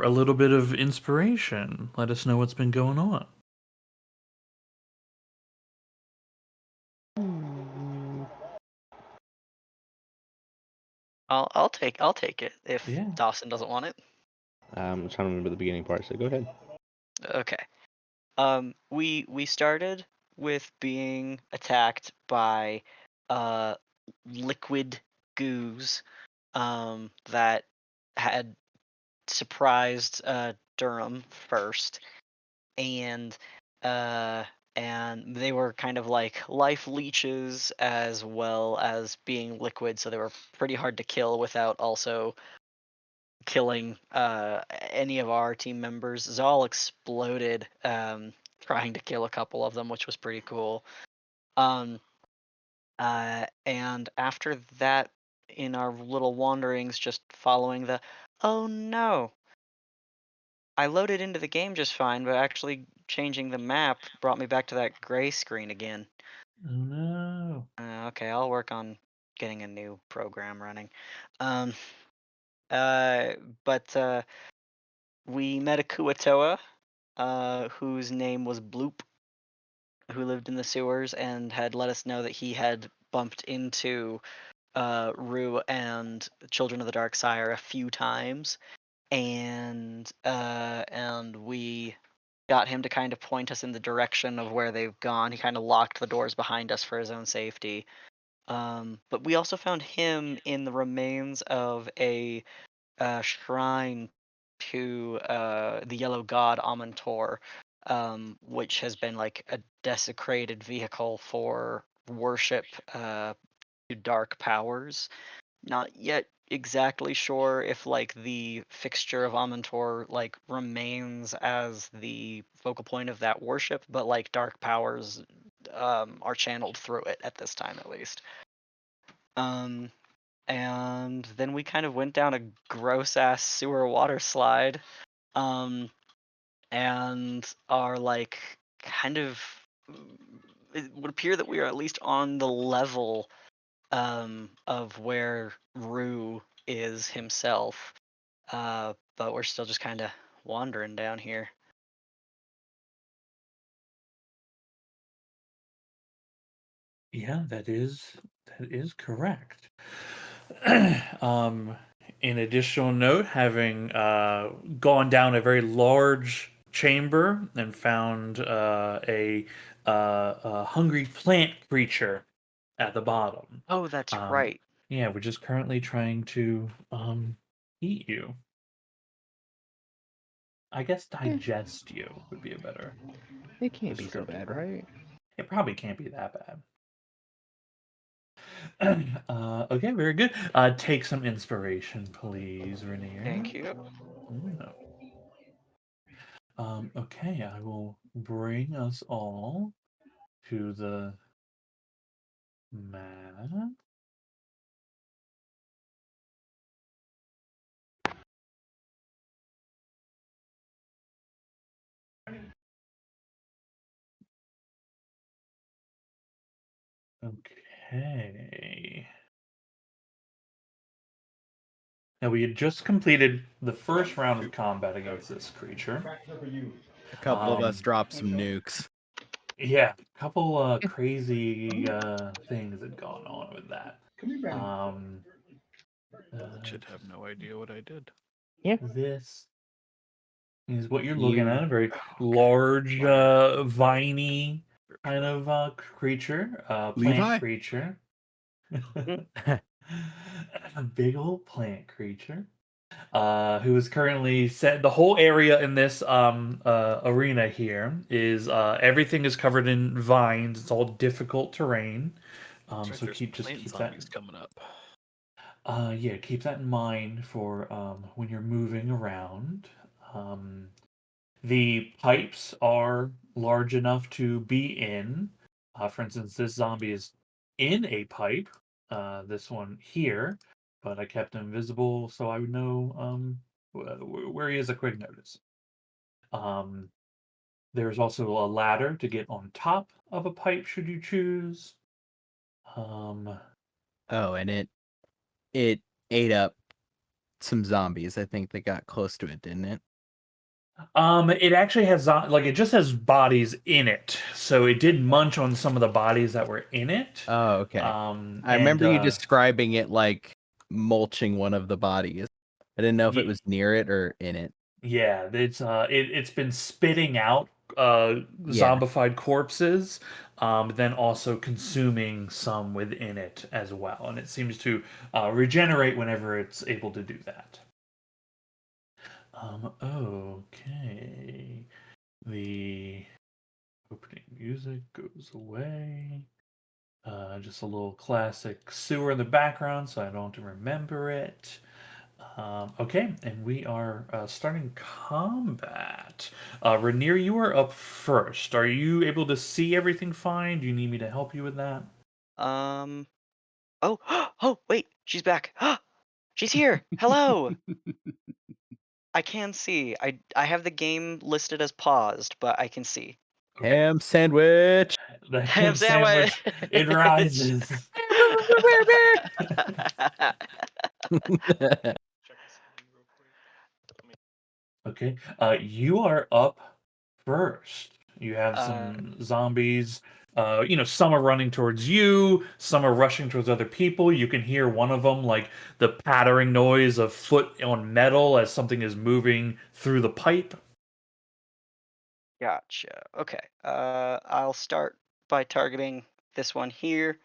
a little bit of inspiration. Let us know what's been going on. I'll take it if Yeah. Dawson doesn't want it. I'm trying to remember the beginning part, so go ahead. Okay. We started with being attacked by uh liquid goos that had surprised Durham first, and uh and they were kind of like life leeches as well as being liquid, so they were pretty hard to kill without also killing any of our team members. Zal exploded trying to kill a couple of them, which was pretty cool. Um, and after that, in our little wanderings, just following the, oh no, I loaded into the game just fine, but actually changing the map brought me back to that gray screen again. Oh no. Okay, I'll work on getting a new program running. Um, but we met a Kuatoa, whose name was Bloop, who lived in the sewers and had let us know that he had bumped into Rue and Children of the Dark Sire a few times, and we got him to kind of point us in the direction of where they've gone. He kind of locked the doors behind us for his own safety. But we also found him in the remains of a shrine to the Yellow God Amontor, which has been like a desecrated vehicle for worship to dark powers. Not yet exactly sure if like the fixture of Amontor like remains as the focal point of that worship, but like dark powers are channeled through it at this time at least. Um, and then we kind of went down a gross ass sewer water slide, um, and are like kind of, it would appear that we are at least on the level of where Rue is himself, but we're still just kind of wandering down here. Yeah, that is correct. um, in additional note, having gone down a very large chamber and found a hungry plant creature at the bottom. Oh, that's Um, right. yeah, we're just currently trying to eat you. I guess Eh, digest you would be a better it can't be so bad, descriptor. right? It probably can't be that bad. Okay, very good. Take some inspiration, please, Rainier. Thank you. Yeah. Okay, I will bring us all to the map. Okay. Now we had just completed the first round of combat against this creature. A couple of us Um, dropped some nukes. yeah, a couple crazy things had gone on with that. Um, Should have no idea what I did. this is what you're looking You at, a very Okay. large, viney kind of creature, plant Levi? creature. A big old plant creature. Who is currently set. The whole area in this arena here is everything is covered in vines. It's all difficult terrain. That's right, So there's keep plant that. zombies coming up. Yeah, keep that in mind for when you're moving around. Um, the pipes are large enough to be in. For instance, this zombie is in a pipe. This one here, but I kept him invisible so I would know where he is a quick notice. Um, there's also a ladder to get on top of a pipe should you choose. Um, Oh, and it ate up some zombies. I think they got close to it, didn't it? It actually has like it just has bodies in it, so it did munch on some of the bodies that were in it. Oh, okay. I And remember you describing it like mulching one of the bodies. I didn't know if it was near it or in it. yeah, it's been spitting out Yeah. zombified corpses, then also consuming some within it as well, and it seems to regenerate whenever it's able to do that. Okay. The opening music goes away. Just a little classic sewer in the background, so I don't have to remember it. Okay, and we are starting combat. Rainier, you are up first. Are you able to see everything fine? Do you need me to help you with that? Oh, oh, wait, she's back. She's here. Hello. I can see. I have the game listed as paused, but I can see. Okay. Ham sandwich. The Ham ham sandwich, it rises. Okay, you are up first. You have some zombies. Some are running towards you, some are rushing towards other people. You can hear one of them, like the pattering noise of foot on metal as something is moving through the pipe. Gotcha. Okay. I'll start by targeting this one here,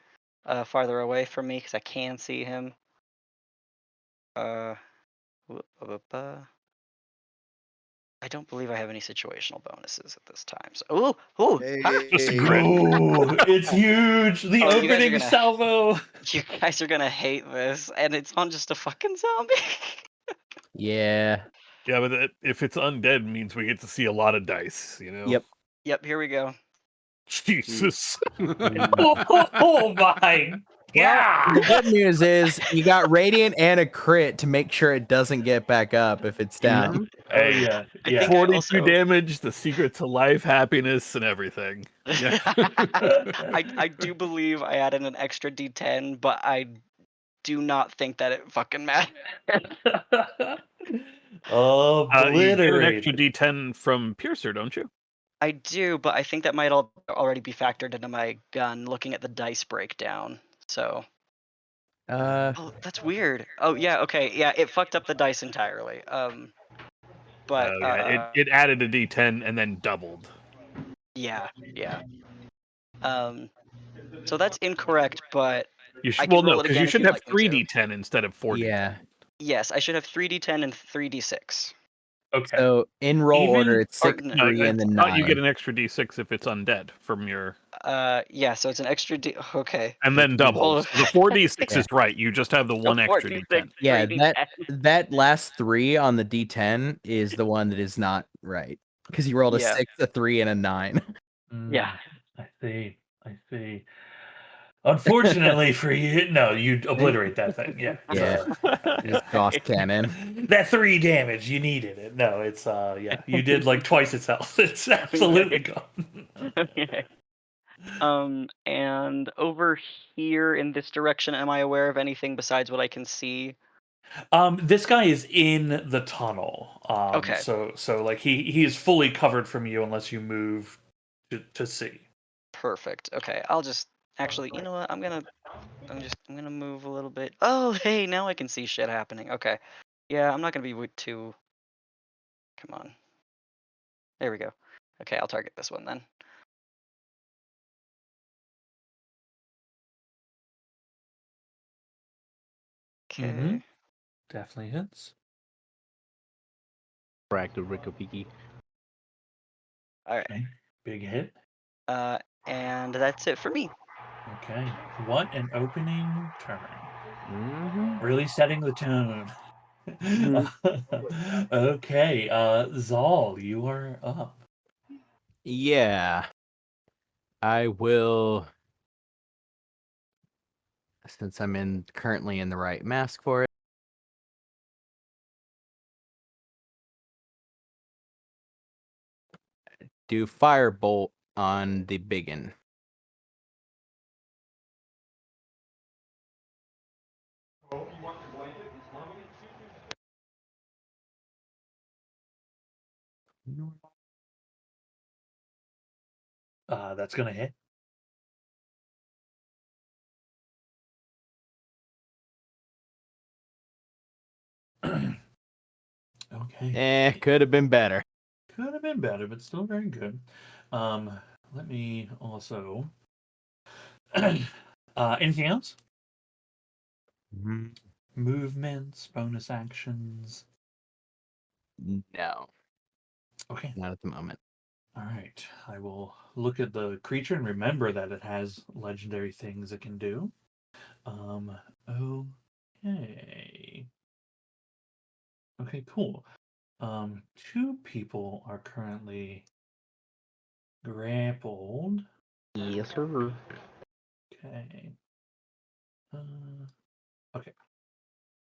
farther away from me because I can see him. Whoop, whoop, I don't believe I have any situational bonuses at this time. So, ooh, Just a crit. Ooh, it's huge. The Oh, you guys are opening gonna- salvo. you guys are gonna hate this, and it's on just a fucking zombie. Yeah. Yeah, but if it's undead, means we get to see a lot of dice. You know. Yep. Yep. Here we go. Jesus. Oh my Well, the god! good news is you got radiant and a crit to make sure it doesn't get back up if it's down. Oh Hey, yeah, I yeah. think I 42 also. damage, the secret to life, happiness, and everything. Yeah. I do believe I added an extra D10, but I do not think that it fucking matters. You get an extra Obliterated. D10 from Piercer, don't you? I do, but I think that might already be factored into my gun looking at the dice breakdown. So. Oh, that's weird. Oh yeah, okay, yeah, it fucked up the dice entirely. But Oh yeah, it added a D10 and then doubled. yeah. So that's incorrect, but You I should, can well, no, roll it because you again if should you'd have like me 3 to. D10 instead of 4 Yeah. D10. Yes, I should have 3d10 and 3d6. Okay. So in roll order, Even- it's 6, no, 3, and then You 9. get an extra D6 if it's undead from your, Yeah, so it's an extra okay. and then doubles. Hold The 4d6 Yeah. is right. You just have the So one extra 4d6, D10. Yeah, 3d10. that last 3 on the D10 is the one that is not right because you rolled a Yeah. 6, a 3, and a 9. Yeah. I see. Unfortunately for you, no, you obliterate that thing. Yeah. Yeah. Just Gauss cannon. That 3 damage, you needed it. No, it's yeah, you did like twice its health. It's absolutely gone. Okay. And over here in this direction, am I aware of anything besides what I can see? This guy is in the tunnel. Okay. So like he is fully covered from you unless you move to see. Perfect. Okay, I'll just actually, you know what? I'm gonna move a little bit. Oh, hey, now I can see shit happening. Okay. Yeah, I'm not gonna be too. Come on. There we go. Okay, I'll target this one then. Mm-hmm. Okay. Definitely hits. Proactive Rikopiki. All right. Okay. Big hit. And that's it for me. Okay. What an opening turn. Mm-hmm. Really setting the tone. Mhm. Okay, Zal, you are up. Yeah. I will, since I'm currently in the right mask for it. Do firebolt on the biggin. That's gonna hit. Okay. Could have been better. Could have been better, but still very good. Let me also. Anything else? Mhm. Movements, bonus actions. No, Okay. not at the moment. All right. I will look at the creature and remember that it has legendary things it can do. Okay. Okay, cool. Two people are currently grappled. Yes, sir. Okay. Okay.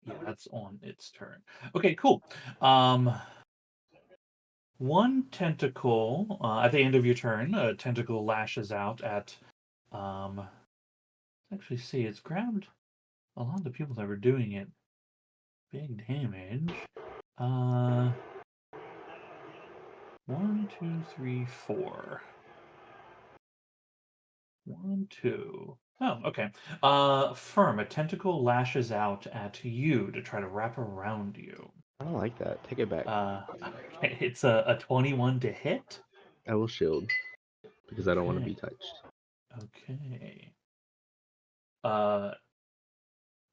Yeah, that's on its turn. Okay, cool. One tentacle at the end of your turn, a tentacle lashes out at. Actually, see, it's grabbed a lot of the people that were doing it. Big damage. 1, 2, 3, 4. 1, 2. Oh, okay. Firm, a tentacle lashes out at you to try to wrap around you. I don't like that. Take it back. Okay, it's a 21 to hit. I will shield because I don't want to be Okay. touched. Okay.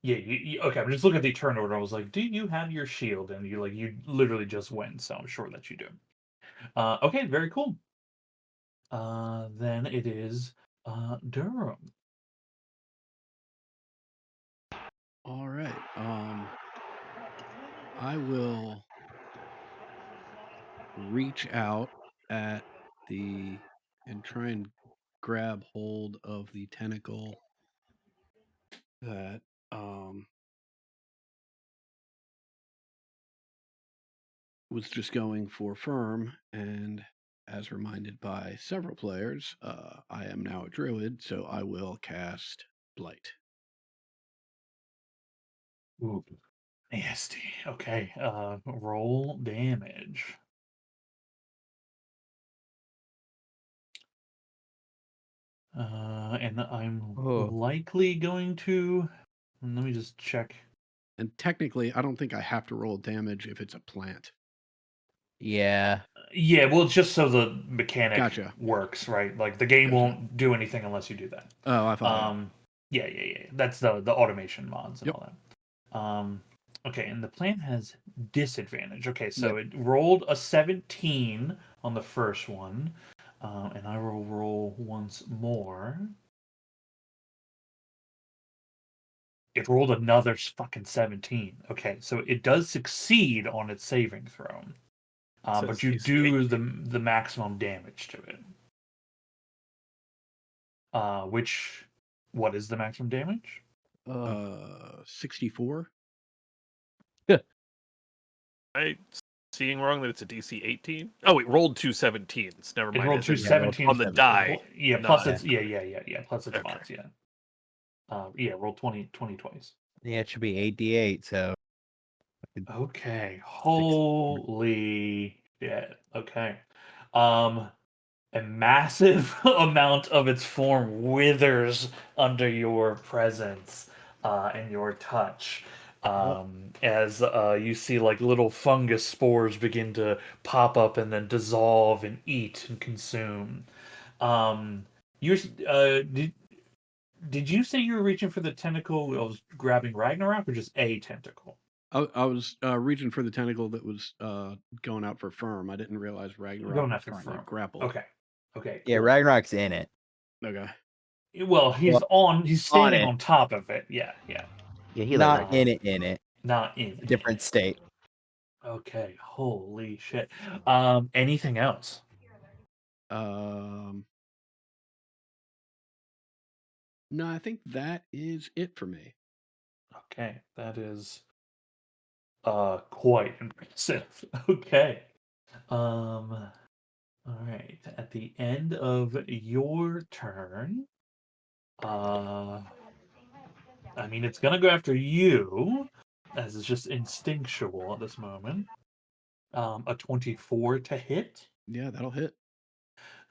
Yeah, okay, I'm just looking at the turn order. I was like, do you have your shield? And you literally just win, so I'm sure that you do. Okay, very cool. Then it is Durham. All right. I will reach out at and try and grab hold of the tentacle that was just going for firm, and as reminded by several players, I am now a druid, so I will cast Blight. Ooh, nasty. Okay, roll damage. And I'm Oh. likely going to. Let me just check. And technically, I don't think I have to roll damage if it's a plant. Yeah. Yeah, well, it's just so the mechanic Gotcha. works, right? Like the game Gotcha. won't do anything unless you do that. Oh, I follow. Yeah. That's the automation mods and Yep. all that. Okay, and the plan has disadvantage. Okay, so Yep. it rolled a 17 on the first one, and I will roll once more. It rolled another fucking 17. Okay, so it does succeed on its saving throw, Says but you DC do the maximum damage to it. What is the maximum damage? 64. I seeing wrong that it's a DC 18. Oh, wait, rolled two 17s. Never It mind. rolled It two says Yeah, roll 17s on the die. Yeah, plus Not it's yeah. Plus it's Okay. mods, yeah. Yeah, roll 20 twice. Yeah, it should be 8d8, so Okay. Holy shit. Okay. A massive amount of its form withers under your presence and your touch. As you see like little fungus spores begin to pop up and then dissolve and eat and consume. You did you say you were reaching for the tentacle of grabbing Ragnarok or just a tentacle? I was reaching for the tentacle that was going out for firm. I didn't realize Ragnarok Going was after currently firm. grappled. Okay. Okay. yeah, Cool. Ragnarok's in it. Okay. Well, he's On standing it. on top of it. Yeah. Yeah, he let Not Ragnar. in it. Not in It's a it. different state. Okay. Holy shit. Anything else? No, I think that is it for me. Okay. That is quite impressive. Okay. All right. At the end of your turn, I mean, it's gonna go after you, as it's just instinctual at this moment. A 24 to hit. Yeah, that'll hit.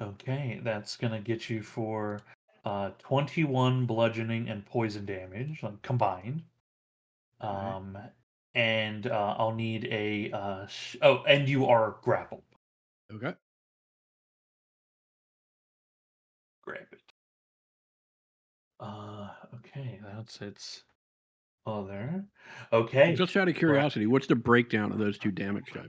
Okay, that's gonna get you for 21 bludgeoning and poison damage, like combined. Okay. Um, and I'll need a oh, and you are grappled. Okay. Grab it. Okay, that's its other. Okay, Just out of curiosity, what's the breakdown of those two damage types?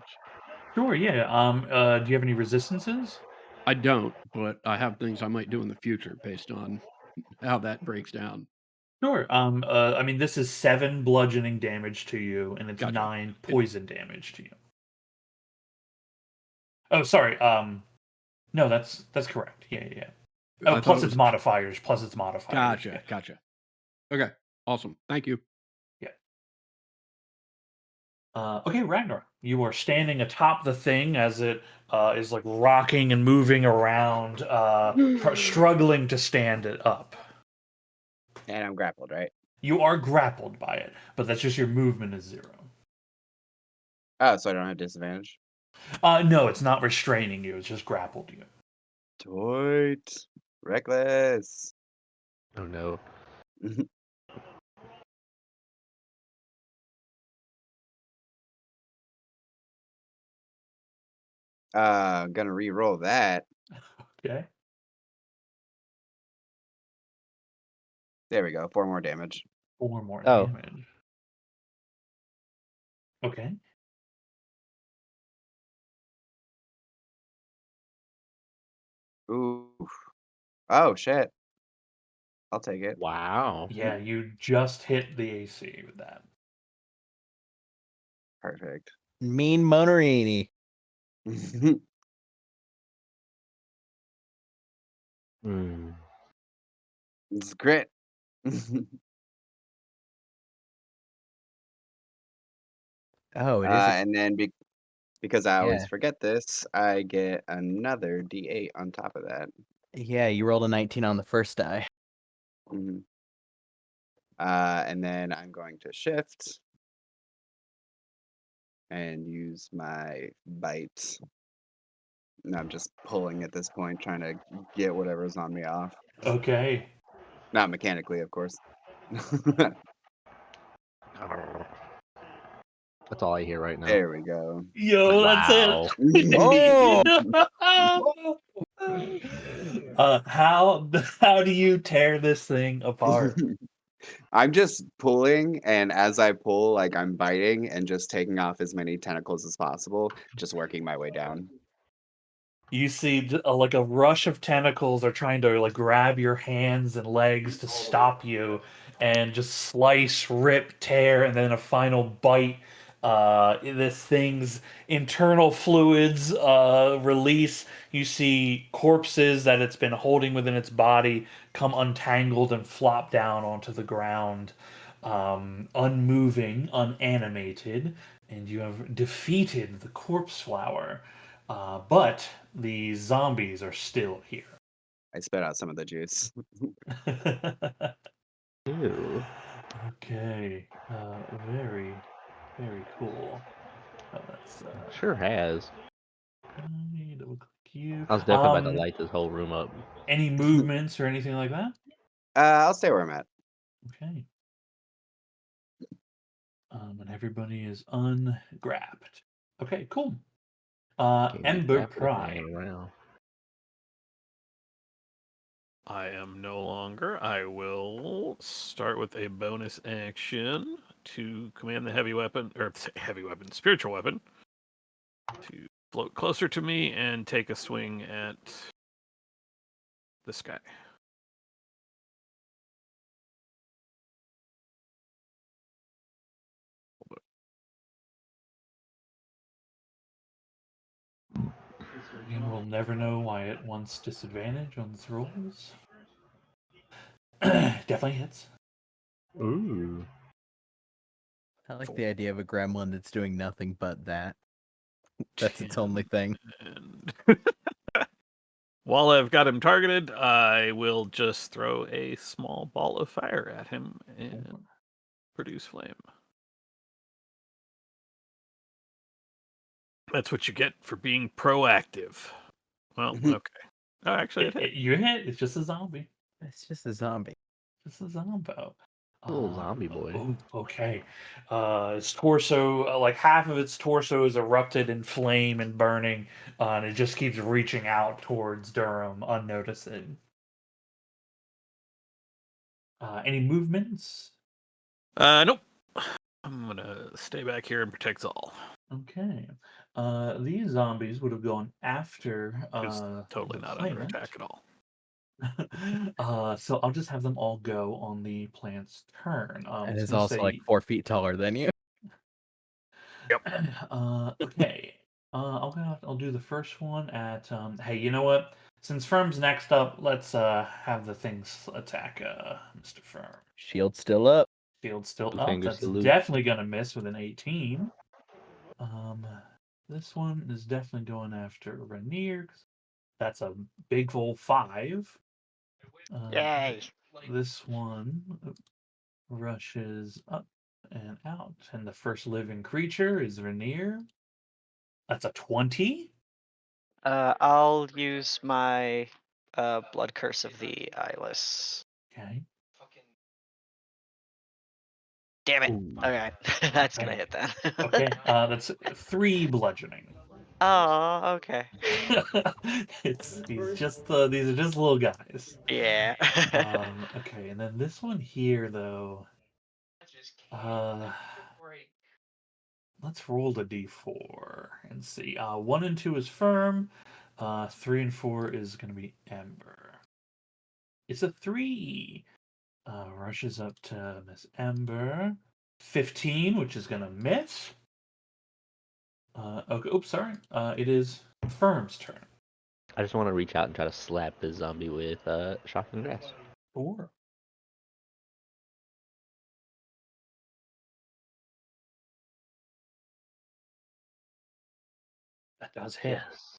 sure, yeah. Do you have any resistances? I don't, but I have things I might do in the future based on how that breaks down. Sure. I mean, this is 7 bludgeoning damage to you, and it's Gotcha. 9 poison damage to you. Oh, sorry. No, that's correct. Yeah, yeah, yeah. Oh, I thought plus it its was. modifiers. Plus its modifiers. Gotcha. Yeah, Gotcha. Okay. Awesome. Thank you. yeah. Okay, Ragnar, you are standing atop the thing as it is like rocking and moving around, struggling to stand it up. And I'm grappled, right? You are grappled by it, but that's just your movement is 0. Oh, so I don't have disadvantage? No, it's not restraining you. It's just grappled you. Toit. Reckless. Oh no. Gonna re-roll that. Okay. There we go. 4 more damage. 4 more Oh. damage. Okay. Ooh. Oh shit. I'll take it. Wow. Yeah, you just hit the AC with that. Perfect. Mean Monorini. Hmm. It's grit. Oh, it is. And then because I always Yeah. forget this, I get another D8 on top of that. Yeah, you rolled a 19 on the first die. Mhm. And then I'm going to shift and use my bite. And I'm just pulling at this point, trying to get whatever's on me off. Okay. Not mechanically, of course. That's all I hear right now. There we go. Yo, that's Wow. Oh! it. How do you tear this thing apart? I'm just pulling, and as I pull, like I'm biting and just taking off as many tentacles as possible, just working my way down. You see, like a rush of tentacles are trying to like grab your hands and legs to stop you, and just slice, rip, tear, and then a final bite. This thing's internal fluids release. You see corpses that it's been holding within its body come untangled and flop down onto the ground, unmoving, unanimated, and you have defeated the corpse flower. But the zombies are still here. I spit out some of the juice. Ew. Okay. Very, very cool. Oh, that's Sure has. double click you. I was definitely about to light this whole room up. Any movements or anything like that? I'll stay where I'm at. Okay. And everybody is ungrabbed. Okay, cool. Can't be Ember crap with my hand Prime. around. I am no longer. I will start with a bonus action to command the heavy weapon, or heavy weapon, spiritual weapon, to float closer to me and take a swing at this guy. And we'll never know why it wants disadvantage on its rolls. Definitely hits. Ooh. I like the idea of a gremlin that's doing nothing but that. That's its only thing. And while I've got him targeted, I will just throw a small ball of fire at him and produce flame. That's what you get for being proactive. Well, Mhm. okay. Oh, actually, it hit. You hit. It's just a zombie. It's just a zombie. Just a Zombo. Little zombie boy. Oh, okay. Its torso, like half of its torso, is erupted in flame and burning, and it just keeps reaching out towards Durham, unnoticed. Any movements? Nope. I'm gonna stay back here and protect all. Okay. These zombies would have gone after It's totally the not under plant. attack at all. So I'll just have them all go on the plant's turn. And It's it's gonna also like say, 4 feet taller than you. okay. I'll do the first one at hey, you know what? Since Firm's next up, let's have the things attack Mr. Firm. Shield still up. Field's still Two up. finger That's salute. definitely gonna miss with an 18. This one is definitely going after Rainier. That's a big old 5. Yay! This one rushes up and out, and the first living creature is Rainier. That's a 20. I'll use my blood curse of the eyeless. Okay. Damn it! Ooh. Okay, that's gonna Okay. hit then. Okay. That's 3 bludgeoning. Oh, okay. He's just these are just little guys. Yeah. Okay, and then this one here though. Let's roll the d4 and see. 1 and 2 is firm. 3 and 4 is going to be Ember. It's a 3. Rushes up to Miss Ember. 15, which is going to miss. Okay. Oops, sorry. It is Firm's turn. I just want to reach out and try to slap this zombie with shocking grass. 4. That does hit. Yes.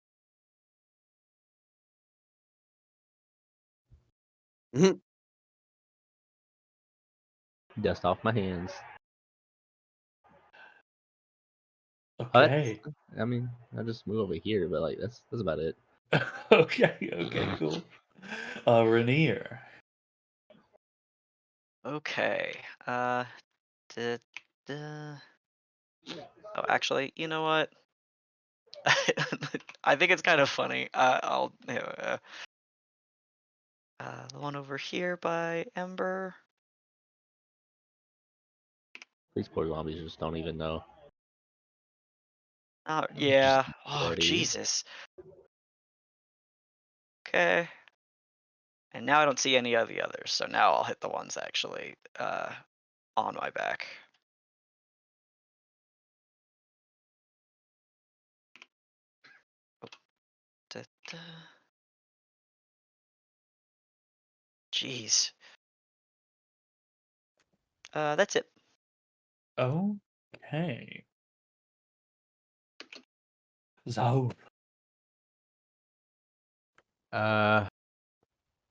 Mhm. Dust off my hands. Okay. I mean, I just move over here, but like that's about it. Okay. Okay. Cool. Rainier. Okay. Duh, duh. Oh, actually, you know what? I think it's kind of funny. I'll the one over here by Ember. These poor zombies just don't even know. Oh Just yeah. Oh ready. Jesus. Okay. And now I don't see any of the others, so now I'll hit the ones actually on my back. Duh, duh. Jeez. That's it. Okay. Zone.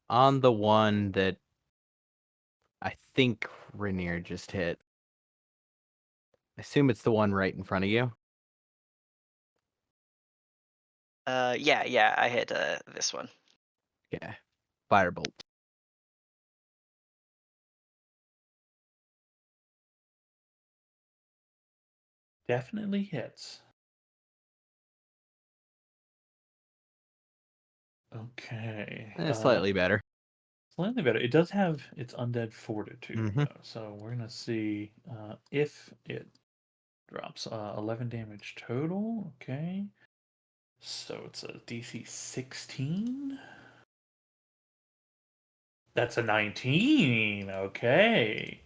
On the one that I think Rainier just hit. I assume it's the one right in front of you. Yeah, I hit this one. Yeah. Firebolt. Definitely hits. Okay. Slightly better. Slightly better. It does have its undead fortitude, Mhm. though. So we're going to see if it drops 11 damage total. Okay. So it's a DC 16. That's a 19. Okay.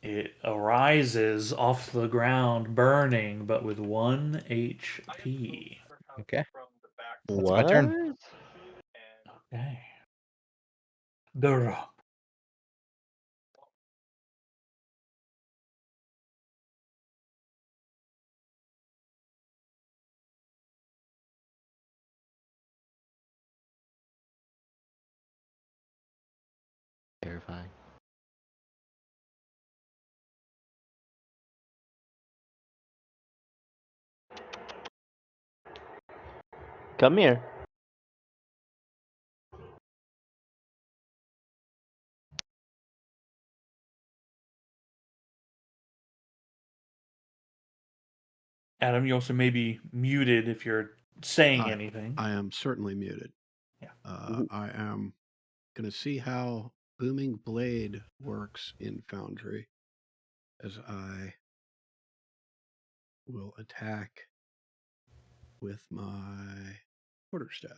It arises off the ground burning, but with 1 HP. Okay. That's my What? turn. Okay. Durham. Terrifying. Come here. Adam, you also may be muted if you're saying I- anything. I am certainly muted. Yeah. I am going to see how Booming Blade works in Foundry as I will attack with my quarterstaff.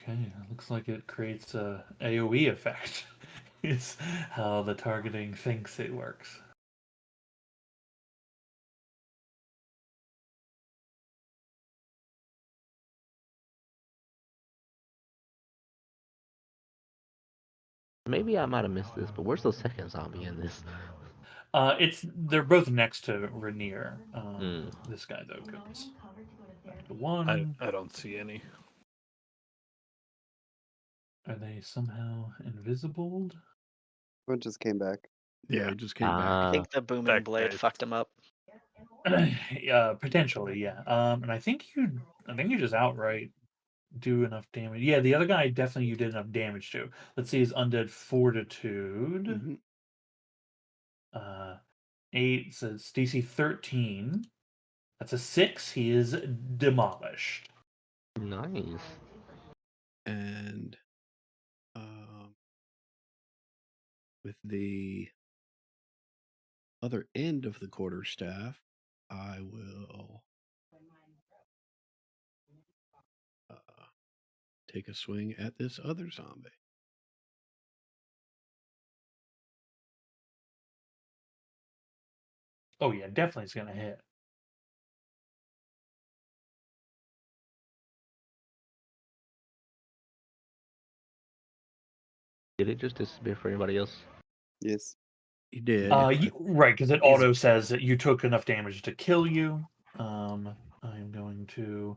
Okay, it looks like it creates a AoE effect. Is how the targeting thinks it works. Maybe I might have missed this, but where's the second zombie in this? They're both next to Rainier. Mm. This guy though goes back to I one. I don't see any. Are they somehow invisible? What just came back? Yeah, Yeah. he just came back. I Ah, think the booming That blade guy's- fucked him up. Potentially, yeah. And I think you just outright do enough damage. Yeah, the other guy definitely you did enough damage to. Let's see his undead fortitude. Mhm. 8 says DC 13. That's a 6. He is demolished. nice. And with the other end of the quarterstaff, I will take a swing at this other zombie. Oh yeah, definitely is gonna hit. Did it just disappear for anybody else? Yes. He did. Right, because it He's- auto says that you took enough damage to kill you. I'm going to.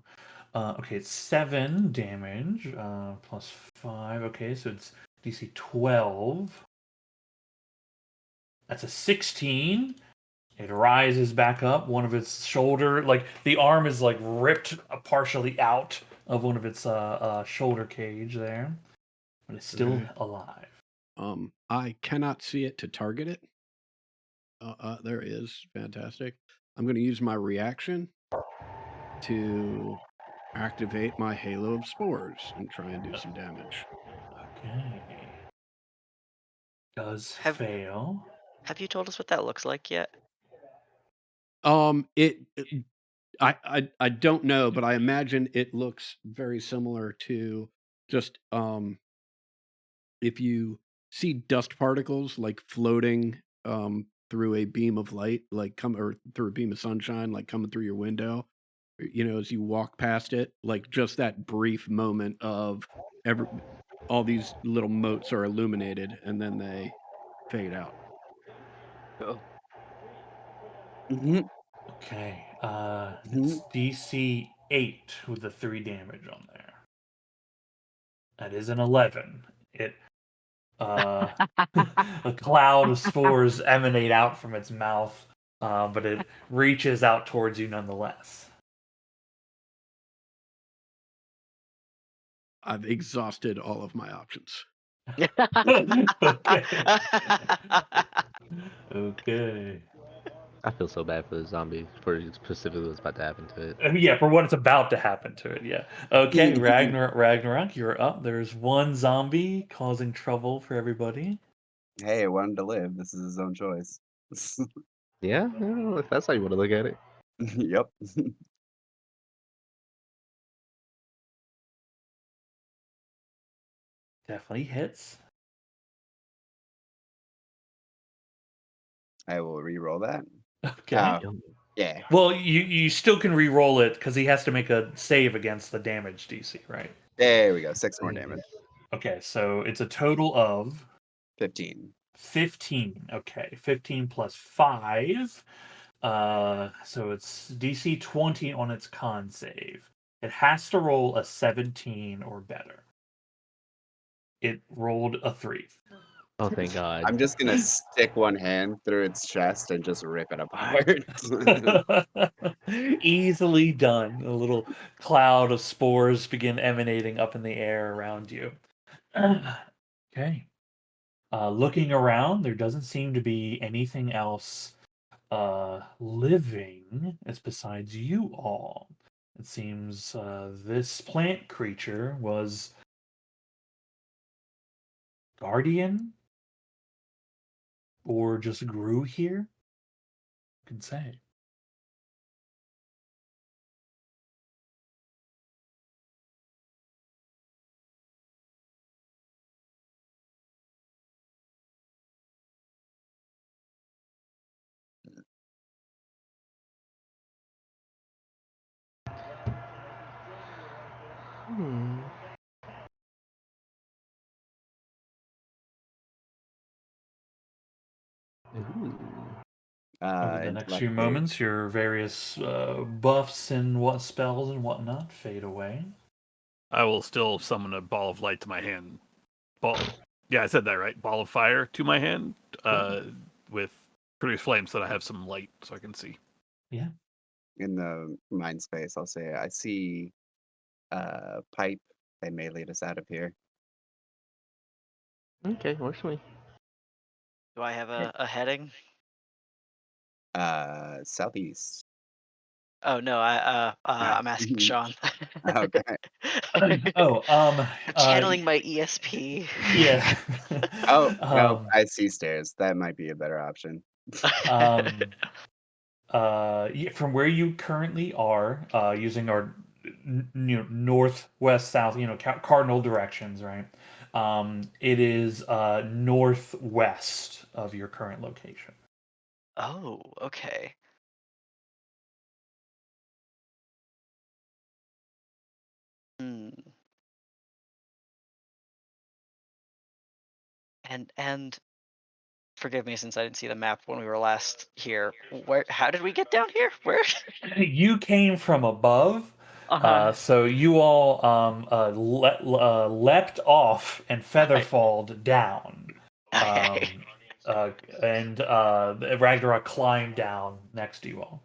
Okay, it's 7 damage plus 5. Okay, so it's DC 12. That's a 16. It rises back up. One of its shoulder, like the arm is like ripped partially out of one of its shoulder cage there, but it's still Okay. alive. I cannot see it to target it. There is fantastic. I'm going to use my reaction to activate my Halo of Spores and try and do some damage. Okay. Does Have- fail. Have you told us what that looks like yet? I don't know, but I imagine it looks very similar to just if you see dust particles like floating through a beam of light, like through a beam of sunshine, like coming through your window, as you walk past it, like just that brief moment of all these little motes are illuminated and then they fade out. Oh. Mhm. Okay. It's DC 8 with the 3 damage on there. That is an 11. It a cloud of spores emanate out from its mouth, but it reaches out towards you nonetheless. I've exhausted all of my options. Okay. Okay. I feel so bad for the zombie, for specifically what's about to happen to it. Yeah, for what it's about to happen to it. Yeah. Okay, Ragnarok, you're up. There's one zombie causing trouble for everybody. Hey, I wanted to live. This is his own choice. Yeah, if that's how you want to look at it. Yep. Definitely hits. I will re-roll that. Okay. Yeah. Well, you still can re-roll it because he has to make a save against the damage DC, right? There we go. 6 more damage. Okay, so it's a total of 15. 15. Okay, 15 plus 5. So it's DC 20 on its con save. It has to roll a 17 or better. It rolled a 3. Oh, thank God. I'm just gonna stick one hand through its chest and just rip it apart. Easily done. A little cloud of spores begin emanating up in the air around you. Okay. Looking around, there doesn't seem to be anything else living as besides you all. It seems this plant creature was guardian or just grew here. Who can say? Hmm. Ooh. Over the next Intellect few save. moments, your various buffs and what spells and whatnot fade away. I will still summon a ball of light to my hand. Yeah, I said that right. Ball of fire to my hand, with produce flames so that I have some light so I can see. Yeah. In the mind space, I'll say I see a pipe. They may lead us out of here. Okay, works for me. Do I have Okay. a heading? Southeast. Oh no, I'm asking Sean. Okay. Oh, Channeling my ESP. yeah. Oh no, um, I see stairs. That might be a better option. um, yeah, from where you currently are, using our northwest, south, cardinal directions, right? It is northwest of your current location. Oh, okay. Hmm. And forgive me since I didn't see the map when we were last here. How did we get down here? Where? You came from above, Uh-huh. so you all leapt off and featherfalled down. Okay. Um, and Ragnarok climbed down next to you all.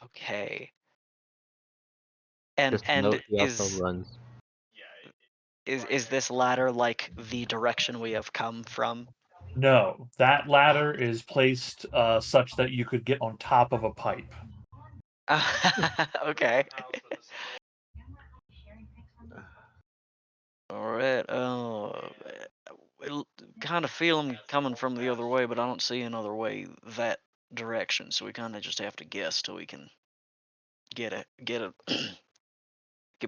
Okay. And Just and note he also runs. is this ladder like the direction we have come from? No, that Oh. ladder is placed such that you could get on top of a pipe. Okay. All right. Oh, kind of feel them coming from the other way, but I don't see another way that direction. So we kind of just have to guess till we can get get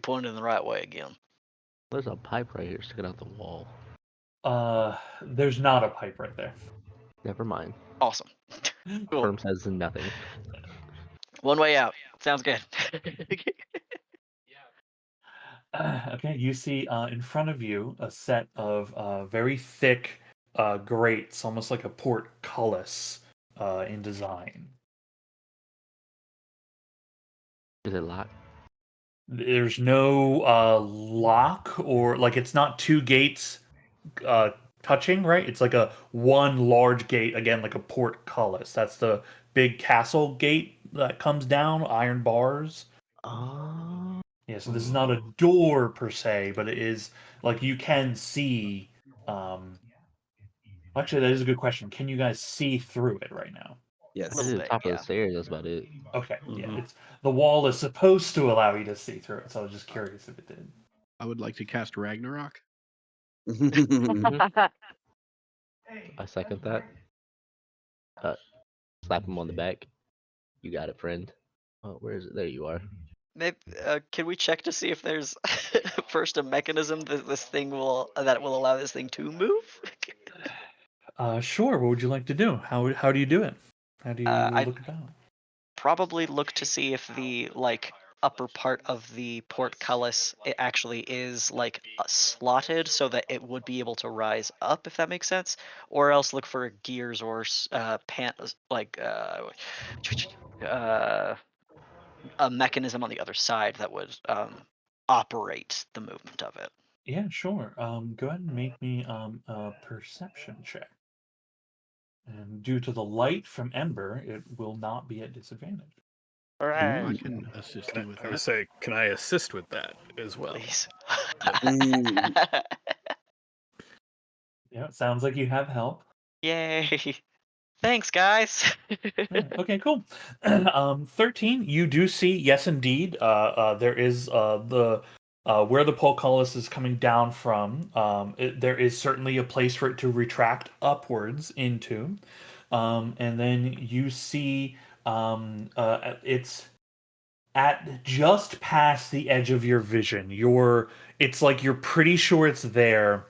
pointed in the right way again. There's a pipe right here sticking out the wall. There's not a pipe right there. Never mind. Awesome. Cool. Firm says nothing. One way out. Sounds good. Okay, you see in front of you a set of very thick grates, almost like a portcullis in design. Is it locked? There's no lock, or like it's not two gates uh, touching, right? It's like a one large gate, again, like a portcullis. That's the big castle gate that comes down, iron bars. Oh. Yeah, so this is not a door per se, but it is like you can see. Um, Actually, that is a good question. Can you guys see through it right now? A I can Yes. little see the bit, top of the yeah. stairs. That's about it. Okay, yeah, Mhm. it's the wall is supposed to allow you to see through it. So I was just curious if it did. I would like to cast Ragnarok. Mhm. I second that. Uh, slap him on the back. You got it, friend. Oh, where is it? There you are. Maybe can we check to see if there's first a mechanism that this thing will that will allow this thing to move? Sure. What would you like to do? How do you do it? How do you I'd look about? probably look to see if the like upper part of the portcullis it actually is like slotted so that it would be able to rise up, if that makes sense, or else look for gears or uh, a mechanism on the other side that would operate the movement of it. Yeah, sure. Go ahead and make me a perception check. And due to the light from Ember, it will not be at disadvantage. All I right, can assist Can you with I would that. say, can I assist with that as well? please. Mm. Yeah, it sounds like you have help. Yay! Thanks, guys. Yeah, okay, cool. 13, you do see, yes, indeed, there is the where the portcullis is coming down from. There is certainly a place for it to retract upwards into, and then you see it's at just past the edge of your vision. It's like you're pretty sure it's there,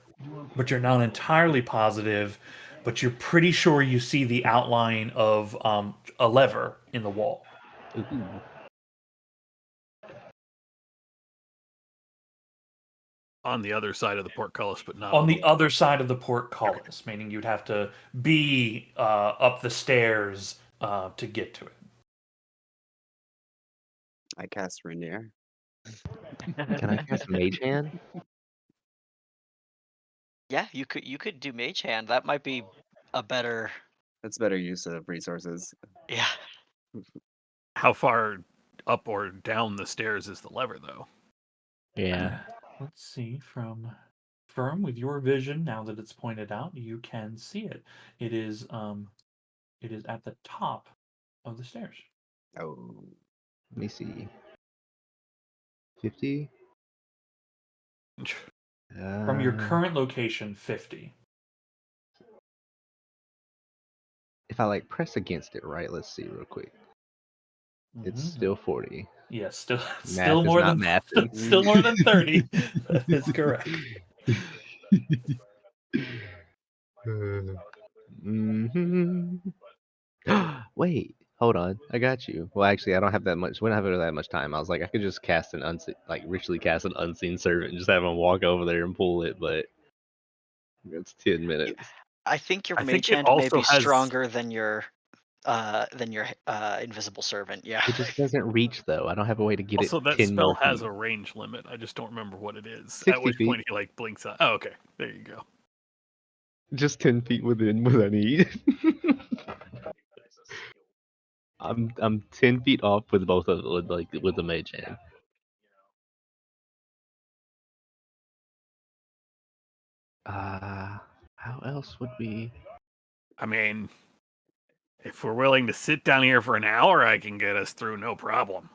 but you're not entirely positive, but you're pretty sure you see the outline of a lever in the wall. Ooh. On the other side of the portcullis, but not On on the other side of the portcullis, Okay. meaning you'd have to be up the stairs to get to it. I cast Rainier. Can I cast Mage Hand? Yeah, you could do Mage Hand. That might be a better. That's better use of resources. Yeah. How far up or down the stairs is the lever, though? Yeah. Let's see. From Firm, with your vision, now that it's pointed out, you can see it. It is at the top of the stairs. Oh, Let me see. 50? From your Uh, current location, 50. if I like press against it, right? Let's see real quick. It's still 40. Yeah, still Math still is more not than mathing. still more than 30. That is correct. Mhm. Wait, hold on. I got you. Well, actually, I don't have that much. We don't have that much time. I was like, I could just cast an unseen, like ritually cast an unseen servant and just have him walk over there and pull it, but it's 10 minutes. I think your I think Mage it Hand may also be has. stronger than your invisible servant. Yeah. It just doesn't reach though. I don't have a way to get it Also, that 10 spell more has feet. a range limit. I just don't remember what it is. At 60 which feet. point he like blinks out. Oh, okay. There you go. Just 10 feet within what I need. I'm 10 feet off with both of with the mage hand. How else would we? I mean, if we're willing to sit down here for an hour, I can get us through no problem.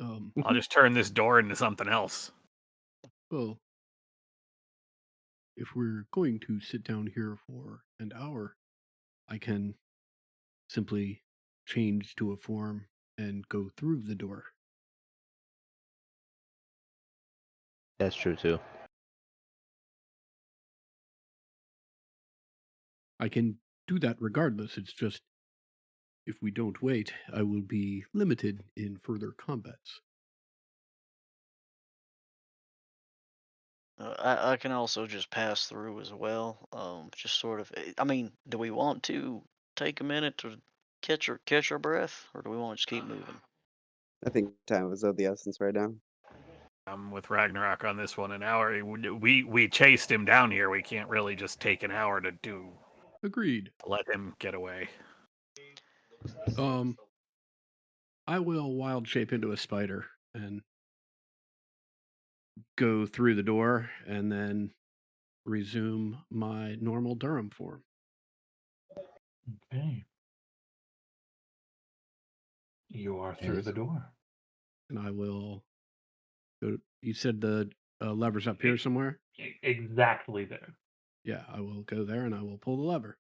I'll just turn this door into something else. Well, if we're going to sit down here for an hour, I can simply change to a form and go through the door. That's true too. I can do that regardless. It's just if we don't wait, I will be limited in further combats. I can also just pass through as well. Just sort of. I mean, do we want to take a minute to catch our breath, or do we want to just keep moving? I think time is of the essence right now. I'm with Ragnarok on this one. An hour. We chased him down here. We can't really just take an hour to Agreed. let him get away. Um, I will wild shape into a spider and go through the door and then resume my normal Durham form. Okay. You are through the door. And I will go. You said the lever's up here somewhere? Exactly there. Yeah, I will go there and I will pull the lever.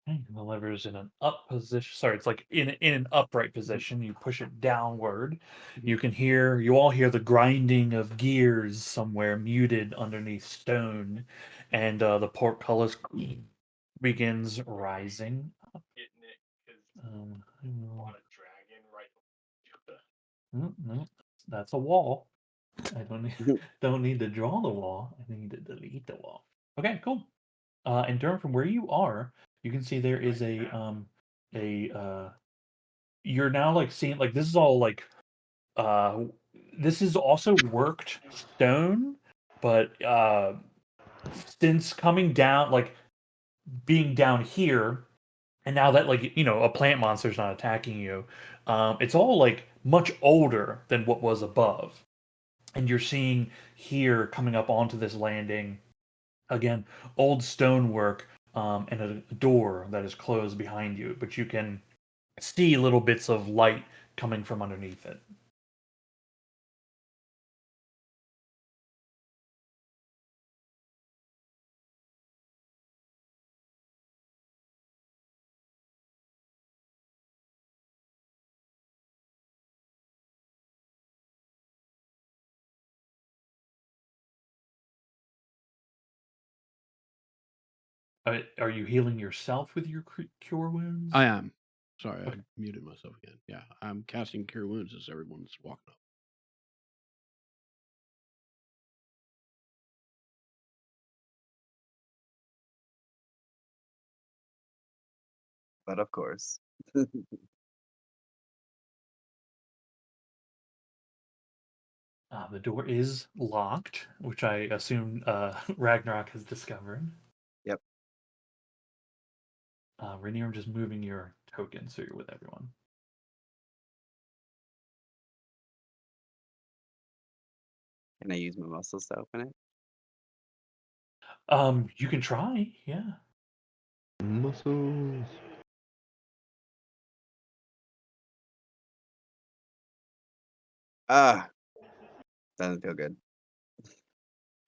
Okay, the lever is in an up position. Sorry, it's like in an upright position. You push it downward. You all hear the grinding of gears somewhere muted underneath stone, and the portcullis begins rising up. I will- no, that's a wall. I don't need, don't need to draw the wall. I need to delete the wall. Okay, cool. And Durham, from where you are, you can see there is a you're now like seeing like this is all like this is also worked stone, but since coming down, like being down here, and now that like a plant monster's not attacking you, it's all like much older than what was above, and you're seeing here coming up onto this landing again old stonework, and a door that is closed behind you, but you can see little bits of light coming from underneath it. Are you healing yourself with your cure wounds? I am. Sorry, Okay. I muted myself again. Yeah, I'm casting Cure Wounds as everyone's walking up. But of course. The door is locked, which I assume Ragnarok has discovered. Yep. Rainier, I'm just moving your token so you're with everyone. Can I use my muscles to open it? You can try, yeah. Muscles. Ah, doesn't feel good.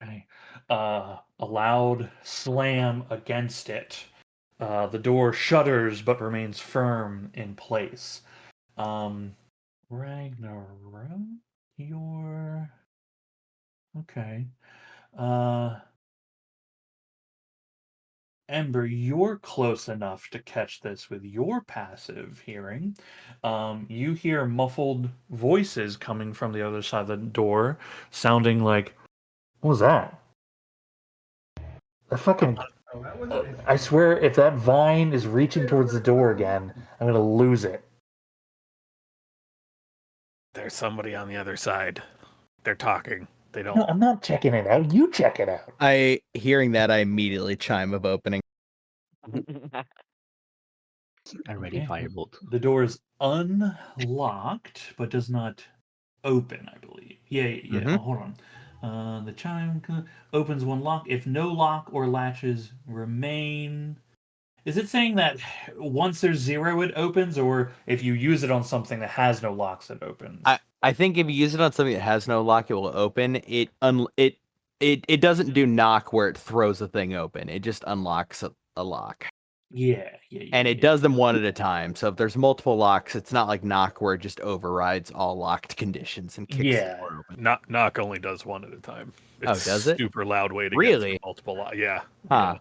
Okay. A loud slam against it. The door shudders but remains firm in place. Ragnarok, you're okay. Uh, Ember, you're close enough to catch this with your passive hearing. You hear muffled voices coming from the other side of the door, sounding like, "What was that? That fucking I swear, if that vine is reaching towards the door again, I'm gonna lose it." There's somebody on the other side. They're talking. They don't. No, I'm not checking it out. You check it out. Hearing that, I immediately chime of opening. Already Okay. firebolt. The door is unlocked, but does not open, I believe. Yeah. Mhm. Oh, hold on. The chime opens one lock. If no lock or latches remain. Is it saying that once there's 0, it opens, or if you use it on something that has no locks, it opens? I think if you use it on something that has no lock, it will open. It doesn't do knock where it throws the thing open. It just unlocks a lock. Yeah. And it does them one at a time. So if there's multiple locks, it's not like knock where it just overrides all locked conditions and kicks the Yeah. door open. Knock only does one at a time. It's does it? super loud way to get Really? through multiple. Yeah. Huh.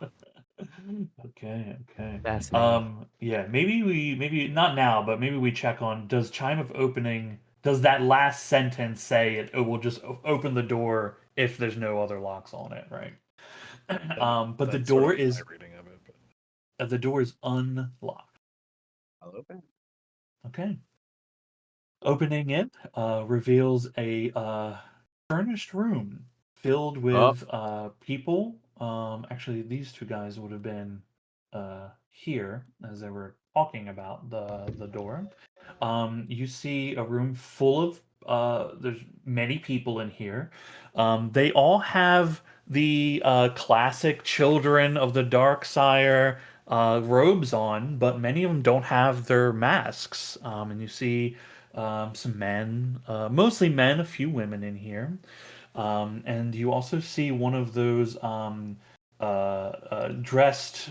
Okay. Fascinating. Yeah, maybe not now, but maybe we check on, does chime of opening, does that last sentence say it will just open the door if there's no other locks on it, right? But That's sort of my is reading of it. the door is unlocked. I'll open it. Okay. Opening it reveals a furnished room filled with people. Actually, these two guys would have been here as they were talking about the door. You see a room full of there's many people in here. They all have the classic Children of the Darksire robes on, but many of them don't have their masks. And you see some men, mostly men, a few women in here. And you also see one of those dressed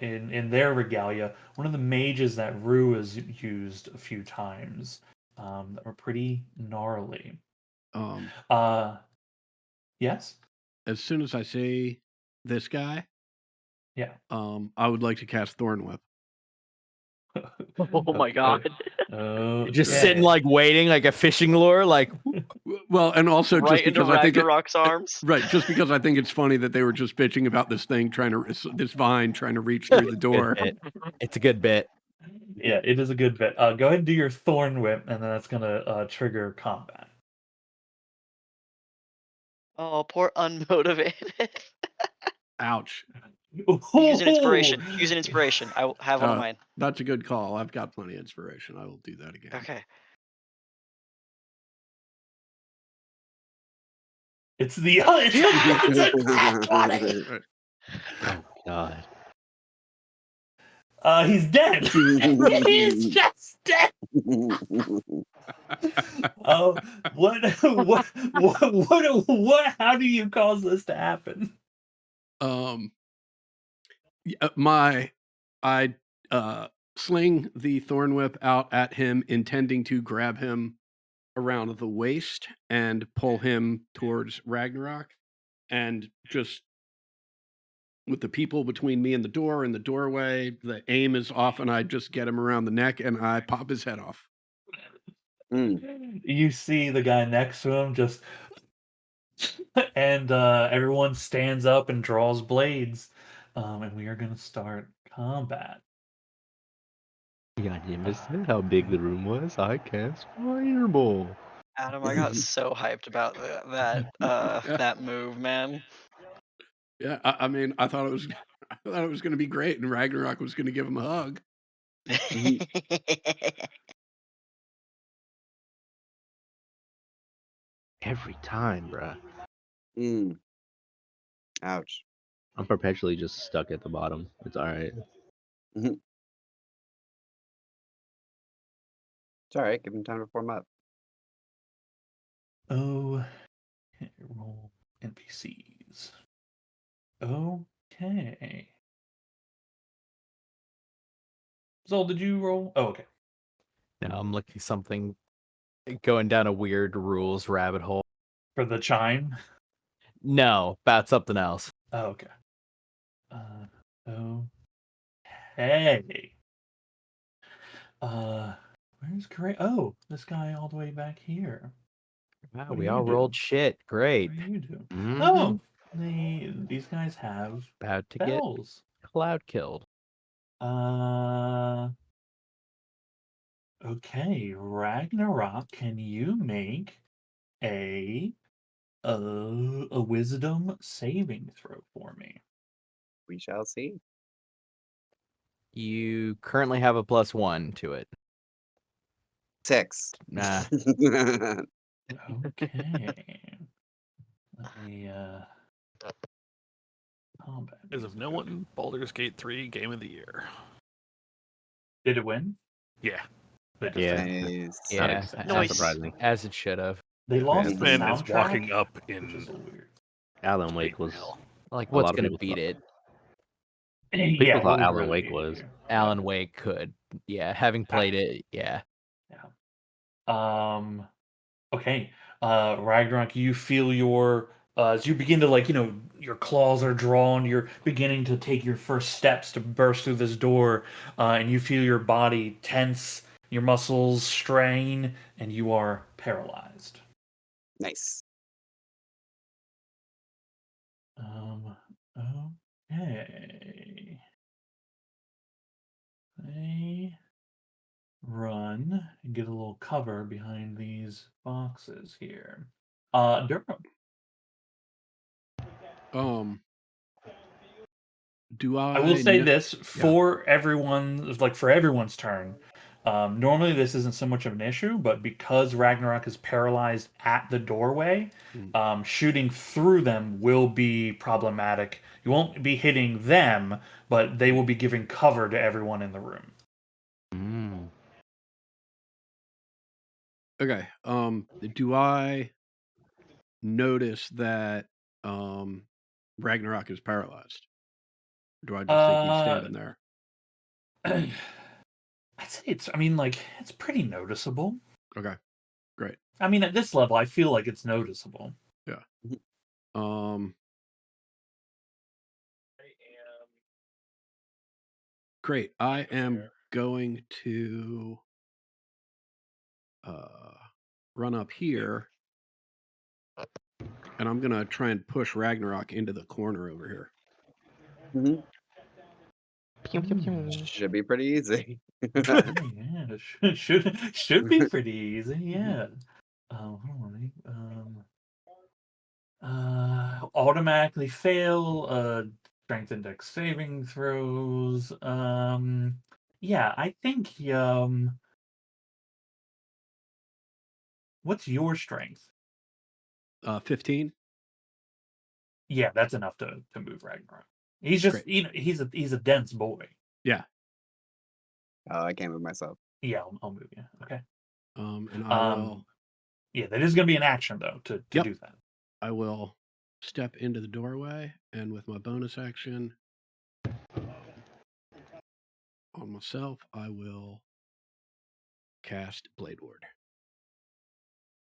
in their regalia, one of the mages that Rue has used a few times, that were pretty gnarly. Um, Yes? as soon as I say this guy, Yeah. I would like to cast Thorn Whip. Oh my god. Just sitting like waiting like a fishing lure, like Well, and also Right just into because I think Ragnarok's arms. right, just because I think it's funny that they were just bitching about this thing this vine trying to reach through the door. it's a good bit. Yeah, it is a good bit. Go ahead and do your Thorn Whip, and then that's gonna trigger combat. Oh, poor unmotivated. Ouch. Use an inspiration. Oh, Use an inspiration. I will have one of mine. That's a good call. I've got plenty of inspiration. I will do that again. Okay. it's the Right. Oh God. he's dead. He's just dead. Oh, what? How do you cause this to happen? I sling the thorn whip out at him, intending to grab him around the waist and pull him towards Ragnarok, and just with the people between me and the door in the doorway, the aim is off, and I just get him around the neck and I pop his head off. You see the guy next to him just, and everyone stands up and draws blades, and we are gonna start combat. God damn it! How big the room was. I cast fireball. Adam, I got so hyped about that move, man. Yeah, I mean, I thought it was going to be great, and Ragnarok was going to give him a hug. Every time, bruh. Ouch. I'm perpetually just stuck at the bottom. It's alright. It's all right. Give him time to form up. Oh, roll NPCs. Okay. Zol, did you roll? Oh, okay. Now I'm looking something, going down a weird rules rabbit hole. For the chime. No, about something else. Oh, okay. Okay. Where's Gray? Oh, this guy all the way back here. Wow, What do we you all do? rolled shit. Great. What do you do? Mhm. Oh, these guys have About to bells. get cloud killed. Okay, Ragnarok, can you make a wisdom saving throw for me? We shall see. You currently have a +1 to it. 6. Nah. Okay. Let me combat. As of no one, Baldur's Gate 3 Game of the Year. Did it win? Yeah. They just Yeah. Nice. Yeah, Not Nice. surprising. as it should have. They lost the Man is walking soundtrack, up which is a in little weird. Alan Wake Satan was. hell. Like, A what's lot of gonna people beat thought- it? People Yeah, what thought would Alan really Wake beat it was. here? Alan Wake could. Yeah, having played it, yeah. Okay. Ragnarok, you feel your as you begin to your claws are drawn, you're beginning to take your first steps to burst through this door, and you feel your body tense, your muscles strain, and you are paralyzed. Nice. Okay. They run and get a little cover behind these boxes here. Durham. Do I will say kn- this for everyone's turn. Normally, this isn't so much of an issue, but because Ragnarok is paralyzed at the doorway, shooting through them will be problematic. You won't be hitting them, but they will be giving cover to everyone in the room. Mm. Okay. Do I notice that Ragnarok is paralyzed? Or do I just think he's standing there? I'd say it's. I mean, it's pretty noticeable. Okay. Great. I mean, at this level, I feel like it's noticeable. Yeah. Great. I am going to run up here, and I'm gonna try and push Ragnarok into the corner over here. Pew, pew, pew. Should be pretty easy. Yeah, it should be pretty easy. Yeah. Hold on. Automatically fail strength index saving throws. Yeah, I think what's your strength? 15. Yeah, that's enough to move Ragnarok. He's just Great. he's a dense boy. Yeah. Oh, I can't move myself. Yeah, I'll move you. Okay. And I will. Yeah, that is going to be an action though to Yep. do that. I will step into the doorway, and with my bonus action on myself, I will cast Blade Ward.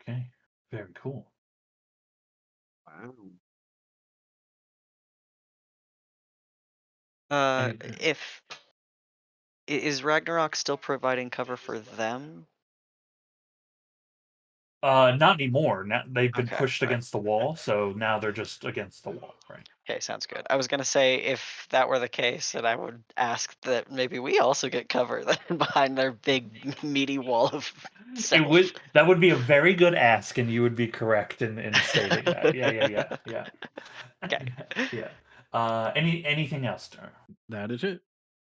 Okay, very cool. Wow. If is Ragnarok still providing cover for them? Not anymore. Now they've been Okay, pushed alright. against the wall, so now they're just against the wall, right? Okay, sounds good. I was gonna say if that were the case, then I would ask that maybe we also get cover then behind their big meaty wall of self. That would be a very good ask, and you would be correct in stating that. Yeah. Okay. Yeah. Anything else, Tar? That is it.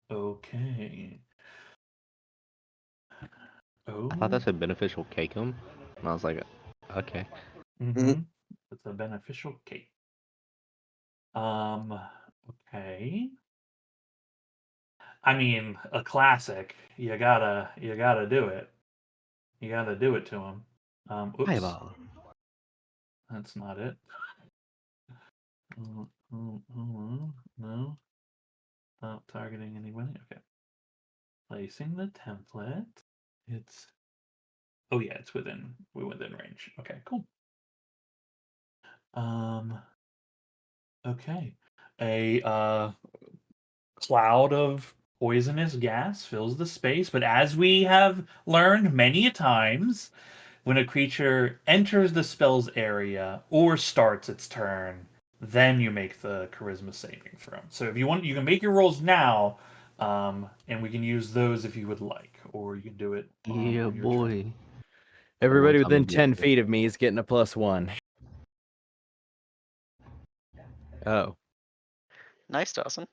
Okay. I thought that Oh. said beneficial cakeum, and I was like, okay. Mm-hmm. It's a beneficial cake. Okay. I mean, a classic. You gotta do it. You gotta do it to him. Oops. Fireball. That's not it. No. Not targeting anybody. Okay. Placing the template. It's oh yeah, it's within range. Okay, cool. Okay. A cloud of poisonous gas fills the space, but as we have learned many a times, when a creature enters the spell's area or starts its turn, then you make the charisma saving throw. So if you want, you can make your rolls now, and we can use those if you would like, or you can do it Yeah, on your turn. boy. Everybody One time within I'll be 10 able to- feet of me is getting a +1. Oh. Nice, Dawson.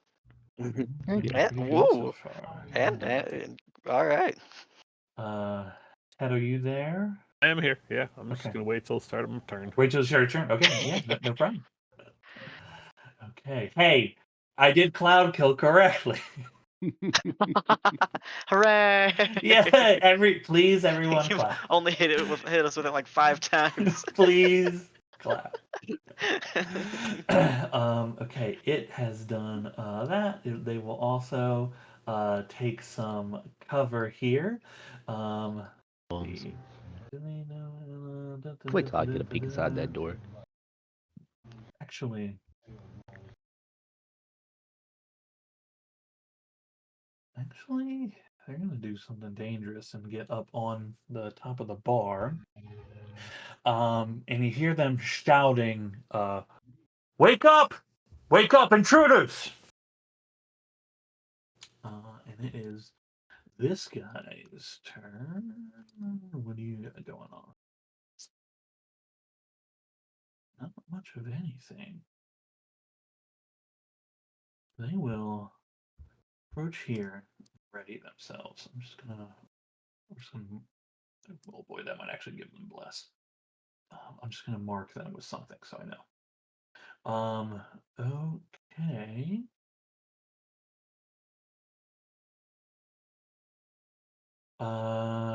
Thank you. Yeah, Pretty good so woo. far. And all right. Ted, are you there? I am here. Yeah, I'm just Okay. gonna wait till the start of my turn. Wait till it's your turn. Okay, yeah, no problem. Okay. Hey, I did cloud kill correctly. Hooray! Yeah, please everyone You've clap. only hit us with it like 5 times. Please clap. Okay, it has done that. They will also take some cover here. Bones. The- Wait till I get a peek inside that door. Actually, they're gonna do something dangerous and get up on the top of the bar. And you hear them shouting, "Wake up! Wake up, intruders!" And it is this guy's turn. What do you got going on? Not much of anything. They will approach here, ready themselves. Oh boy, that might actually give them bless. I'm just gonna mark them with something so I know. Okay.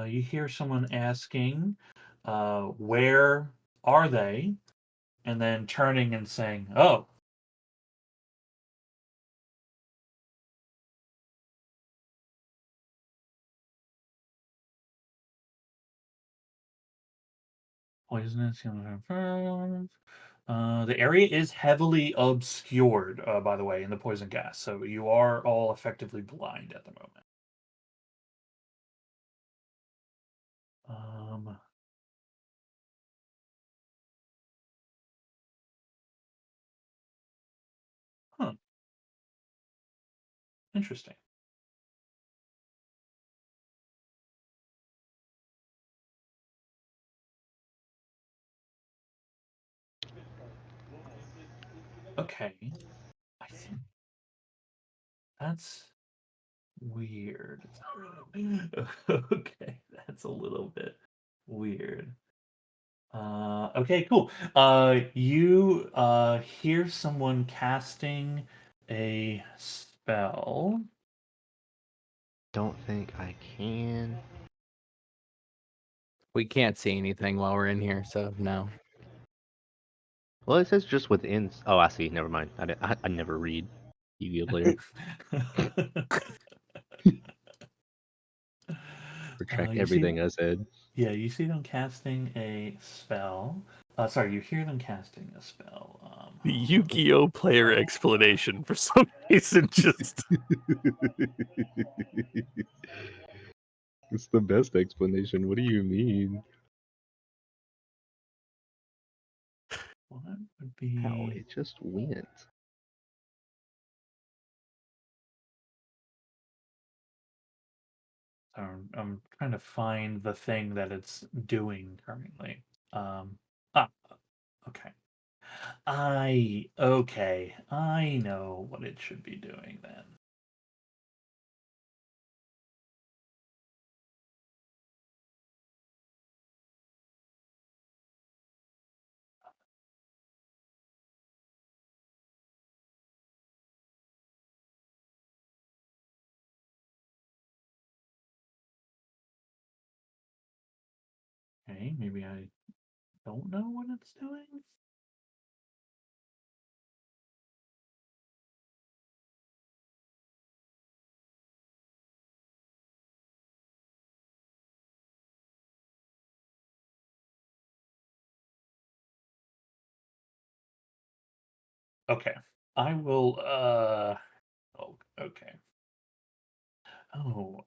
You hear someone asking, where are they? And then turning and saying, oh. Poisonous. The area is heavily obscured, by the way, in the poison gas. So you are all effectively blind at the moment. Huh. Interesting. Okay. I think that's weird. It's not really okay, that's a little bit weird. Okay, cool. You hear someone casting a spell. Don't think I can. We can't see anything while we're in here, so no. Well, it says just within. Oh, I see. Never mind. I never read. Yu-Gi-Oh player. Retract You see everything them? I said. Yeah, you see them casting a spell. Sorry, you hear them casting a spell. The Yu-Gi-Oh player explanation for some reason just It's the best explanation. What do you mean? What would How? be? It just went. I'm trying to find the thing that it's doing currently. Um, okay. Okay. I know what it should be doing then. Okay, maybe I don't know what it's doing. Okay. I will oh, okay. Oh,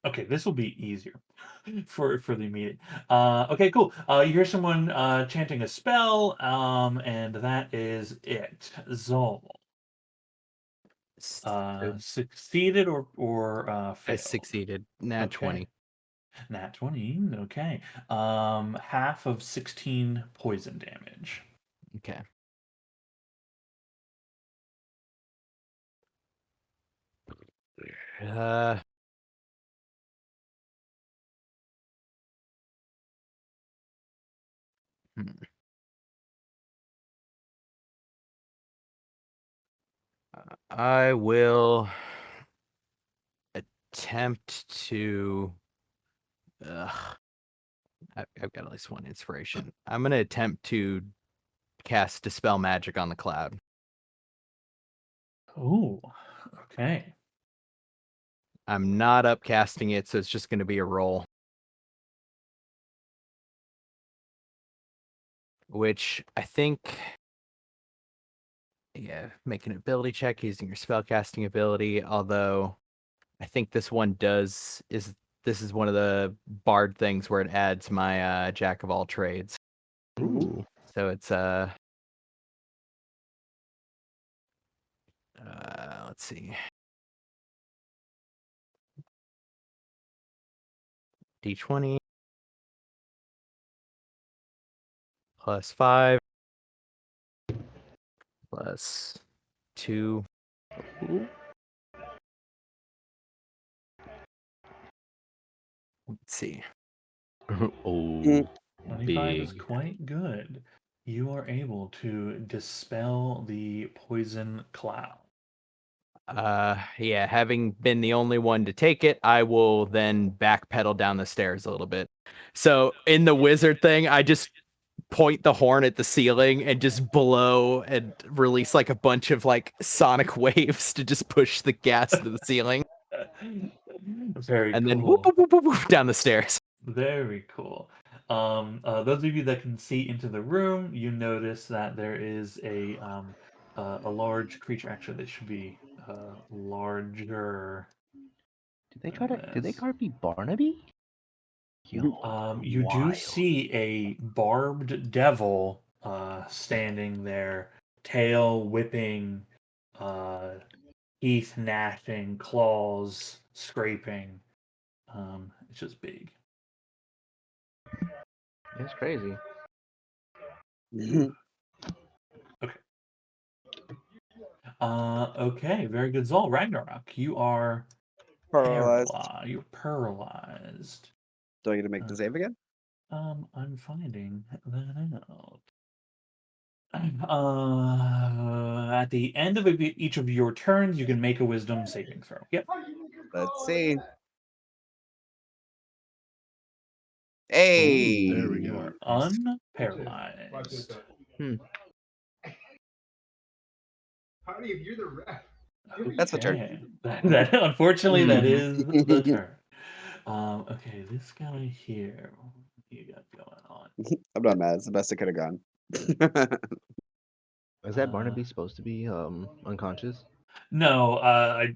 okay, this will be easier for the immediate. Okay, cool. You hear someone chanting a spell, and that is it. Zol. So Succeeded or I failed. succeeded. Nat Okay. 20. Nat 20. Okay. Half of 16 poison damage. Okay. Uh, hmm. I will attempt to. I've got at least one inspiration. I'm gonna attempt to cast Dispel Magic on the cloud. Oh, okay. I'm not upcasting it, so it's just gonna be a roll. Which I think, yeah, make an ability check using your spellcasting ability. Although I think this one this is one of the bard things where it adds my jack of all trades. Ooh. So it's let's see. D20 plus 5 plus 2. Ooh. Let's see. Oh, 25 is big. quite good. You are able to dispel the poison cloud. Yeah, having been the only one to take it, I will then backpedal down the stairs a little bit. So in the wizard thing, I just point the horn at the ceiling and just blow and release like a bunch of like sonic waves to just push the gas to the ceiling. Very And then whoop, cool. whoop, whoop, whoop, whoop, down the stairs. Very cool. Those of you that can see into the room, you notice that there is a large creature. Actually, that should be larger Did they than try to? Did they this. copy Barnaby? Yo, You do wild. see a barbed devil standing there, tail whipping, uh, teeth gnashing, claws scraping. It's just big. That's crazy. Okay, very good. Zol, Ragnarok, you are Paralyzed. You're paralyzed. Do I get to make the save again? I'm finding that out. At the end of each of your turns, you can make a wisdom saving throw. Yep. Let's see. There we You go. are unparalyzed. That's my turn. Okay. That unfortunately that is the turn. Okay, this guy here. What you got going on? I'm not mad. It's the best it could have gone. Is that Barnaby supposed to be unconscious? No, I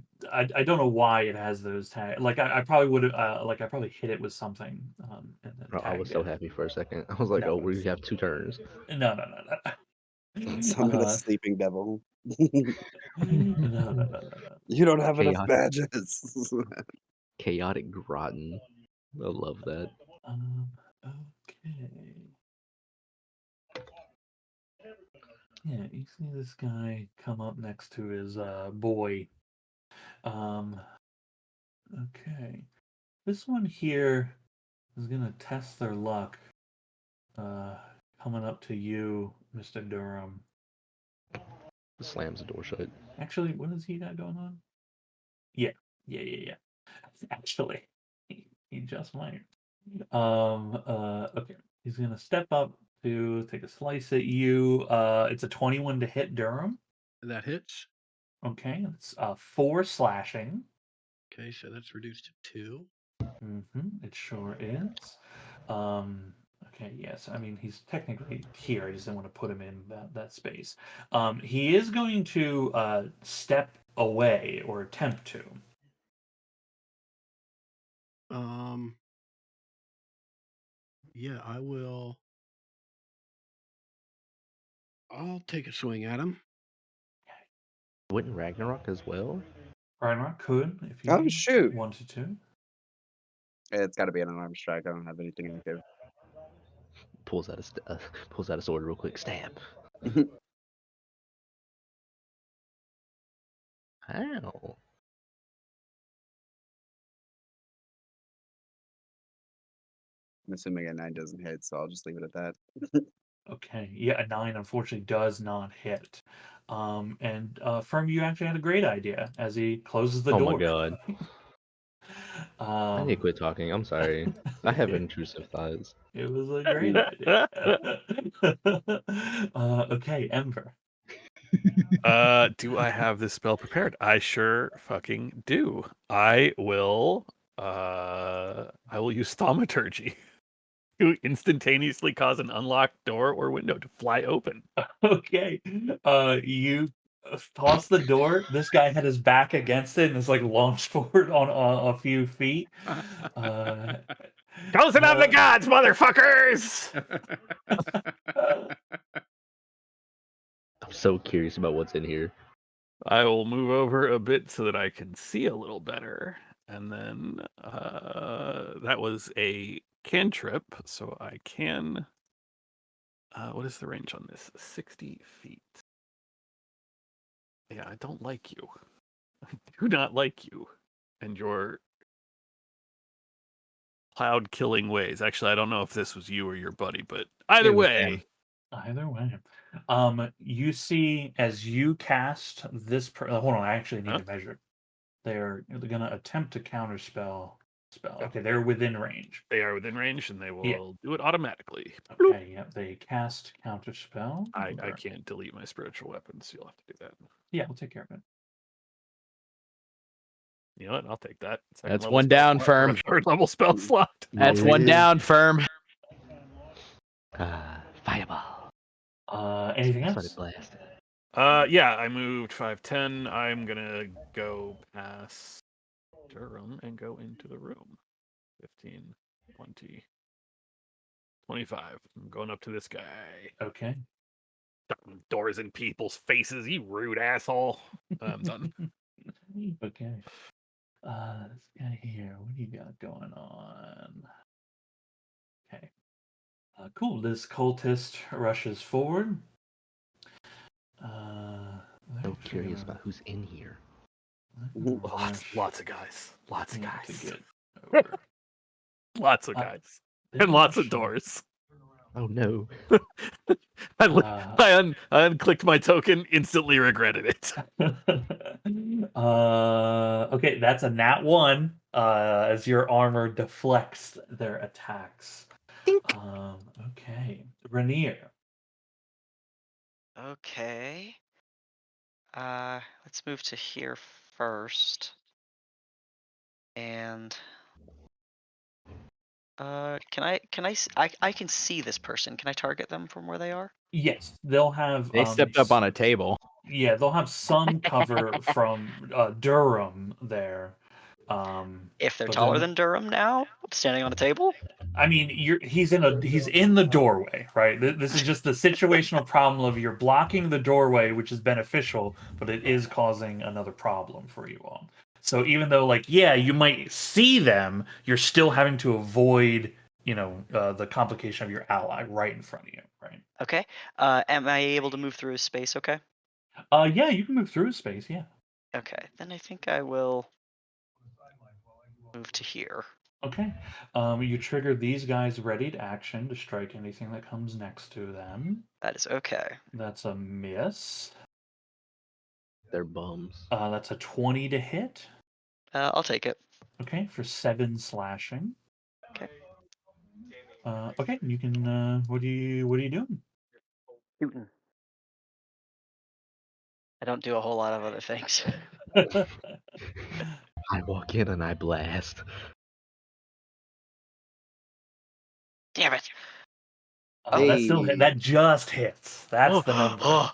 don't know why it has those tags. Like I probably would have like I probably hit it with something and then Bro, I was tagged so it. happy for a second. I was like, No, oh, we have 2 turns. no. Summon a sleeping devil. No. You don't have enough Chaotic, badges. chaotic Groton. I love that. Okay. Yeah, you see this guy come up next to his boy. Okay. This one here is gonna test their luck. Coming up to you, Mr. Durham. Slams the door shut. Actually, what has he got going on? Yeah. Actually, he just might. Okay. He's gonna step up to take a slice at you. It's a 21 to hit Durham. That hits. Okay, it's 4 slashing. Okay, so that's reduced to 2. It sure is. Okay, yes. I mean, he's technically here. I just didn't want to put him in that space. He is going to step away or attempt to. Yeah, I will. I'll take a swing at him. Wouldn't Ragnarok as well? Ragnarok could if Oh, he shoot. wanted to. It's got to be an unarmed strike. I don't have anything active. Pulls out pulls out a sword real quick. Stab. How? I'm assuming a 9 doesn't hit, so I'll just leave it at that. Okay, yeah, a 9 unfortunately does not hit. And Firm, you actually had a great idea as he closes the Oh door. my god. I need to quit talking. I'm sorry. I have intrusive thoughts. It was a great idea. Okay, Ember. Do I have this spell prepared? I sure fucking do. I will use thaumaturgy to instantaneously cause an unlocked door or window to fly open. Okay, you toss the door. This guy had his back against it and is like launched forward on a few feet. Chosen of the gods, motherfuckers! I'm so curious about what's in here. I will move over a bit so that I can see a little better. And then that was a cantrip, so I can. What is the range on this? 60 feet. Yeah, I don't like you. I do not like you and your cloud killing ways. Actually, I don't know if this was you or your buddy, but either It was way. him. Either way. You see as you cast this. Hold on, I actually need to measure. They're gonna attempt to counterspell. Okay, they're within range. They are within range, and they will Yeah. do it automatically. Okay, yep. They cast counterspell. I can't delete my spiritual weapons, so you'll have to do that. Yeah, we'll take care of it. You know what? I'll take that. That's one down, Firm. Third level spell slot. That's one down, Firm. Fireball. Anything Started else? blasting. Yeah, I moved 5'10". I'm gonna go past Durham and go into the room. 15, 20, 25. I'm going up to this guy. Okay. Doors in people's faces, you rude asshole. I'm done. Okay. This guy here, what do you got going on? Okay. Cool. This cultist rushes forward. So actually curious gonna- about who's in here. I'm gonna rush Lots of guys. Lots of him guys. to get over. Lots of Uh, guys. They And lots of rush him. doors. Oh no. I unclicked my token, instantly regretted it. Okay, that's a nat 1. As your armor deflects their attacks. Okay, Rainier. Okay. Let's move to here first. And I can see this person. Can I target them from where they are? Yes, they'll have. They stepped up on a table. Yeah, they'll have some cover from Durham there. If they're But taller then, than Durham now, standing on a table? I mean, he's in the doorway, right? This is just the situational problem of you're blocking the doorway, which is beneficial, but it is causing another problem for you all. So even though, like, yeah, you might see them, you're still having to avoid, the complication of your ally right in front of you, right? Okay. Am I able to move through his space okay? Yeah, you can move through space, yeah. Okay. Then I think I will move to here. Okay. You trigger these guys ready to action to strike anything that comes next to them. That is okay. That's a miss. They're bums. That's a 20 to hit. I'll take it. Okay, for 7 slashing. Okay. Okay, you can. What are you doing? Shooting. I don't do a whole lot of other things. I walk in and I blast. Damn it. Oh, that still hit. That just hits. That's the number.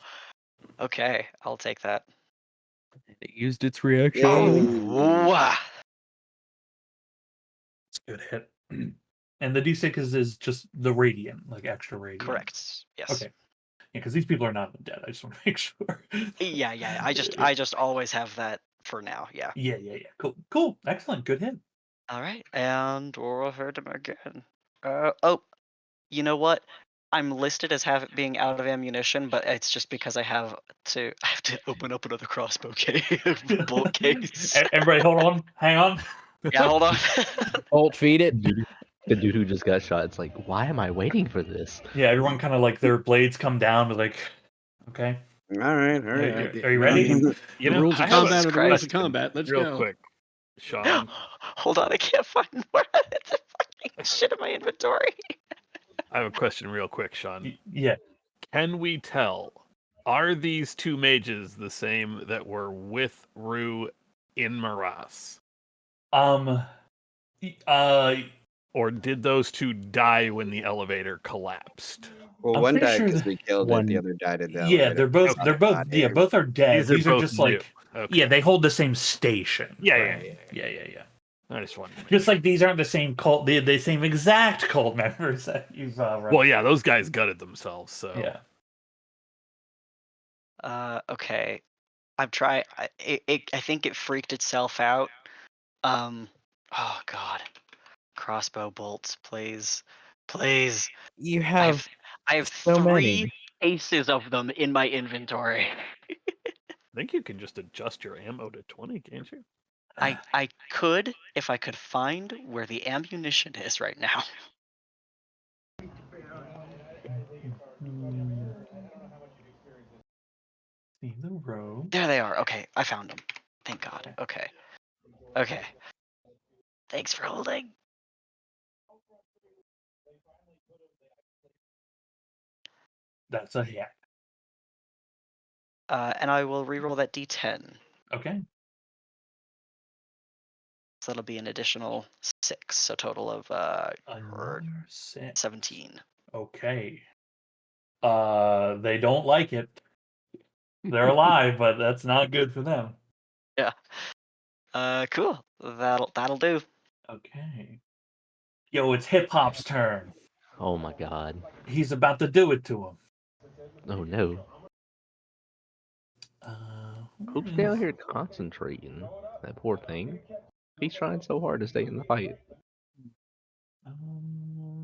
Okay, I'll take that. It used its reaction. Oh, It's a good hit. And the d6 is just the radiant, like extra radiant. correct. Yes. Okay. Yeah, because these people are not dead. I just want to make sure. Yeah. I just always have that for now. Yeah. Yeah. Cool. Excellent. Good hit. All right, and we'll hurt him again. You know what? I'm listed as being out of ammunition, but it's just because I have to open up another crossbow bolt case. Everybody, hold on. Hang on. Yeah, hold on. Bolt feed it. The dude who just got shot, it's like, why am I waiting for this? Yeah, everyone kind of like their blades come down to like, okay. All right. Are you ready? The rules of combat are the rules of combat. Let's real go. quick. Sean, Hold on, I can't find where it's fucking shit in my inventory. I have a question real quick, Sean. Yeah. Can we tell, are these two mages the same that were with Rue in Maras? Uh, Or did those two die when the elevator collapsed? Well, I'm one pretty died sure because that we killed it. one- The other died in the yeah, elevator. they're both Body. both are dead. These are both just new. like Okay. yeah, they hold the same station. Yeah, right? yeah. Yeah. I just wanted to make Just sure. like these aren't the same cult, the same exact cult members that you've run. Well, yeah, those guys gutted themselves, so Yeah. Okay. I'm trying. I think it freaked itself out. Oh God. Crossbow bolts, please. You I have have so 3 many. aces of them in my inventory. I think you can just adjust your ammo to 20, can't you? I could if I could find where the ammunition is right now. See the row. There they are. Okay, I found them. Thank God. Okay. Thanks for holding. That's a hit. And I will reroll that d10. Okay. So that'll be an additional 6, so total of Another 6. 17. Okay. They don't like it. They're alive, but that's not good for them. Yeah. Cool. That'll do. Okay. Yo, it's Hip Hop's turn. Oh my god. He's about to do it to him. Oh no. Who's down here concentrating? That poor thing. He's trying so hard to stay in the fight.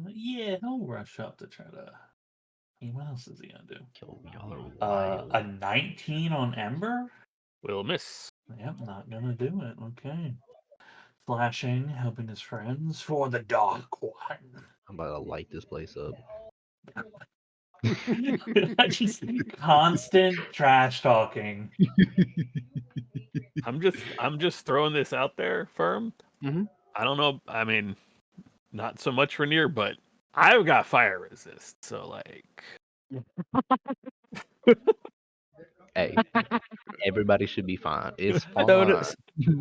Yeah, he'll rush up to try to What else is he gonna do? Yo, y'all are wild. A 19 on Ember? Will miss. Yep, not gonna do it. Okay. Flashing, helping his friends for the Dark One. I'm about to light this place up. Just constant trash talking. I'm just throwing this out there, firm. Mhm. I don't know. I mean, not so much Rainier, but I've got fire resist. So like, Hey, everybody should be fine. It's fine.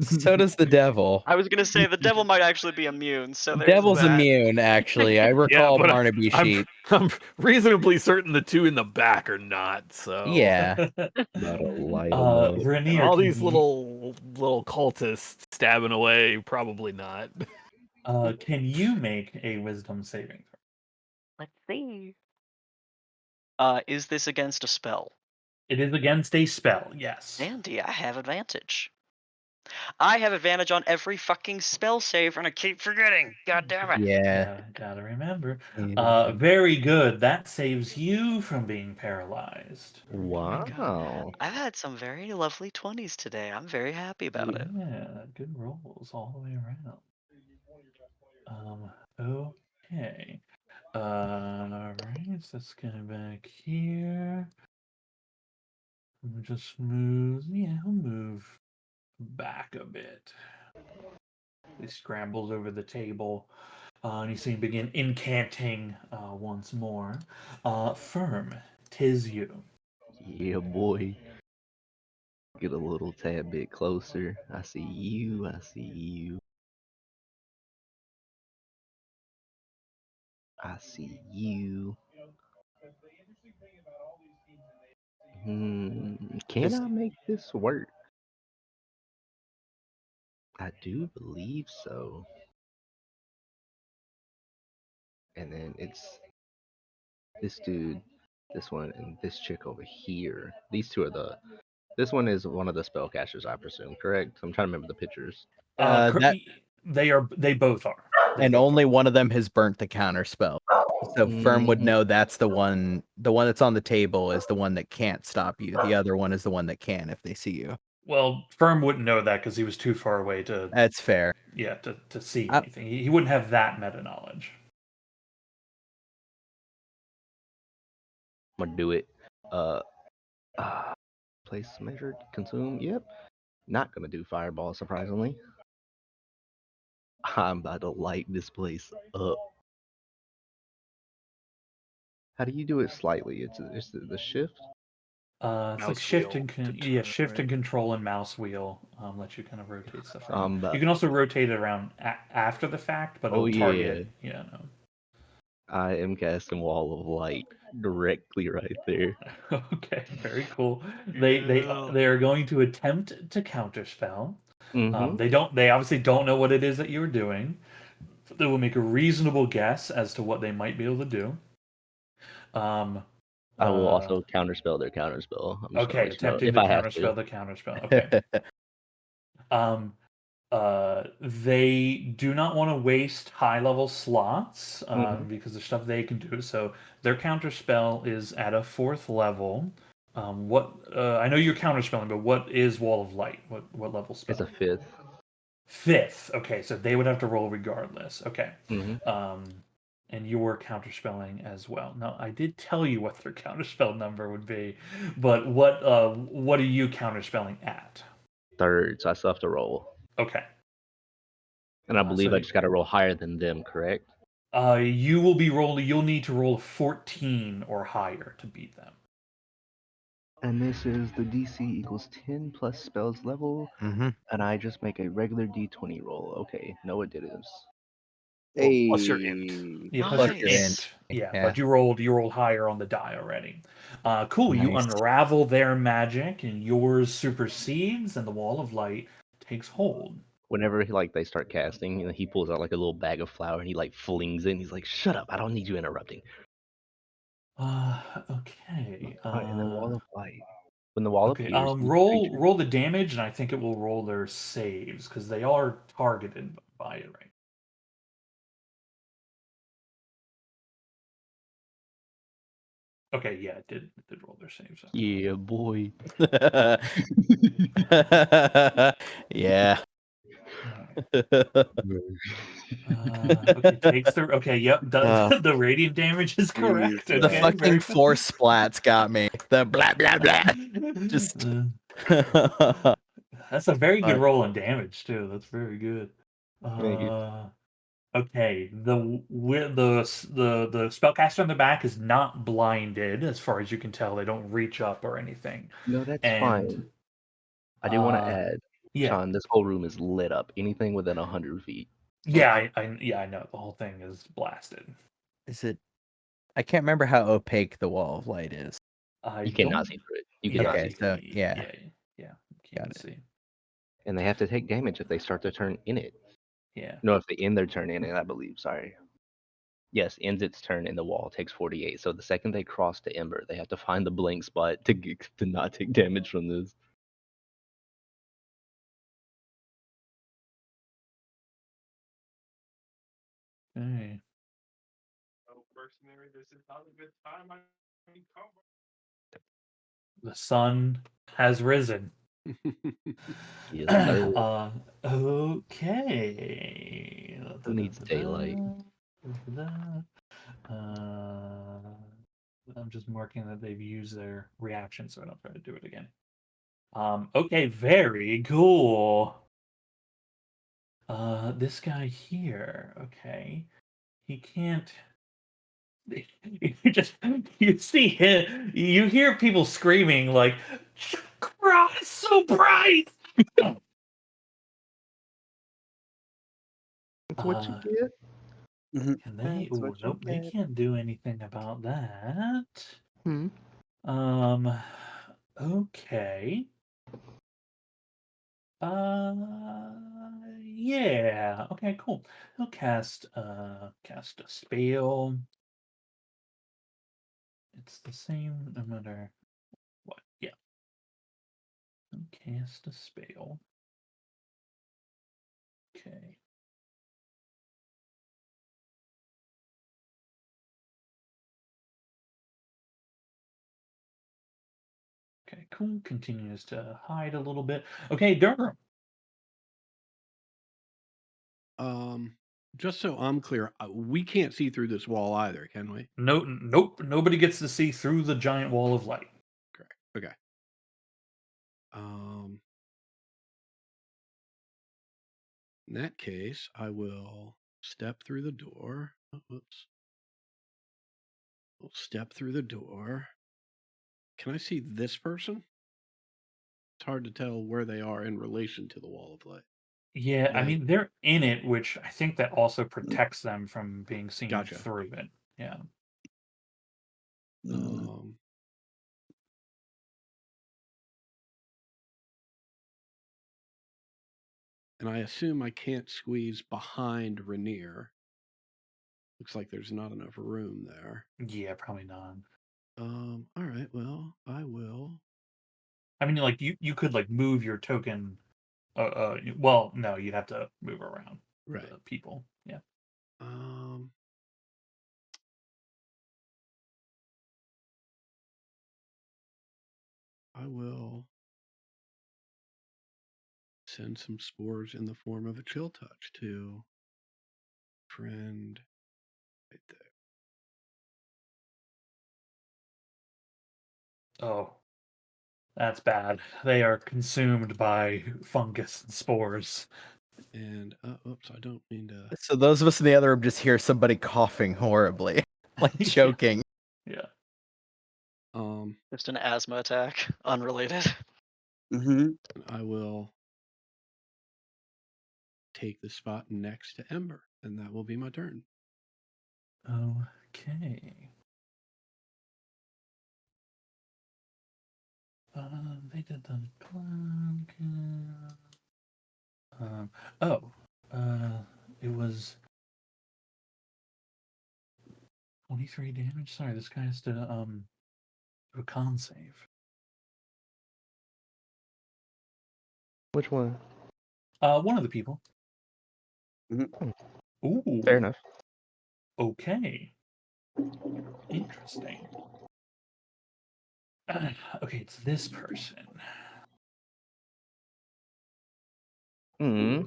So does the devil. I was gonna say the devil might actually be immune, so there's Devil's that. immune, actually. I yeah, recall but Barnaby I'm sheet. I'm reasonably certain the two in the back are not. So Yeah. About to light 'em up. and Rainier, all can these you, little cultists stabbing away, probably not. can you make a wisdom saving throw? Let's see. Is this against a spell? It is against a spell, yes. Andy, I have advantage. I have advantage on every fucking spell save, and I keep forgetting. God damn it. Yeah. Gotta remember. Yeah. Very good. That saves you from being paralyzed. Wow. I've had some very lovely 20s today. I'm very happy about it. Yeah, good rolls all the way around. Okay. Alright, so let's get back here. We'll just move, yeah, he'll move back a bit. He scrambles over the table, and you see him begin incanting once more. Firm, 'tis you. Yeah, boy. Get a little tad bit closer. I see you. I see you. I see you. Can Just I make this work? I do believe so. And then it's this dude, this one, and this chick over here. These two are the. This one is one of the spellcasters, I presume. Correct? I'm trying to remember the pictures. That they both are. They and both only are. one of them has burnt the counter spell. So Firm would know that's the one that's on the table is the one that can't stop you. The other one is the one that can if they see you. Well, Firm wouldn't know that because he was too far away to That's fair. to see I- anything. He wouldn't have that meta knowledge. I'm gonna do it. Uh, place measured, consume. Yep. Not gonna do fireball, surprisingly. I'm about to light this place up. How do you do it slightly? It's the shift. It's like Mouse shift wheel and to turn, shift right? and control and mouse wheel let you kind of rotate stuff around. Um, but, You can also rotate it around after the fact, but oh it'll yeah, target. Yeah, no. I am casting wall of light directly right there. Okay, very cool. Yeah. They are going to attempt to counterspell. Mm-hmm. They obviously don't know what it is that you're doing. They will make a reasonable guess as to what they might be able to do. I will Uh, also counterspell their counterspell. I'm just gonna okay, let you know attempting if to I have counterspell to. the counterspell. Okay. They do not want to waste high level slots Mhm. because there's stuff they can do. So their counterspell is at a 4th level. What I know you're counterspelling, but what is Wall of Light? What level It's a spell? 5th. 5th. Okay, so they would have to roll regardless. Okay. Mm-hmm. And you're counterspelling as well. Now, I did tell you what their counterspell number would be, but what are you counterspelling at? 3rd, so I still have to roll. Okay. And I Uh, believe so I just got to roll higher than them, correct? you will be rolling. You'll need to roll a 14 or higher to beat them. And this is the DC equals 10 plus spells level, Mhm. and I just make a regular D20 roll. Okay, no it didn't. Well, plus your int. Yeah, plus Plus your your int. Nice. Yeah, Yeah. but you rolled higher on the die already. Cool. You Nice. unravel their magic, and yours supersedes, and the wall of light takes hold. Whenever they start casting, he pulls out like a little bag of flour and he flings it. And he's like, "Shut up! I don't need you interrupting." Okay. Alright, and then wall of light. When the wall Okay. appears, each creature. Roll the damage, and I think it will roll their saves because they are targeted by it right. Okay, yeah, it did roll their saves. So. Yeah, boy. Yeah. Okay, takes the okay. Yep, Uh. the radiant damage is correct. Jesus. The Okay, fucking very force splats got me. The blah blah blah. Just that's a very good Alright. roll on damage too. That's very good. Thank you. Okay, the spellcaster on the back is not blinded, as far as you can tell. They don't reach up or anything. No, that's And fine. I do want to uh, add, yeah, Sean, this whole room is lit up. Anything within 100 feet. yeah, I know the whole thing is blasted. is it? I can't remember how opaque the wall of light is. I You don't. cannot see through it. You Yeah, cannot Okay, see through it. so yeah, yeah. You got can't it. see. And they have to take damage if they start their turn in it. Yeah. No, if they end their turn in it, I believe. Sorry. Yes, ends its turn in the wall, takes 48. So the second they cross to Ember, they have to find the blank spot to not take damage from this. Okay. The sun has risen. Yes, sir. Okay. Who needs daylight? I'm just marking that they've used their reaction, so I don't try to do it again. Okay, very cool. This guy here. Okay, he can't. You just you see him. You hear people screaming like, "God, it's so bright!" That's what you Uh, get. can they? That's Oh, what you nope, they get. can't do anything about that. Hmm. Um, okay. Yeah. Okay, cool. He'll cast a spell. It's the same no matter what. Yeah. He'll cast a spell. Okay. Okay, cool. Continues to hide a little bit. Okay, Durham. Just so I'm clear, we can't see through this wall either, can we? No, nope. Nobody gets to see through the giant wall of light. Correct. Okay. In that case, I will step through the door. Oh, whoops. We'll step through the door. Can I see this person? It's hard to tell where they are in relation to the wall of light. Yeah, I They mean they're in it, which I think that also protects them from being seen Gotcha. through it. Yeah. Um, and I assume I can't squeeze behind Rainier. Looks like there's not enough room there. Yeah, probably not. All right. Well, I will. I mean, like you could like move your token. Well, no, you'd have to move around Right. the people. Yeah. I will send some spores in the form of a chill touch to friend right there. Oh, that's bad. They are consumed by fungus and spores. And oops, I don't mean to. So those of us in the other room just hear somebody coughing horribly, like choking. Yeah. Just an asthma attack, unrelated. I will take the spot next to Ember, and that will be my turn. Okay. They did the clock. Oh, it was 23 damage. Sorry, this guy has to do a con save. Which one? One of the people. Ooh. Fair enough. Okay. Interesting. Okay, it's this person. Hmm.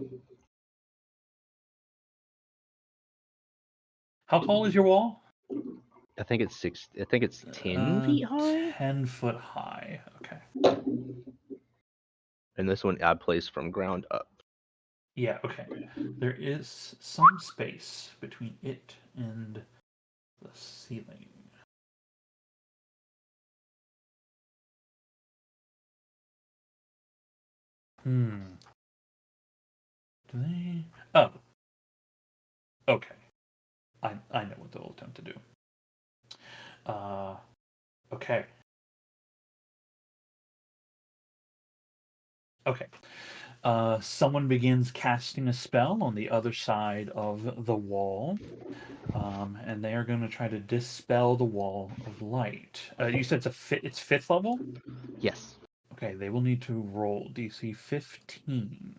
How tall is your wall? I think it's 10 feet high. 10 foot high. Okay. And this one I placed from ground up. Yeah, okay. There is some space between it and the ceiling. Hmm. Do they? Oh. Okay. I know what they'll attempt to do. Okay. Okay. Someone begins casting a spell on the other side of the wall. And they are going to try to dispel the wall of light. You said it's fifth level? Yes. Okay, they will need to roll DC 15.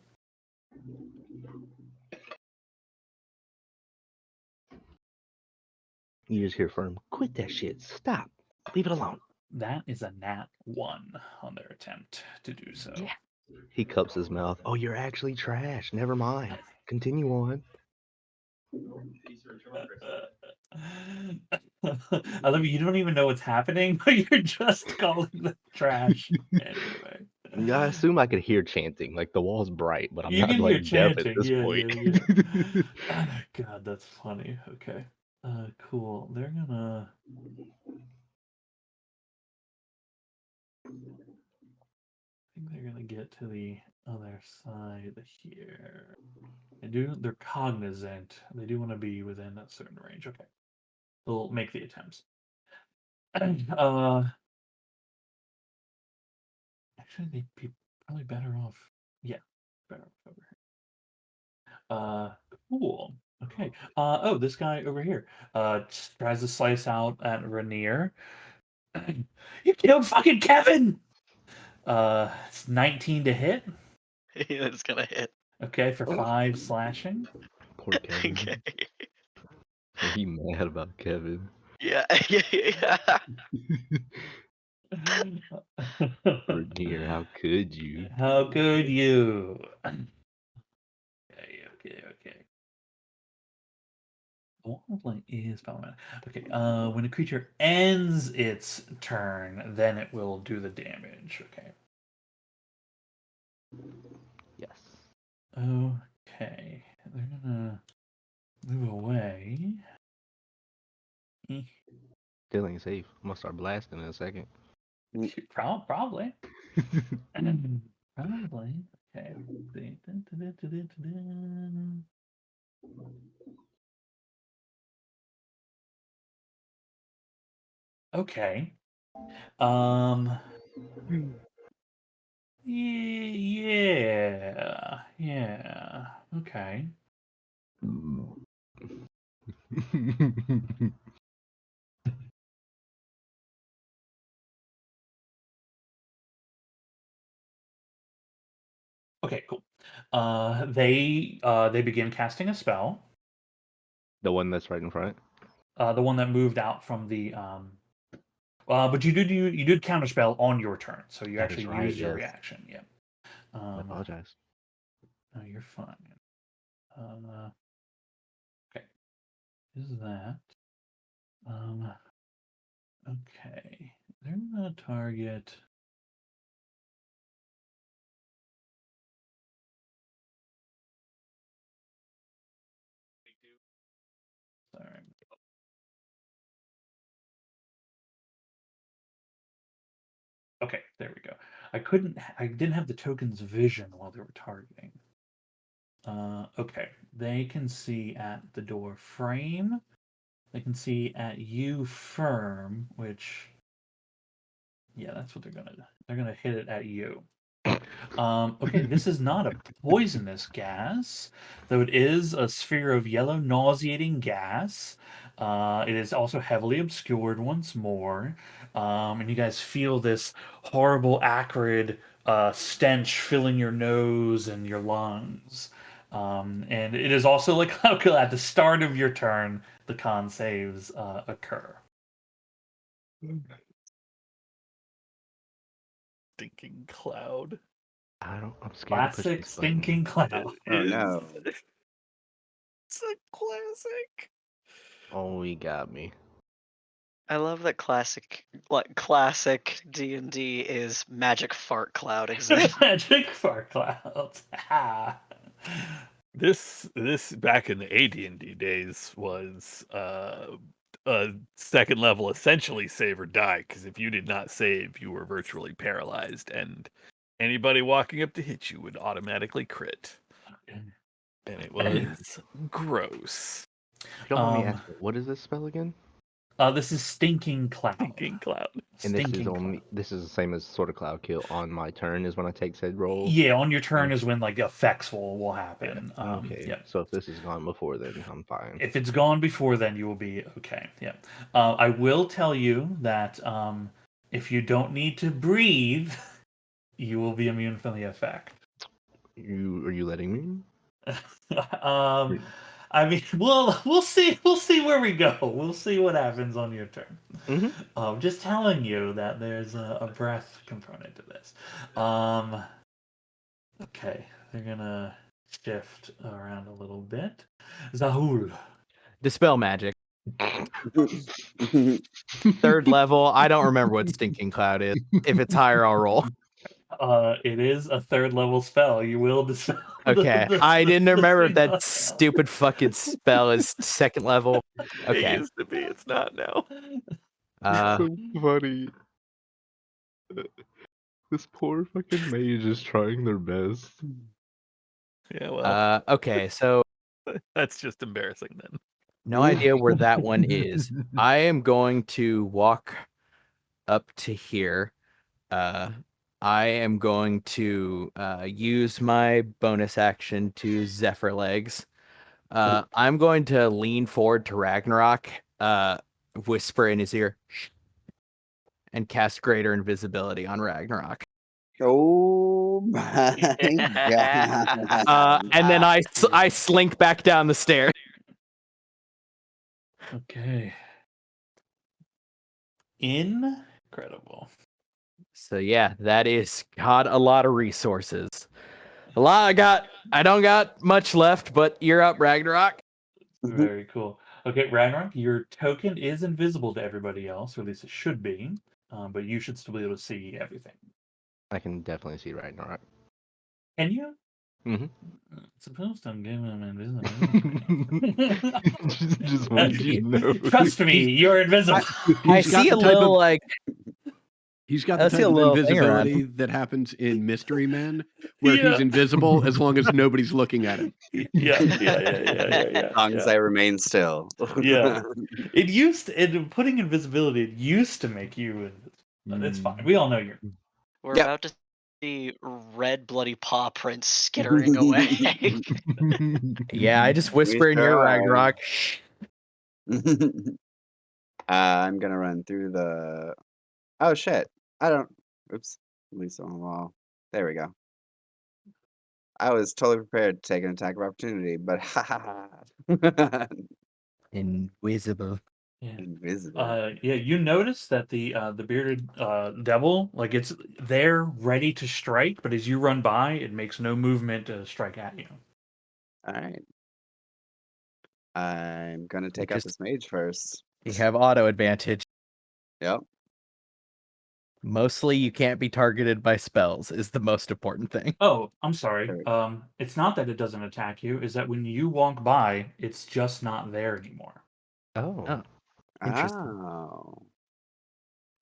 You just hear from quit that shit. Stop. Leave it alone. That is a nat 1 on their attempt to do so. Yeah. He cups his mouth. Oh, you're actually trash. Never mind. Continue on. I love you. You don't even know what's happening, but you're just calling them trash anyway. I assume I could hear chanting. Like the wall's bright, but I'm You not can hear like deaf at chanting. this Yeah, point. yeah. God, that's funny. Okay. Cool. They're gonna. I think they're gonna get to the other side here. They're cognizant. They do want to be within a certain range. Okay. They'll make the attempts. Actually, they'd be probably better off. Yeah, better off over here. Cool. Okay. Oh, this guy over here. Tries to slice out at Rainier. You killed fucking Kevin. It's 19 to hit. It's gonna hit. Okay, for 5 slashing. Poor Kevin. Okay. Are you mad about Kevin? Yeah, yeah. Rainier, how could you? How could you? Okay. Wildlight is problematic. Okay, when a creature ends its turn, then it will do the damage. Okay. Yes. Okay. They're gonna move away. Eh, Still ain't safe. I'm gonna start blasting in a second. Probably. Probably. Okay. Let's see. Okay. Yeah. Okay. Okay, cool. They begin casting a spell. The one that's right in front. The one that moved out from the but you did counterspell on your turn, so you That is actually right, used your yes. reaction. Yeah. I apologize. No, you're fine. Okay. Is that okay. They're gonna target. Sorry. Okay, there we go. I didn't have the token's vision while they were targeting. Okay, they can see at the door frame. They can see at you firm, which yeah, that's what they're gonna hit it at you. Okay, this is not a poisonous gas, though it is a sphere of yellow nauseating gas. It is also heavily obscured once more, and you guys feel this horrible, acrid stench filling your nose and your lungs. And it is also like at the start of your turn, the con saves occur. stinking cloud. I'm scared to push Classic this button. stinking cloud. Oh, no. It's a classic. Oh, he got me. I love that classic D&D is magic fart cloud exists. Magic fart clouds. This back in the AD&D days was a second level essentially save or die, because if you did not save, you were virtually paralyzed, and anybody walking up to hit you would automatically crit, and it was gross. If you don't mind me Um, asking, what is this spell again? This is stinking cloud. Stinking cloud. And this is Stinking only cloud. this is the same as sort of cloud kill on my turn is when I take said roll. Yeah, on your turn is when like effects will happen. Okay. Yeah. So if this is gone before then, I'm fine. If it's gone before then, you will be okay. Yeah. I will tell you that if you don't need to breathe, you will be immune from the effect. Are you letting me? I mean, we'll see where we go. We'll see what happens on your turn. Mm-hmm. Just telling you that there's a breath component to this. Okay, they're gonna shift around a little bit. Zahul. Dispel magic. 3rd level. I don't remember what stinking cloud is. If it's higher, I'll roll. It is a 3rd level spell. You will dispel. Okay. I didn't remember if that spell. stupid fucking spell is 2nd level. It Okay. used to be. It's not now. So funny. This poor fucking mage is trying their best. Yeah, well, Okay, so that's just embarrassing then. no idea where that one is. I am going to walk up to here. I am going to use my bonus action to Zephyr Legs. I'm going to lean forward to Ragnarok, whisper in his ear, "Shh," and cast Greater Invisibility on Ragnarok. Oh my god. And then I slink back down the stairs. Okay. Incredible. So yeah, that is got a lot of resources. I don't got much left, but you're up, Ragnarok. Very cool. Okay, Ragnarok, your token is invisible to everybody else, or at least it should be. But you should still be able to see everything. I can definitely see Ragnarok. Can you? Mm-hmm. It's supposed to give him invisibility. just wanted you to know. Trust me, you're invisible. I see a little like He's got I the see type a of little thing around invisibility that happens in Mystery Men, where Yeah. he's invisible as long as nobody's looking at him. Yeah. As long as I remain still. Yeah. Putting invisibility, it used to make you invisible. It's fine. We all know you're. We're Yep. about to see red bloody paw prints skittering away. yeah, I just whisper in sure your are. Ragnarok. I'm gonna run through the. Oh shit! I don't. Oops. At least on the wall. There we go. I was totally prepared to take an attack of opportunity, but ha ha ha. Invisible. Yeah. Invisible. Yeah, you notice that the bearded devil, like it's there ready to strike, but as you run by, it makes no movement to strike at you. All right. I'm gonna take out just- this mage first. You have auto advantage. Yep. Mostly you can't be targeted by spells is the most important thing. Oh, I'm sorry. There It's not that it doesn't attack you, is that when you walk by, it's just not there anymore. Oh. Interesting. Oh.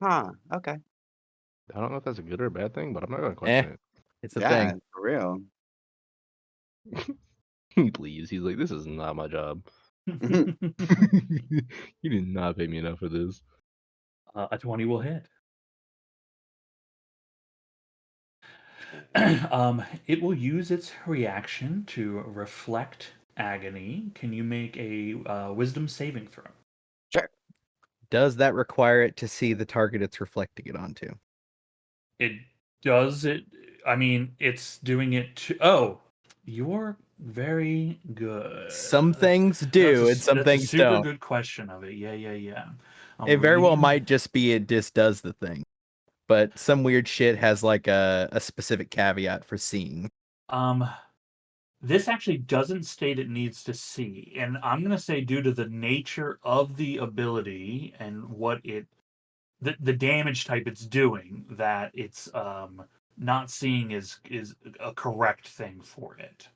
Huh. Okay. I don't know if that's a good or a bad thing, but I'm not gonna question It's a Yeah, thing. for real. it. He leaves. He's like, this is not my job. You did not pay me enough for this. A 20 will hit. It will use its reaction to reflect agony. Can you make a wisdom saving throw? Sure. Does that require it to see the target it's reflecting it onto? It does it. I mean, it's doing it to. Oh, you're very good. Some things do, and some that's things a super don't. good question of it. Yeah. It very well might just be it just does the thing. but some weird shit has like a specific caveat for seeing. This actually doesn't state it needs to see, and I'm gonna say due to the nature of the ability and what the damage type it's doing, that it's not seeing is a correct thing for it.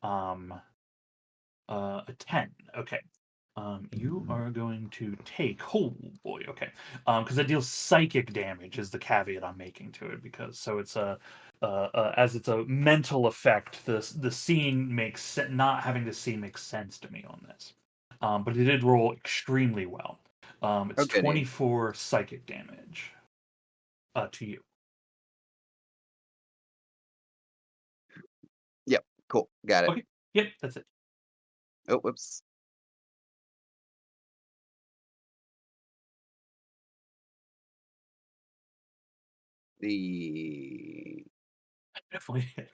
A 10. Okay. You are going to take. Oh boy. Okay. Because it deals psychic damage is the caveat I'm making to it, because so it's as it's a mental effect. The seeing not having to see makes sense to me on this. But it did roll extremely well. It's Okay. 24 psychic damage. To you. Yep. Cool. Got it. Okay. Yep. That's it. Oh, whoops. The Definitely hit.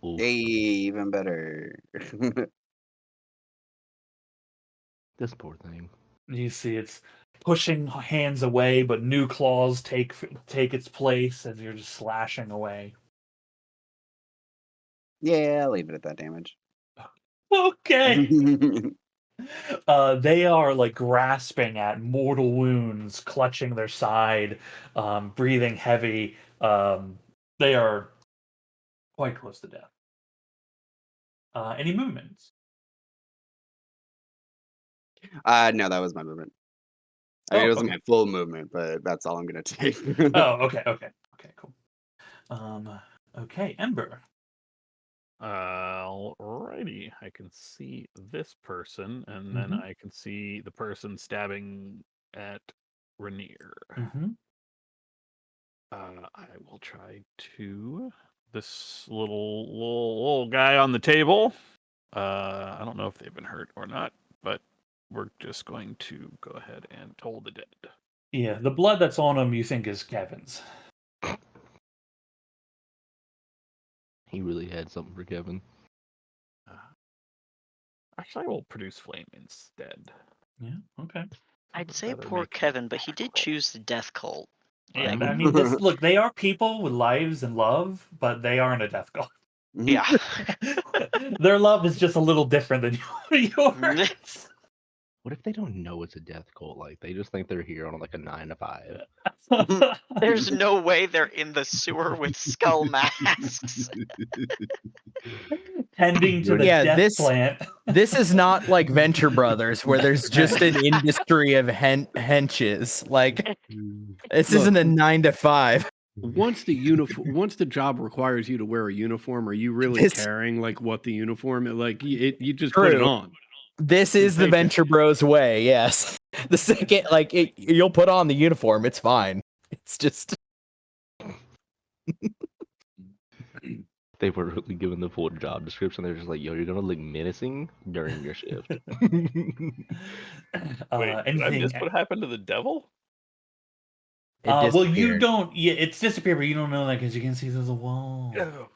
Oof. Hey, even better. This poor thing. You see it's pushing hands away, but new claws take its place as you're just slashing away. Yeah, I'll leave it at that damage. Okay. They are like grasping at mortal wounds, clutching their side, breathing heavy. They are quite close to death. Any movements? No, that was my movement. I mean, Oh, it wasn't okay. my full movement, but that's all I'm gonna take. Oh, okay, cool. Okay, Ember. Alrighty, I can see this person, and then Mhm. I can see the person stabbing at Rainier. Mm-hmm. I will try to this little guy on the table. I don't know if they've been hurt or not, but we're just going to go ahead and toll the dead. Yeah, the blood that's on him you think is Kevin's. He really had something for Kevin. Actually, I will produce flame instead. Yeah, okay. I'd But say that'll poor make it Kevin, but he did difficult. choose the death cult. Yeah, Like, I mean, look, they are people with lives and love, but they aren't a death cult. yeah. Their love is just a little different than yours. What if they don't know it's a death cult? Like they just think they're here on like a 9 to 5. There's no way they're in the sewer with skull masks. Tending to the Yeah, death this plant. this is not like Venture Brothers where there's just an industry of henches. Like this Look, isn't a 9 to 5. once the job requires you to wear a uniform, are you really This- caring like what the uniform like you just put it True. on? This Your is the paycheck. Venture Bros way. Yes. The second, like you'll put on the uniform, it's fine. It's just They were really given the full job description. They're just like, yo, you're gonna look menacing during your shift. Wait, did I Anything? miss what happened to the devil? it Well, you disappeared. don't. Yeah, it's disappeared, but you don't know that because you can see there's a wall. Oh,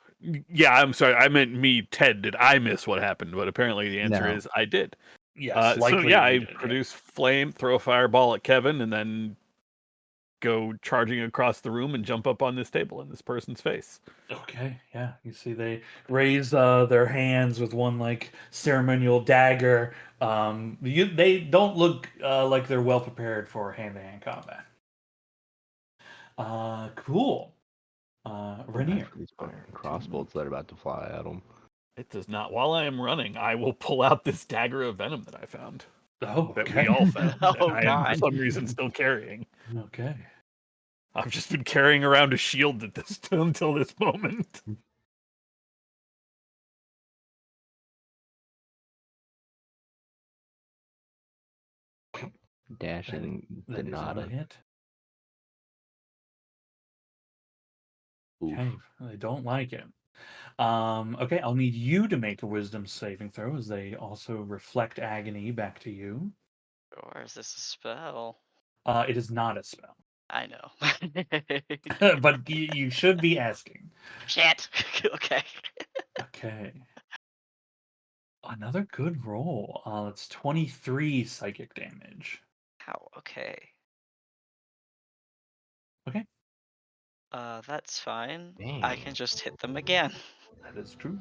yeah, I'm sorry. I meant me, Ted. Did I miss what happened? But apparently the answer No. is I did. Yes, So likely. yeah, you I did, yeah. produce flame, throw a fireball at Kevin, and then go charging across the room and jump up on this table in this person's face. Okay, yeah. You see, they raise their hands with one like ceremonial dagger. They don't look like they're well prepared for hand-to-hand combat. Cool. Rainier. For these fucking crossbows that are about to fly at them. It does not. While I am running, I will pull out this dagger of venom that I found. Oh, That okay. we all found. Oh, that I am for God. some reason still carrying. Okay. I've just been carrying around a shield at this until this moment. Dashing That is not a Denada. hit. Oof. Okay, they don't like it. Okay, I'll need you to make a wisdom saving throw as they also reflect agony back to you. Or is this a spell? It is not a spell, I know. but you should be asking. Shit. Okay. Okay. Another good roll. It's 23 psychic damage. How? Okay. Okay, That's fine. I Dang. can just hit them again. that is true.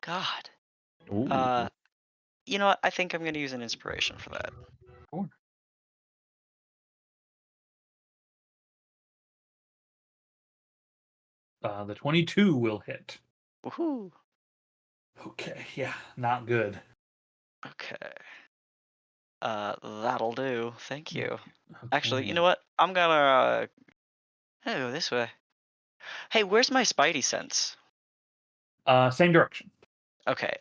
God. Ooh. You know what? I think I'm gonna use an inspiration for that. Sure. The 22 will hit. Woohoo! Okay, yeah, not good. Okay. That'll do. Thank you. Actually, you know Okay. what? I'm gonna go this way. Hey, where's my Spidey sense? Same direction. Okay.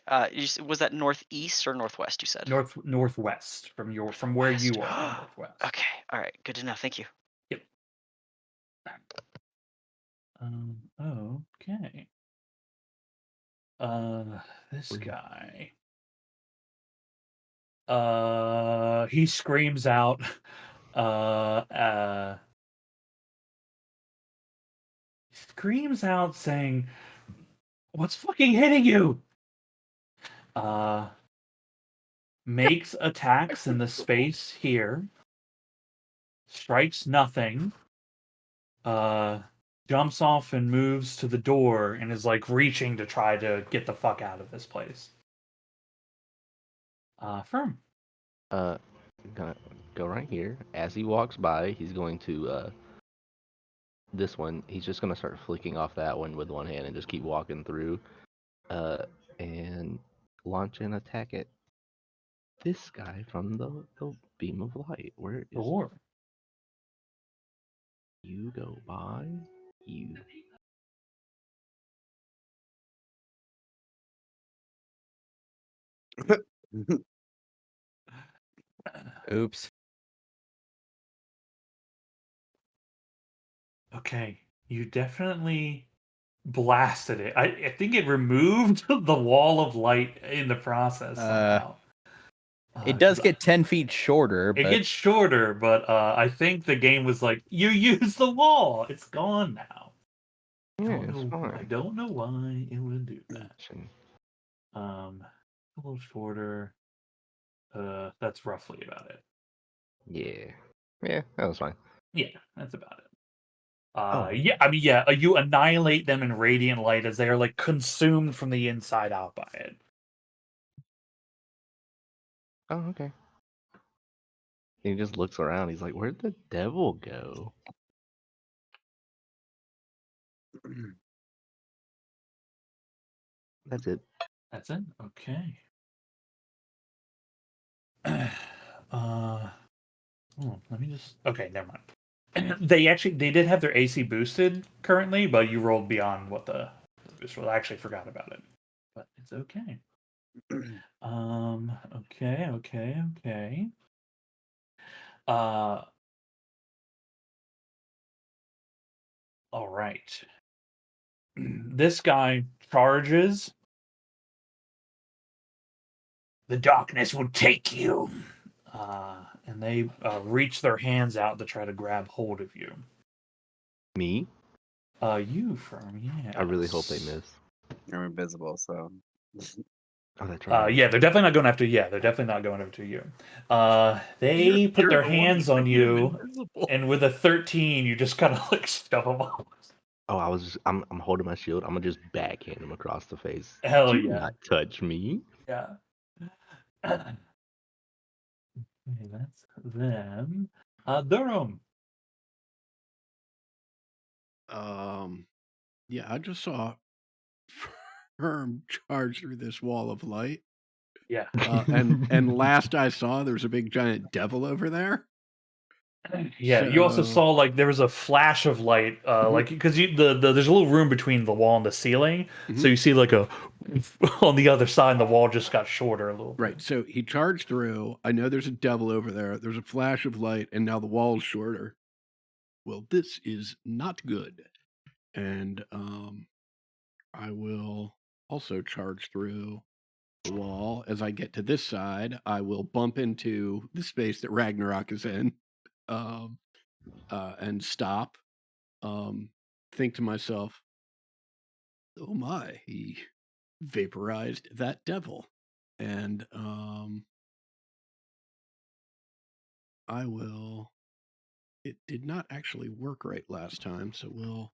Was that northeast or northwest? You said Northwest from where west. you are, northwest. Okay. All right. Good to know. Thank you. Yep. Okay. This guy. He screams out. Screams out saying, "What's fucking hitting you?" Uh, makes attacks in the space here. Strikes nothing. Jumps off and moves to the door and is like reaching to try to get the fuck out of this place. Firm. Gonna go right here. As he walks by, he's going to this one. He's just gonna start flicking off that one with one hand and just keep walking through. And launch an attack at this guy from the beam of light. Where is Door. you go by? You. Oops. Okay, you definitely blasted it. I think it removed the wall of light in the process somehow. It does 'Cause get 10 feet shorter, it but gets shorter, but I think the game was like, you use the wall. It's gone now. Yeah, it's I fine. don't know why it would do that. Shouldn't- A little shorter. That's roughly about it. Yeah. Yeah, that was fine. Yeah, that's about it. Oh. Yeah, I mean, yeah, you annihilate them in radiant light as they are like consumed from the inside out by it. Oh, okay. He just looks around. He's like, "Where'd the devil go?" That's it. That's it. Okay. Let me just. Okay, never mind. They did have their AC boosted currently, but you rolled beyond what the boost was. I actually forgot about it, but it's okay. Okay. Uh, all right. This guy charges. The darkness will take you. And they reach their hands out to try to grab hold of you. Me? You, Firm, yes. I really hope they miss. You're invisible, so. Oh, that's right. Yeah, they're definitely not going after. Yeah, they're definitely not going after you. They put You're their the one hands that's on making him you, invisible. and with a 13, you just kind of like stuff them off. Oh, I'm holding my shield. I'm gonna just backhand him across the face. Hell Do yeah, not touch me. yeah. Okay, that's them. Durham. Yeah, I just saw Firm charge through this wall of light. Yeah. And last I saw, there was a big giant devil over there. Yeah, you also So saw like there was a flash of light, like because there's a little room between the wall and the ceiling, so you see like a on the other side, the wall just got shorter a little right. bit. So he charged through. I know there's a devil over there. There's a flash of light, and now the wall's shorter. Well, this is not good. And I will also charge through the wall. As I get to this side, I will bump into the space that Ragnarok is in, and stop. Think to myself, oh my, he vaporized that devil. And I will. It did not actually work right last time, so we'll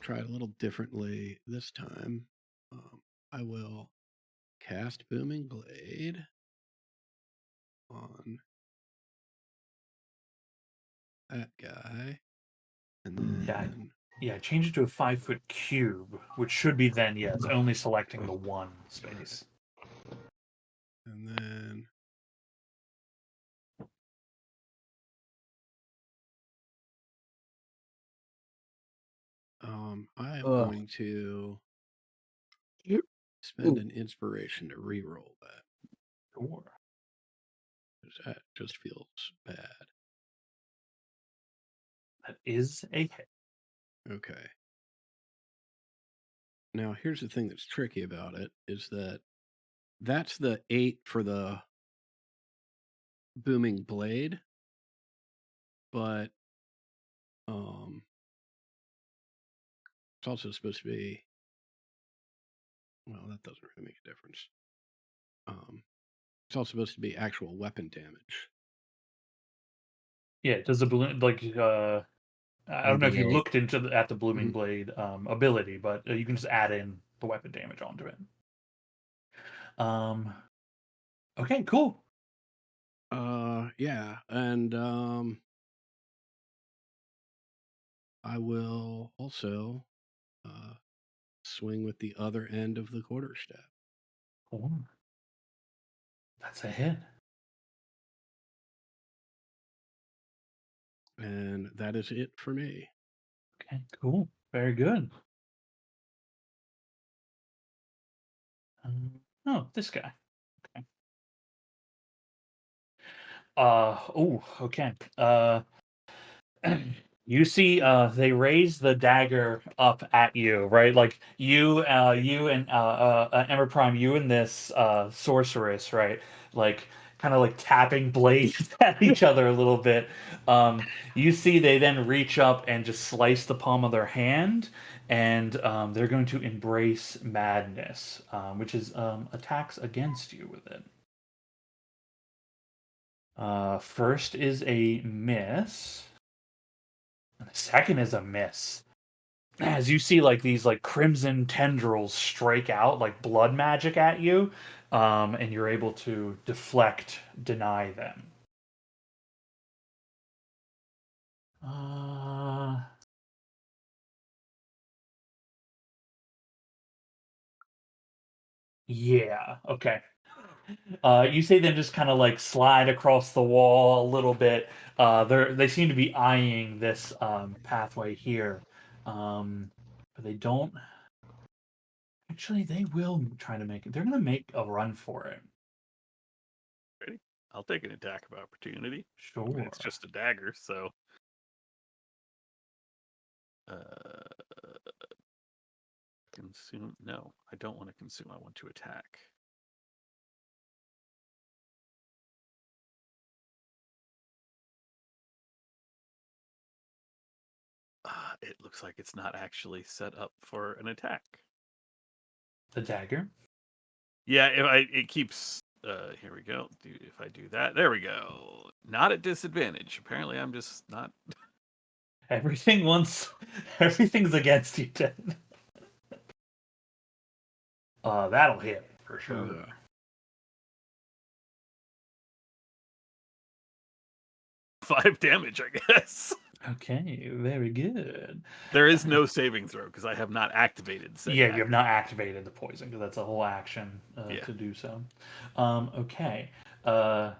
try it a little differently this time. I will cast Booming Blade on that guy, and then Yeah, change it to a 5-foot cube, which should be then, yeah, it's only selecting the one space. and then I am going to spend an inspiration to re-roll that. Sure. Because that just feels bad. That is a hit. Okay. Now, here's the thing that's tricky about it is that that's the 8 for the Booming Blade, but it's also supposed to be, well, that doesn't really make a difference. It's also supposed to be actual weapon damage. Yeah, does the balloon I don't know if you D8. looked into at the Blooming Mhm. Blade ability, but you can just add in the weapon damage onto it. Okay, cool. Yeah, and I will also swing with the other end of the quarterstaff. Cool. That's a hit. And that is it for me. Okay, cool. Very good. Oh, this guy. Okay. Okay. You see they raise the dagger up at you, right? Like you and Ember Prime, you and this sorceress, right? Like kind of like tapping blades at each other a little bit. You see they then reach up and just slice the palm of their hand, and they're going to embrace madness, which is attacks against you with it. First is a miss. And the second is a miss. As you see, like these like crimson tendrils strike out like blood magic at you, and you're able to deny them. Yeah. Okay. You see them just kind of like slide across the wall a little bit. They seem to be eyeing this pathway here, but they don't. Actually, they will try to make it. They're going to make a run for it. Ready? I'll take an attack of opportunity. I Sure. mean, it's just a dagger, so. Consume? No, I don't want to consume. I want to attack. It looks like it's not actually set up for an attack. The dagger. Yeah, it keeps. Here we go. If I do that, there we go. Not at disadvantage. Apparently, I'm just not. Everything's against you, Ted. That'll hit for sure. Yeah. 5 damage, I guess. Okay, very good. There is no saving throw because I have not activated. Yeah, you have not activated the poison because that's a whole action Yeah. to do so. Okay. They're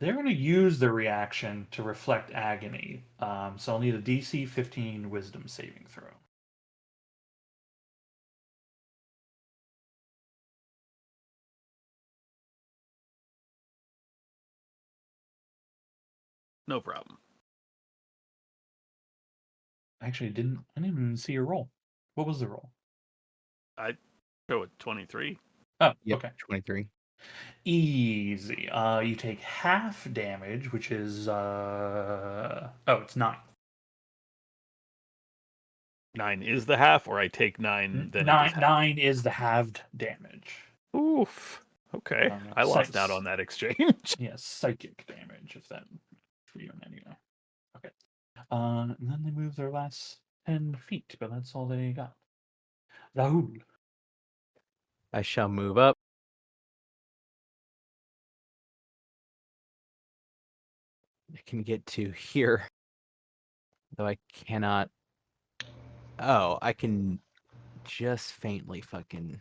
going to use the reaction to reflect agony. So I'll need a DC 15 Wisdom saving throw. No problem. Actually, I didn't even see your roll. What was the roll? I go with 23. Oh, Yep, okay. 23. Easy. You take half damage, which is it's 9. 9 is the half, or I take 9, then it is half. 9 is the halved damage. Oof. Okay. I lost out on that exchange. Yes, psychic damage, if that for you in any way. Okay. And then they move their last 10 feet, but that's all they got. Rahul. I shall move up. I can get to here, though I cannot. Oh, I can just faintly fucking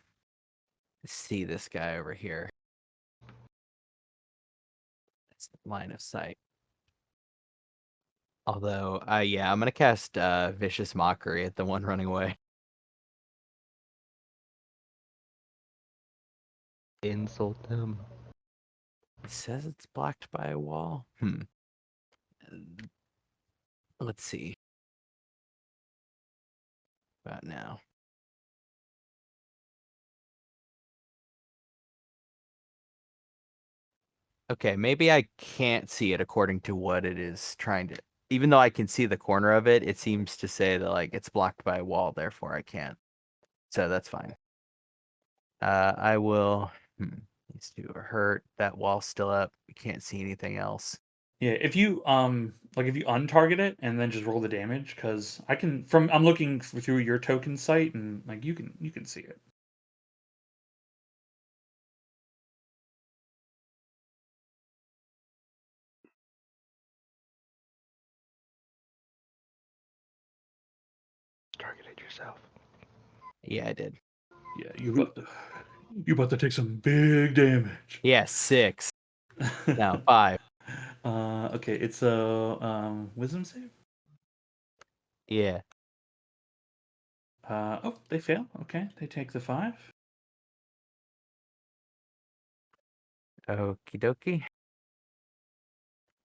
see this guy over here. That's the line of sight. Although, yeah, I'm gonna cast Vicious Mockery at the one running away. Insult them. It says it's blocked by a wall. Let's see. About now. Okay, maybe I can't see it according to what it is trying to. Even though I can see the corner of it, it seems to say that like it's blocked by a wall, therefore I can't. So that's fine. I will. These two are hurt. That wall's still up. You can't see anything else. Yeah, if you if you untarget it and then just roll the damage, because I'm looking through your token sight and like you can see it. Targeted yourself. Yeah, I did. Yeah, you about to take some big damage. Yeah, 6. No, 5. Okay, it's a wisdom save. Yeah. Oh, they fail. Okay, they take the 5. Okie dokie.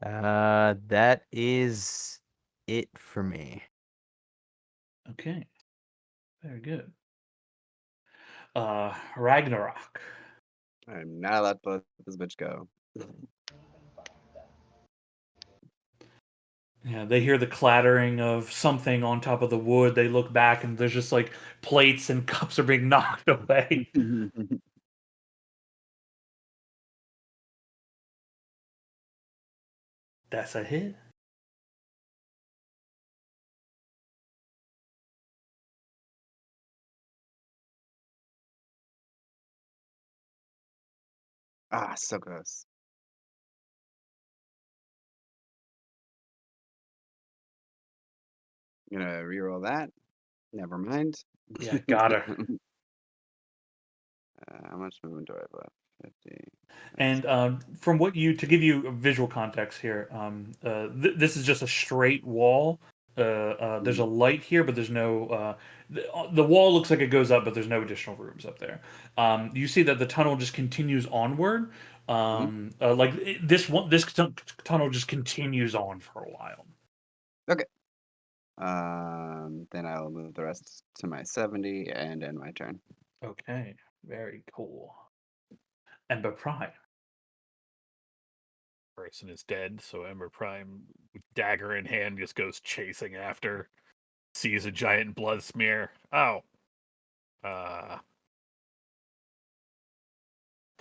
That is it for me. Okay, very good. Ragnarok. I'm not allowed to let this bitch go. Yeah, they hear the clattering of something on top of the wood. They look back and there's just like plates and cups are being knocked away. That's a hit. Ah, so close. I'm gonna reroll that. Never mind. Yeah, got her. How much movement do I have left? 50. And from what to give you a visual context here, this is just a straight wall. There's a light here, but there's no. The wall looks like it goes up, but there's no additional rooms up there. You see that the tunnel just continues onward. This tunnel just continues on for a while. Okay. Then I'll move the rest to my 70 and end my turn. Okay, very cool. Ember Prime. Person is dead, so Ember Prime, with dagger in hand, just goes chasing after. Sees a giant blood smear. Oh.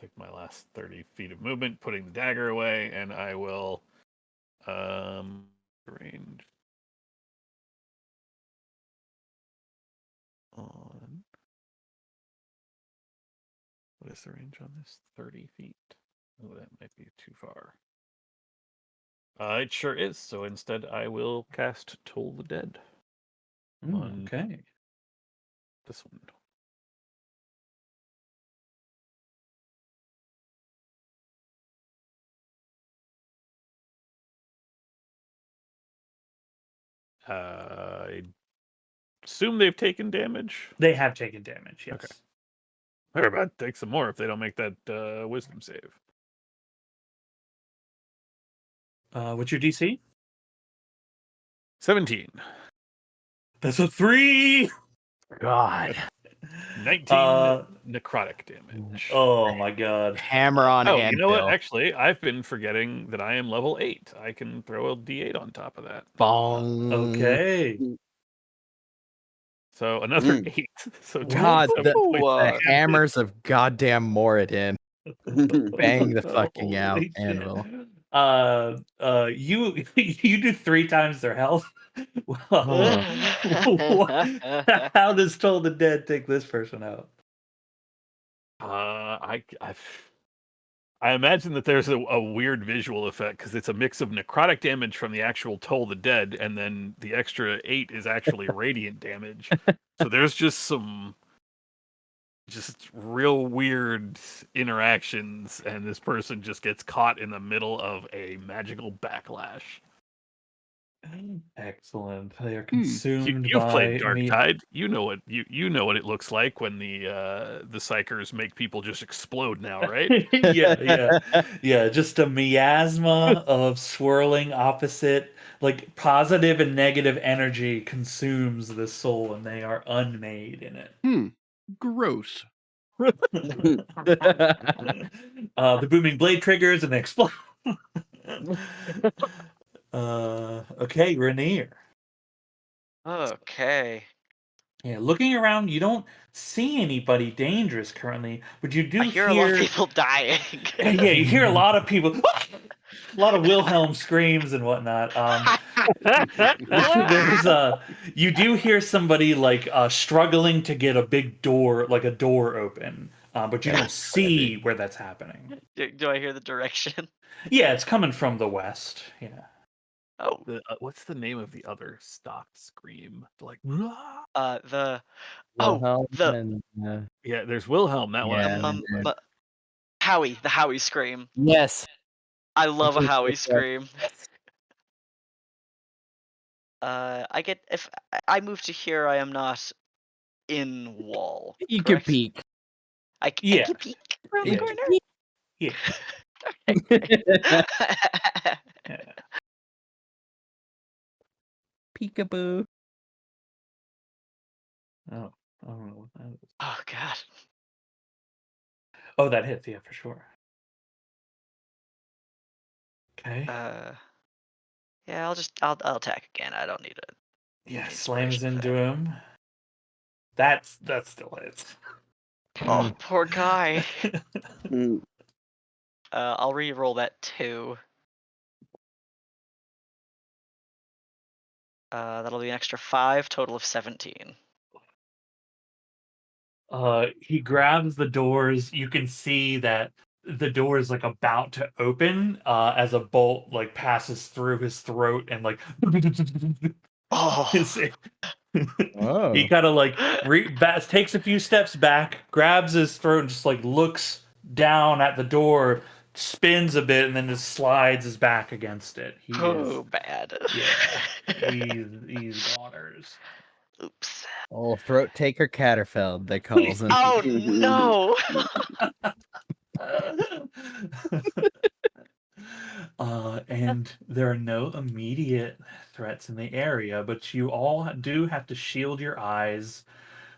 Take my last 30 feet of movement, putting the dagger away, and I will range on. What is the range on this? 30 feet. Oh, that might be too far. It sure is. So instead, I will cast Toll the Dead on Okay. this one. I assume they've taken damage. They have taken damage, yes. Okay. They're about to take some more if they don't make that wisdom save. What's your DC? 17. That's a 3! God. 19 necrotic damage. Oh my god. Hammer on Oh, anvil. you know what? Actually, I've been forgetting that I am level 8. I can throw a d8 on top of that. Bong. Okay. So another 8. So God, 27 the points of damage. hammers of goddamn Moradin. Bang the fucking out Holy shit. anvil. You you do 3 times their health. Well, how does Toll the Dead take this person out? I imagine that there's a weird visual effect because it's a mix of necrotic damage from the actual Toll the Dead, and then the extra 8 is actually radiant damage. So there's just real weird interactions, and this person just gets caught in the middle of a magical backlash. Excellent. They are Hmm. consumed You've played by Dark me. Tide. You know what you know what it looks like when the psychers make people just explode now, right? Yeah. Just a miasma of swirling opposite, like positive and negative energy consumes the soul, and they are unmade in it. Gross. The booming blade triggers and they explode. Okay, Rainier. Okay. Yeah, looking around, you don't see anybody dangerous currently, but you do I hear a lot of hear. people dying. Yeah, you hear a lot of people, a lot of Wilhelm screams and whatnot. There's you do hear somebody like struggling to get a big door, like a door open, but you don't see where that's happening. Do I hear the direction? Yeah, it's coming from the west. Yeah. Oh, What's the name of the other stock scream? Like, the Wilhelm the and yeah, there's Wilhelm. That one. yeah, um, Howie, the Howie scream. yes. I love a Yes, Howie yes, yes. scream. I get if I move to here, I am not in wall. You can Correct? peek. I Yeah. can peek around Yeah. the corner. Yeah. Yeah. Peekaboo. Oh, I don't know what that is. Oh God. Oh, that hits. Yeah, for sure. Okay. Yeah, I'll attack again. I don't need it. Yeah, inspiration slams for into that. him. That still hits. Oh, poor guy. Mm, I'll re-roll that too. That'll be an extra 5, total of 17. He grabs the doors. You can see that the door is like about to open as a bolt like passes through his throat and like Oh. he kind of like takes a few steps back, grabs his throat, and just like looks down at the door, spins a bit, and then just slides his back against it. He is, Oh, bad. yeah, he's goners. Oops. Oh, throat taker Catterfeld, they calls him. Oh no. And there are no immediate threats in the area, but you all do have to shield your eyes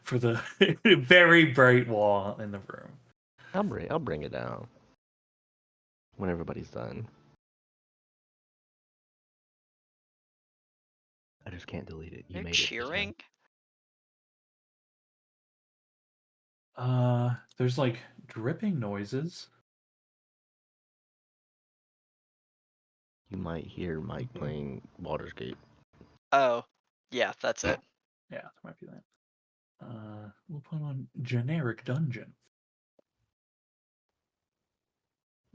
for the very bright wall in the room. I'll bring it down when everybody's done. I just can't delete it. You They're made it this time. cheering. There's like dripping noises. You might hear Mike playing Baldur's Gate. Oh, yeah, that's it. Yeah, there might be that. We'll put on generic dungeon.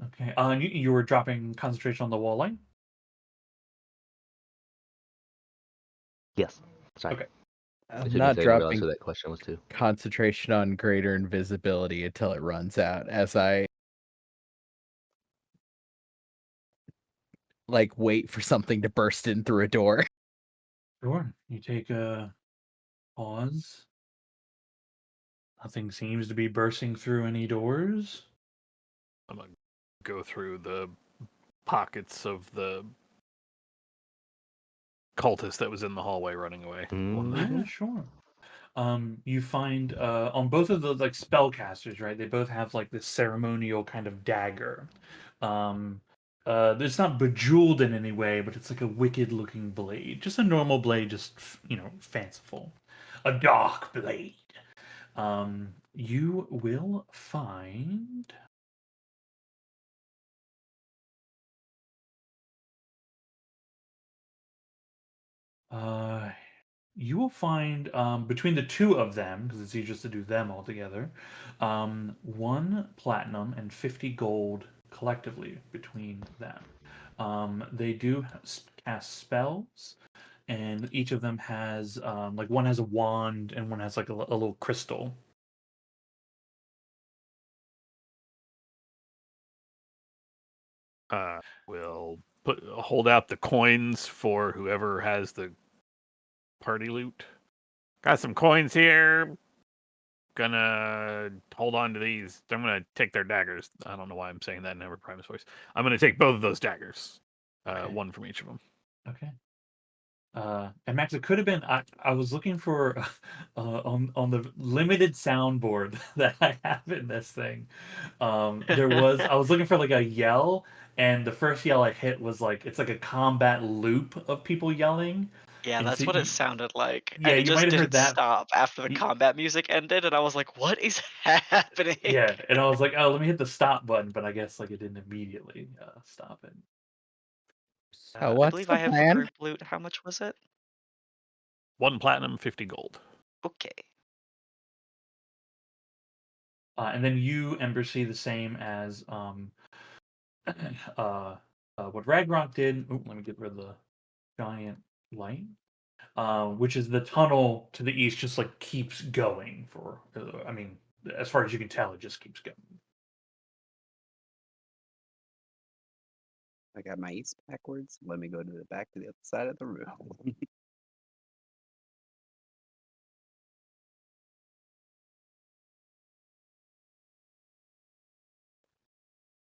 Okay. You were dropping concentration on the wall line? Yes. Sorry. Okay. I I'm shouldn't not say I didn't realize dropping who that question was to. concentration on greater invisibility until it runs out, as I like wait for something to burst in through a door. Sure. You take a pause. Nothing seems to be bursting through any doors. I'm gonna go through the pockets of the cultist that was in the hallway running away. Yeah, sure. You find on both of the like spellcasters, right? They both have like this ceremonial kind of dagger. It's not bejeweled in any way, but it's like a wicked looking blade. Just a normal blade, just fanciful. A dark blade. You will find You will find between the two of them, because it's easier just to do them all together, 1 platinum and 50 gold collectively between them. They do cast spells, and each of them has like one has a wand and one has like a little crystal. We'll hold out the coins for whoever has the party loot. Got some coins here. Gonna hold on to these. I'm gonna take their daggers. I don't know why I'm saying that in Ever Primus voice. I'm gonna take both of those daggers. Okay. One from each of them. Okay. And Max, it could have been. I was looking for on the limited soundboard that I have in this thing. There was I was looking for like a yell, and the first yell I hit was like it's like a combat loop of people yelling. Yeah, And so that's what it sounded like, yeah, and it you might just have heard didn't that. stop after the combat music ended, and I was like, "What is happening?" Yeah, and I was like, oh, let me hit the stop button, but I guess like it didn't immediately stop it. So I what's believe the I have the plan? group loot. How much was it? 1 platinum, 50 gold. Okay. And then you, Ember, see the same as what Ragnarok did. Ooh, let me get rid of the giant light. Which is the tunnel to the east just like keeps going for I mean, as far as you can tell, it just keeps going. I got my east backwards. Let me go to the back to the other side of the room.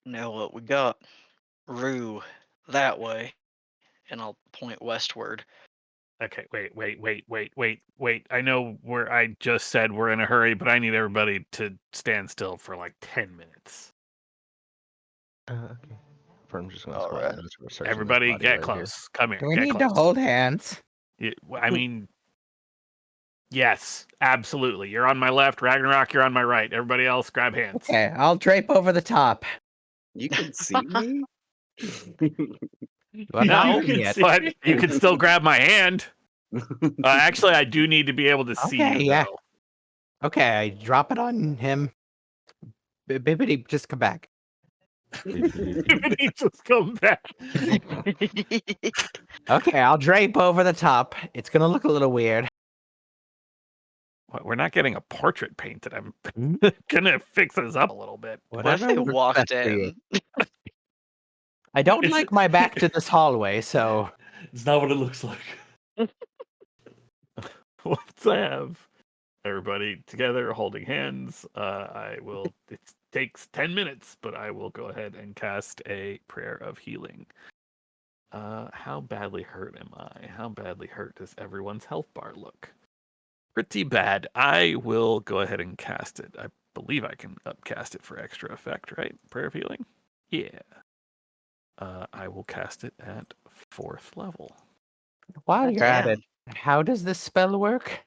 Now what we got? Rue, that way, and I'll point westward. Okay, wait. I know where I just said we're in a hurry, but I need everybody to stand still for like 10 minutes. Okay. I'm just gonna All squat right. down. Just researching this Everybody body get right here. close. Come here, Do we get need close. to hold hands? I mean, yes, absolutely. You're on my left, Ragnarok, you're on my right. Everybody else, grab hands. Okay, I'll drape over the top. You can see me? I'm No, not You in can yet. see but me. you can still grab my hand. Actually, I do need to be able to see Okay, you, yeah. though. Okay, I drop it on him. Bibbidi, just come back. He just come back. Okay, I'll drape over the top. It's gonna look a little weird. What, we're not getting a portrait painted. I'm Hmm? gonna fix this up a little bit. What if they works walked best for you. in? I don't It's- like my back to this hallway, so It's not what it looks like. Let's have everybody together holding hands. I will. It takes 10 minutes, but I will go ahead and cast a prayer of healing. How badly hurt am I? How badly hurt does everyone's health bar look? Pretty bad. I will go ahead and cast it. I believe I can upcast it for extra effect, right? Prayer of healing? Yeah. I will cast it at 4th level. while God you're at damn. it, how does this spell work?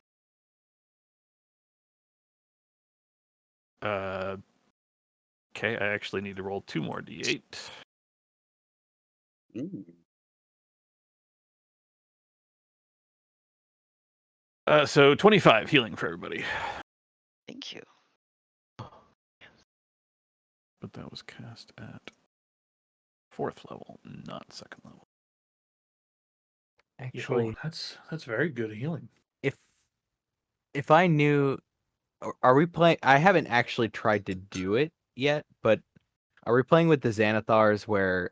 Okay, I actually need to roll 2 more d8. Ooh. So 25 healing for everybody. Thank you. But that was cast at 4th level, not 2nd level. Actually, That's very good healing. if I knew, are we playing? I haven't actually tried to do it yet, but are we playing with the Xanathars where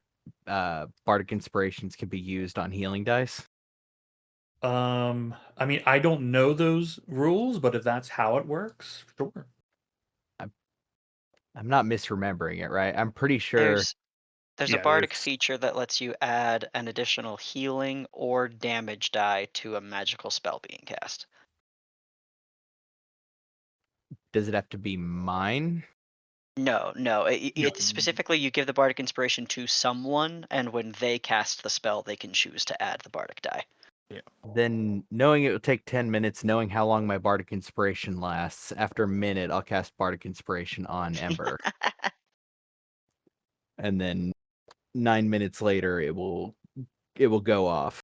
bardic inspirations can be used on healing dice? I mean, I don't know those rules, but if that's how it works, sure. I'm not misremembering it, right? I'm pretty sure. There's a Yeah, bardic there's- feature that lets you add an additional healing or damage die to a magical spell being cast. Does it have to be mine? No. No. It's specifically you give the bardic inspiration to someone, and when they cast the spell, they can choose to add the bardic die. Then, knowing it will take 10 minutes, knowing how long my bardic inspiration lasts, after a minute, I'll cast bardic inspiration on Ember. And then 9 minutes later, it will go off.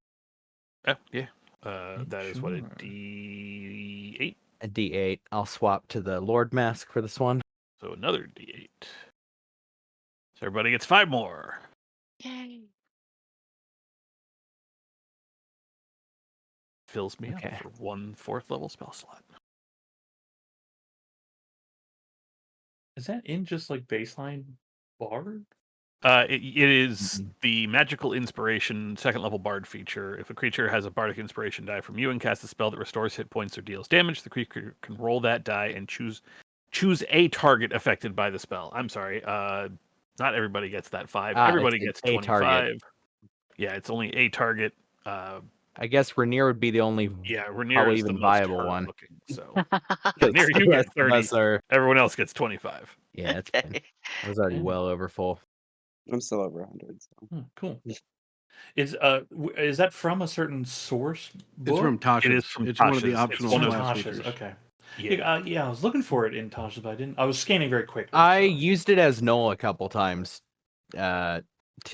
yeah. That is what, a Sure. D8? A D8. I'll swap to the Lord Mask for this one. So another D8. So everybody gets 5 more. Yay. Fills me Okay. up for 1 4th level spell slot. Is that in just like baseline bard? It is Mhm. the magical inspiration 2nd level bard feature. If a creature has a bardic inspiration die from you and casts a spell that restores hit points or deals damage, the creature can roll that die and choose a target affected by the spell. I'm sorry. Not everybody gets that 5. Everybody It's gets a 25. target. Yeah, it's only a target. I guess Rainier would be the only Yeah, Rainier probably is the even most viable hurt one. looking. So 'cause Rainier, the you get rest of 30. us are. Everyone else gets 25. Yeah, it's fine. Okay. I was already Okay. well over full. I'm still over 100. So. Oh, cool. Is that from a certain source book? It's from It is Tasha's. from It's one of the Tasha's. It's optional One of class Tasha's. features. Okay. Yeah. Yeah, I was looking for it in Tasha's, but I didn't. I was scanning very quickly. I so. used it as Null a couple times to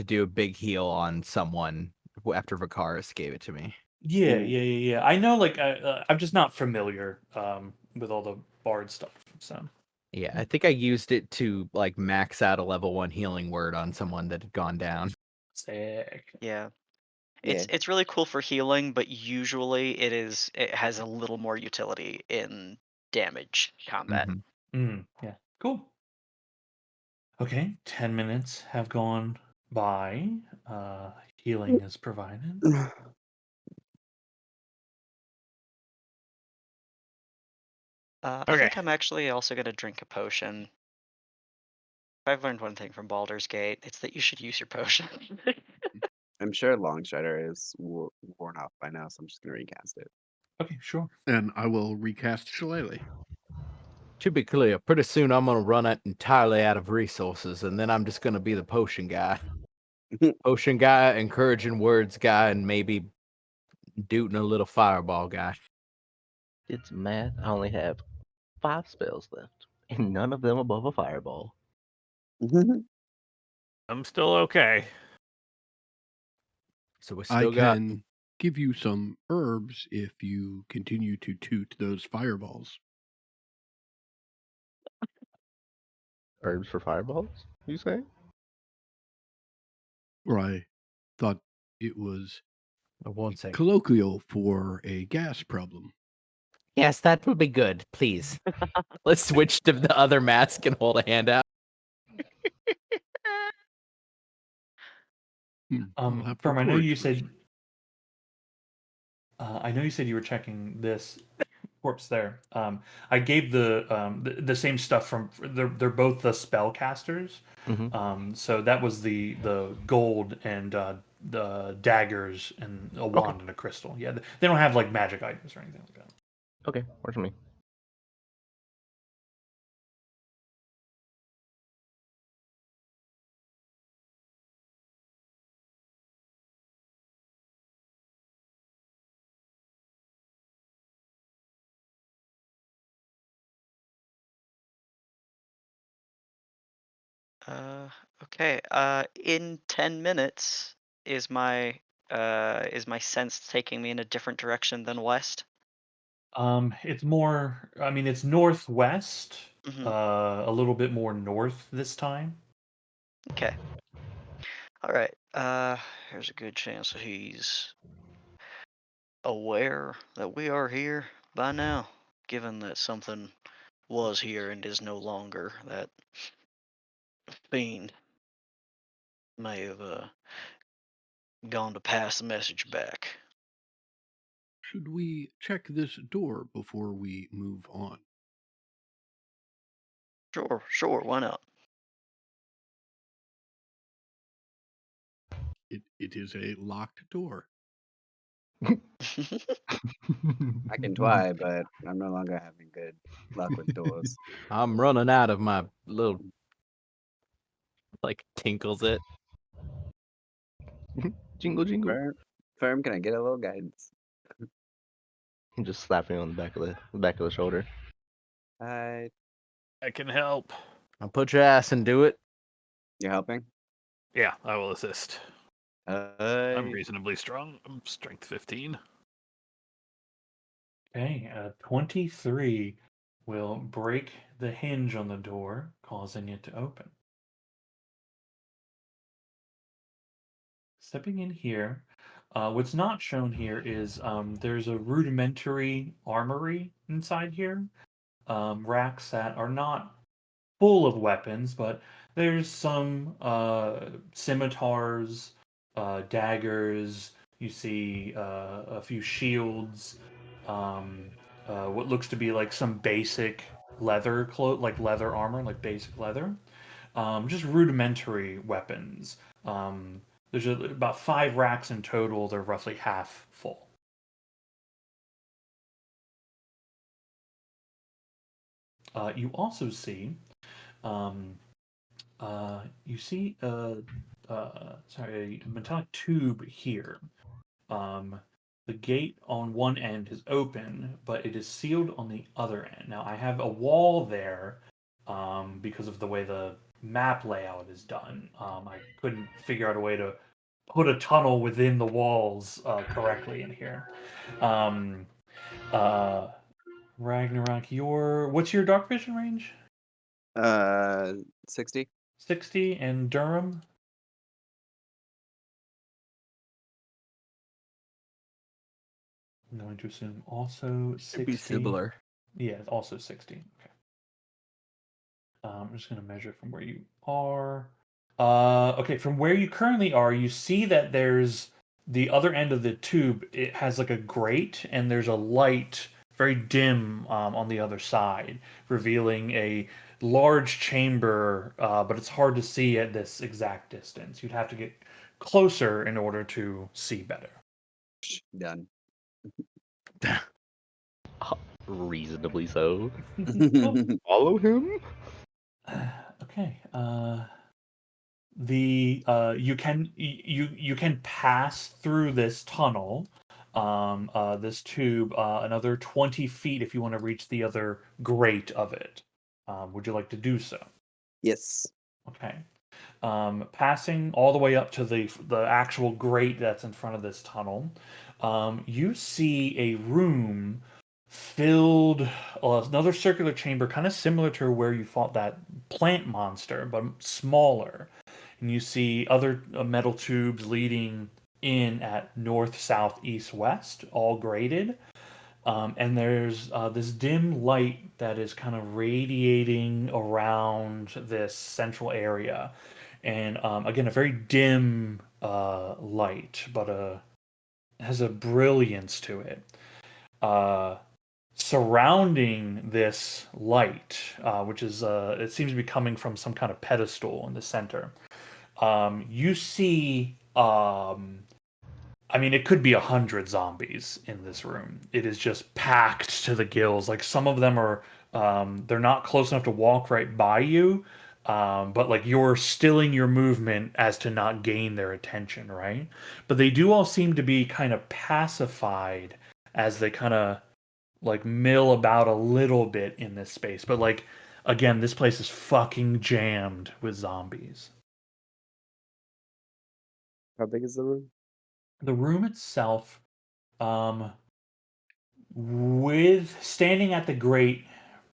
do a big heal on someone after Vicaris gave it to me. Yeah, Mm. yeah. I know, like, I'm just not familiar with all the bard stuff. So Yeah, I think I used it to like max out a level 1 healing word on someone that had gone down. sick. Yeah. Yeah. It's really cool for healing, but usually it has a little more utility in damage combat. Yeah, cool. Okay, 10 minutes have gone by. Healing is provided. I Okay. think I'm actually also gonna drink a potion. If I've learned one thing from Baldur's Gate, it's that you should use your potion. I'm sure Longstrider is worn off by now, so I'm just gonna recast it. Okay, sure. And I will recast Shillelagh. To be clear, pretty soon I'm gonna run entirely out of resources, and then I'm just gonna be the potion guy. Potion guy, encouraging words guy, and maybe dooting a little fireball guy. It's math. I only have 5 spells left, and none of them above a fireball. I'm still okay. So we I still got. can give you some herbs if you continue to toot those fireballs. Herbs for fireballs, you say? Or I thought it was One second. colloquial for a gas problem. Yes, that would be good. Please. Let's switch to the other mask and hold a hand out. I'll have to Firm, forage first. I know you said you were checking this corpse there. I gave the same stuff from they're both the spellcasters. Mm-hmm. So that was the gold and the daggers and a wand and a crystal. Yeah, they don't have like magic items or anything like that. Okay, works for me. Uh, okay. In 10 minutes, is my is my sense taking me in a different direction than west? It's more. I mean, it's northwest. Hmm. A little bit more north this time. Okay. All right. There's a good chance that he's aware that we are here by now, given that something was here and is no longer. That fiend may have gone to pass the message back. Should we check this door before we move on? Sure. Why not? It is a locked door. I can try, but I'm no longer having good luck with doors. I'm running out of my little like tinkles it. Jingle, jingle. Firm, can I get a little guidance? And just slap me on the back of the shoulder. Hi. I can help. I'll put your ass and do it. You're helping? Yeah, I will assist. I'm Hi. reasonably strong. I'm strength 15. Okay, 23 will break the hinge on the door, causing it to open. Stepping in here, what's not shown here is there's a rudimentary armory inside here. Racks that are not full of weapons, but there's some scimitars, daggers. You see a few shields, what looks to be like some basic like leather armor, like basic leather. Just rudimentary weapons. There's about 5 racks in total. They're roughly half full. You also see um, you see a metallic tube here. The gate on one end is open, but it is sealed on the other end. Now I have a wall there because of the way the map layout is done. I couldn't figure out a way to put a tunnel within the walls correctly in here. Um, uh, Ragnarok, what's your dark vision range? 60. 60, and Durham? I'm going to assume also 60. It'd be similar. Yeah, it's also 60. Okay. I'm just going to measure from where you are. Okay, from where you currently are, you see that there's the other end of the tube. It has like a grate, and there's a light, very dim, on the other side, revealing a large chamber. But it's hard to see at this exact distance. You'd have to get closer in order to see better. Done. Reasonably so. Oh, Follow him. okay. You can pass through this tunnel, this tube, another 20 feet if you want to reach the other grate of it. Would you like to do so? Yes. Okay. Passing all the way up to the actual grate that's in front of this tunnel, you see a room filled, another circular chamber, kind of similar to where you fought that plant monster, but smaller. And you see other metal tubes leading in at north, south, east, west, all graded. And there's this dim light that is kind of radiating around this central area. And again, a very dim light, but has a brilliance to it. Uh, Surrounding this light, which is it seems to be coming from some kind of pedestal in the center, you see I mean, it could be 100 zombies in this room. It is just packed to the gills. Like some of them are, they're not close enough to walk right by you, but like you're stilling your movement as to not gain their attention, right? But they do all seem to be kind of pacified as they kind of like mill about a little bit in this space. But like, again, this place is fucking jammed with zombies. How big is the room? The room itself, um, with standing at the grate,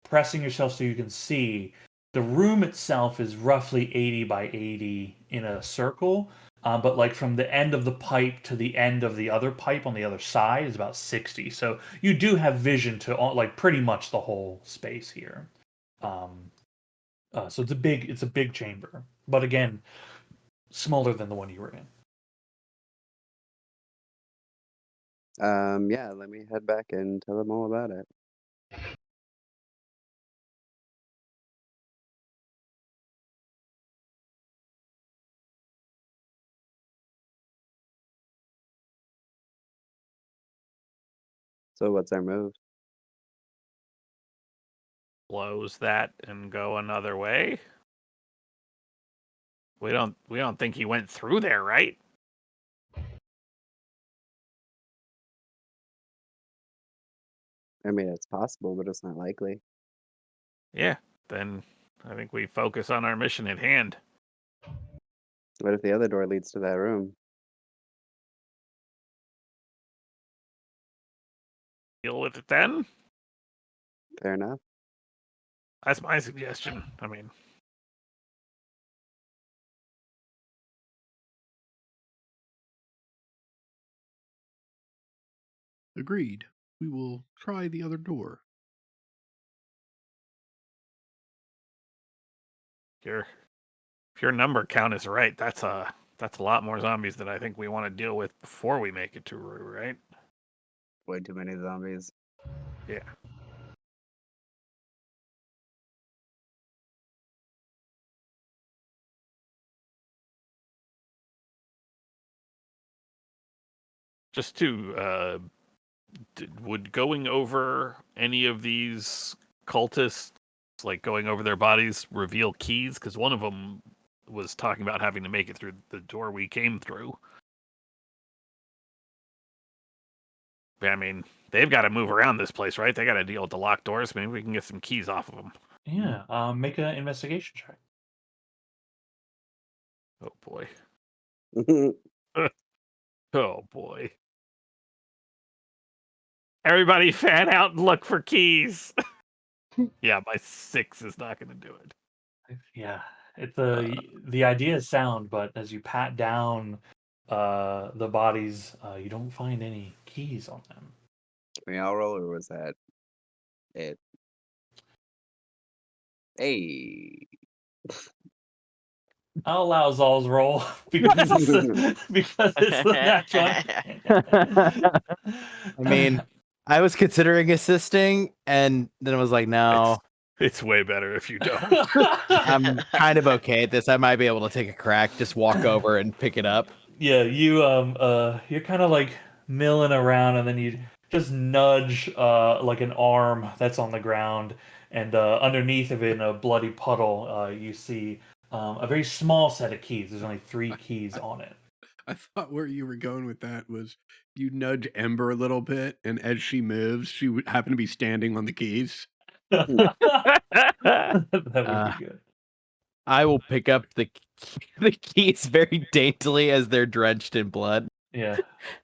pressing yourself so you can see, the room itself is roughly 80 by 80 in a circle. But like from the end of the pipe to the end of the other pipe on the other side is about 60. So you do have vision to like pretty much the whole space here. Um, so it's a big chamber, but again, smaller than the one you were in. Yeah, let me head back and tell them all about it. So what's our move? Close that and go another way. We don't think he went through there, right? I mean, it's possible, but it's not likely. Yeah. Then I think we focus on our mission at hand. What if the other door leads to that room? deal with it then. Fair enough. That's my suggestion. I mean, Agreed. We will try the other door. if your number count is right, that's a lot more zombies than I think we want to deal with before we make it to Rue, right? Way too many zombies. Yeah. Just to would going over any of these cultists, like going over their bodies, reveal keys? Because one of them was talking about having to make it through the door we came through. I mean, they've got to move around this place, right? They got to deal with the locked doors. Maybe we can get some keys off of them. Yeah. Make an investigation check. Oh boy. Oh boy. Everybody fan out and look for keys. Yeah, my 6 is not going to do it. Yeah. The idea is sound, but as you pat down the bodies, you don't find any keys on them. Can we all roll, or was that it? Hey. I'll allow Zol's roll because it's the next one. I mean, I was considering assisting, and then I was like, no, It's way better if you don't. I'm kind of okay at this. I might be able to take a crack, just walk over and pick it up. Yeah, you're kind of like milling around, and then you just nudge like an arm that's on the ground, and underneath of it, in a bloody puddle, you see a very small set of keys. There's only 3 keys on it. I thought where you were going with that was you nudge Ember a little bit, and as she moves, she would happen to be standing on the keys. That would be good. I will pick up the keys very daintily as they're drenched in blood. Yeah.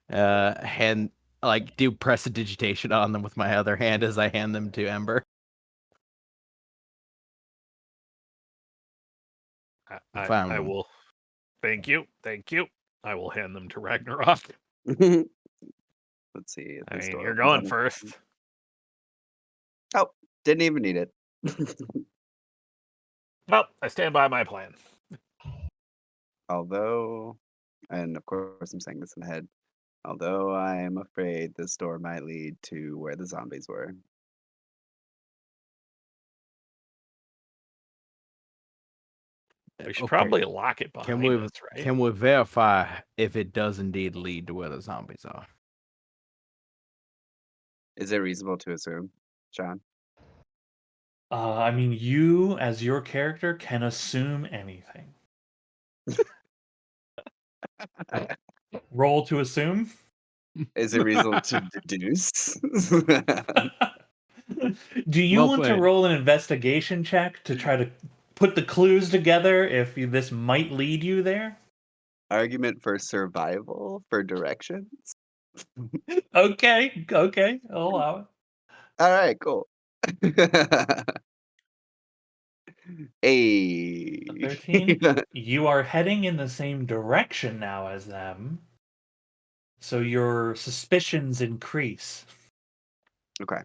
Hand like do prestidigitation on them with my other hand as I hand them to Ember. I will. Thank you. I will hand them to Ragnarok. Let's see. I This mean, door you're opens going on its first. own. Oh, didn't even need it. Well, I stand by my plan. Although, and of course I'm saying this in the head, although I am afraid this door might lead to where the zombies were. We should Okay. probably lock it behind us, right? Can we verify if it does indeed lead to where the zombies are? Is it reasonable to assume, John? I mean, you as your character can assume anything. Roll to assume. Is it reasonable to deduce? Do you Well want to played. roll an investigation check to try to put the clues together if this might lead you there? Argument for survival for directions? Okay, I'll allow it. All right, cool. Hey. 13. You are heading in the same direction now as them, so your suspicions increase. Okay.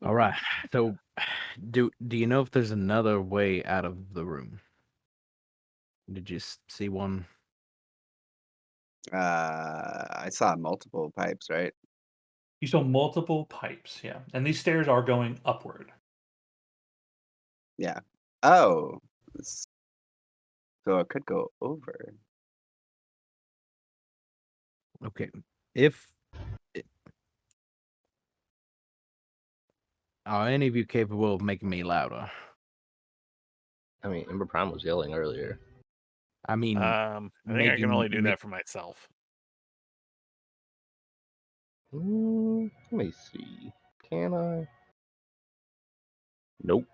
All right. So, do you know if there's another way out of the room? Did you see one? I saw multiple pipes, right? You saw multiple pipes, yeah, and these stairs are going upward. Yeah. Oh. So it could go over. Okay. If are any of you capable of making me louder? I mean, Ember Prime was yelling earlier. I mean, I think I can only do ma- that for myself. Let me see. Can I? Nope.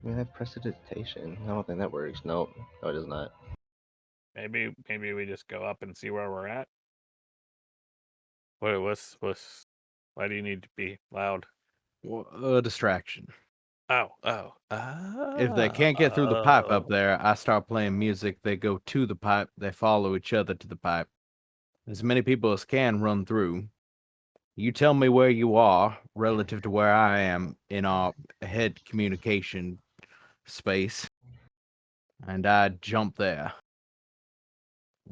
I mean, I have prestidigitation. I don't think that works. Nope. No, it does not. Maybe we just go up and see where we're at. What's why do you need to be loud? A distraction. Oh. If they can't get through the pipe up Oh. there, I start playing music. They go to the pipe. They follow each other to the pipe. As many people as can run through. You tell me where you are relative to where I am in our head communication space, and I jump there.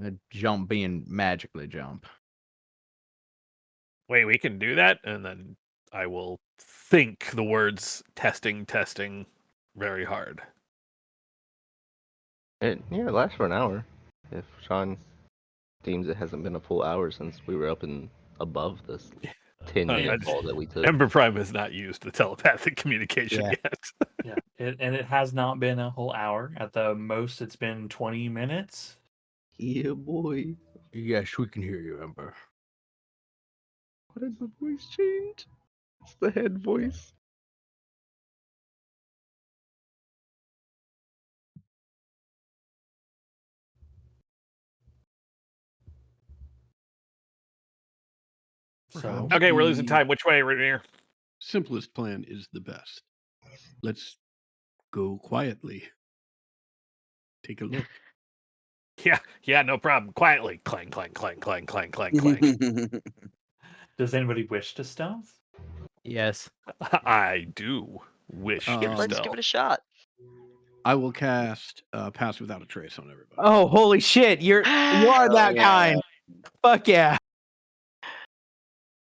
A jump being magically jump. Wait, we can do that, and then I will think the words testing very hard. It lasts for an hour. If Sean deems it hasn't been a full hour since we were up and above this 10-minute It's- fall that we took. Ember Prime has not used the telepathic communication Yeah. yet. Yeah, and it has not been a whole hour. At the most, it's been 20 minutes. Yeah, boy. Yes, we can hear you, Ember. What did the voice change? It's the head voice. So, Okay, we're losing The time. Which way, Rainier? simplest plan is the best. Let's go quietly. Take a look. Yeah, no problem. Quietly. Clang, clang, clang, clang, clang, clang, clang. does anybody wish to stealth? Yes. I do wish to Let's stealth. give it a shot. I will cast Pass Without a Trace on everybody. Oh, holy shit! You are that yeah. kind. Fuck yeah.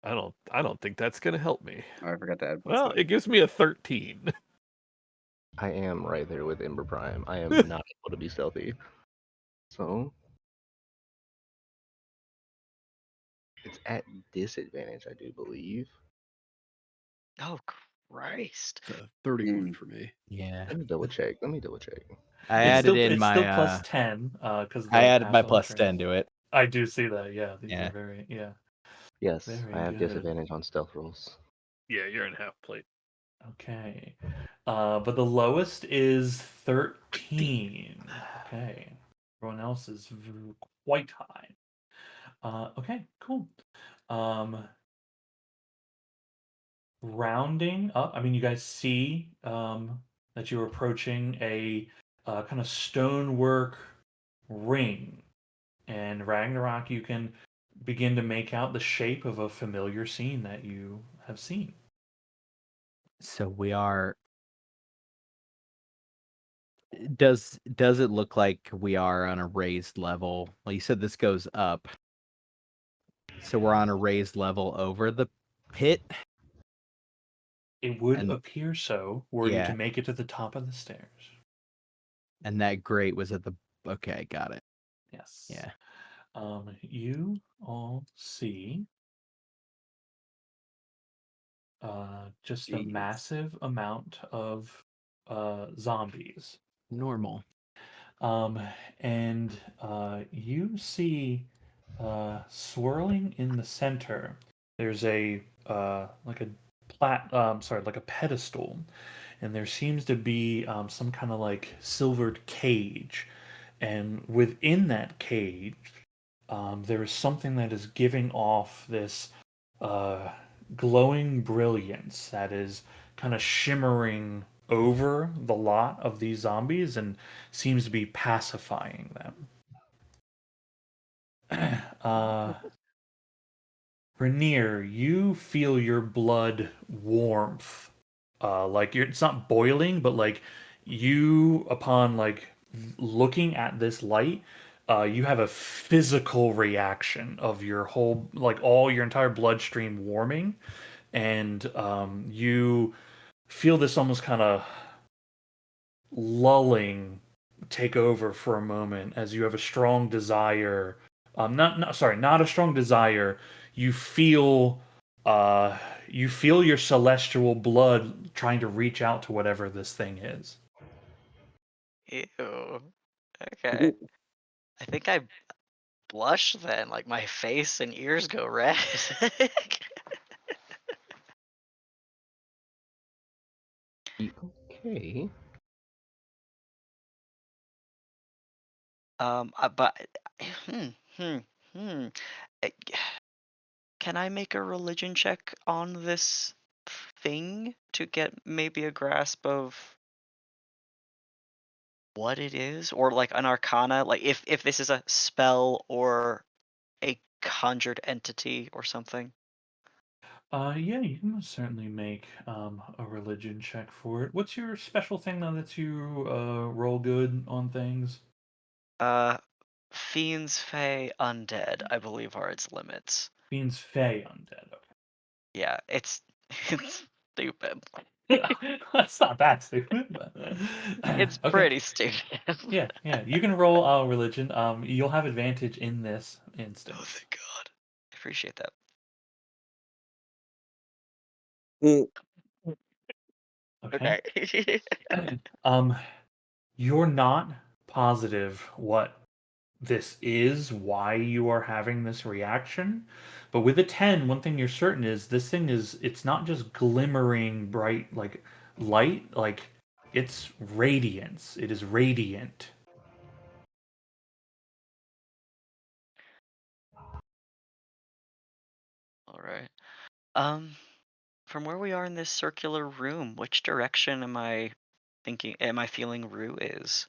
I don't think that's gonna help me. Oh, I forgot to add plus Well, one. it gives me a 13. I am right there with Ember Prime. I am not able to be stealthy. So it's at disadvantage, I do believe. Oh Christ! It's a 31 for me. Yeah. Let me double check. I It's added still in it's my still plus 10 because I added my plus 10 to it. I do see that. Yeah, these Yeah. are very Yes, Very I have good. disadvantage on stealth rolls. Yeah, you're in half plate. okay. But the lowest is 13. Okay, everyone else is quite high. Okay, cool. Rounding up. I mean, you guys see that you're approaching a kind of stonework ring, and Ragnarok, you can begin to make out the shape of a familiar scene that you have seen. So we are. Does it look like we are on a raised level? Well, you said this goes up. So we're on a raised level over the pit? It would And appear so, were you yeah. to make it to the top of the stairs. And that grate was at the okay, got it. Yes. Yeah. You all see just a Jeez. massive amount of zombies. Normal. And you see swirling in the center. There's a like a like a pedestal, and there seems to be some kind of like silvered cage, and within that cage, there is something that is giving off this uh, glowing brilliance that is kind of shimmering over the lot of these zombies and seems to be pacifying them. Rainier, you feel your blood warmth. Like it's not boiling, but like you, upon like looking at this light, you have a physical reaction of your whole, like all your entire bloodstream warming, and you feel this almost kind of lulling take over for a moment as you have a strong desire. Not a strong desire. You feel uh you feel your celestial blood trying to reach out to whatever this thing is. Ew. Okay. I think I blush then, like my face and ears go red. Okay. But hmm, hmm, hmm. Eh, Can I make a religion check on this thing to get maybe a grasp of what it is, or like an arcana, like if this is a spell or a conjured entity or something? Yeah, you can most certainly make a religion check for it. What's your special thing that lets you roll good on things? Uh, Fiends, Fey, Undead, I believe are its limits. Means fey undead. Yeah, it's it's stupid. That's not that stupid, but It's okay. pretty stupid. Yeah, yeah. You can roll religion. You'll have advantage in this Oh, instance. thank God. I appreciate that. Mm, Okay. Okay. um, you're not positive what this is, why you are having this reaction, but with a 10, one thing you're certain is this thing is it's not just glimmering bright like light, like it's radiance. It is radiant. All right. Um, from where we are in this circular room, which direction am I feeling Rue is?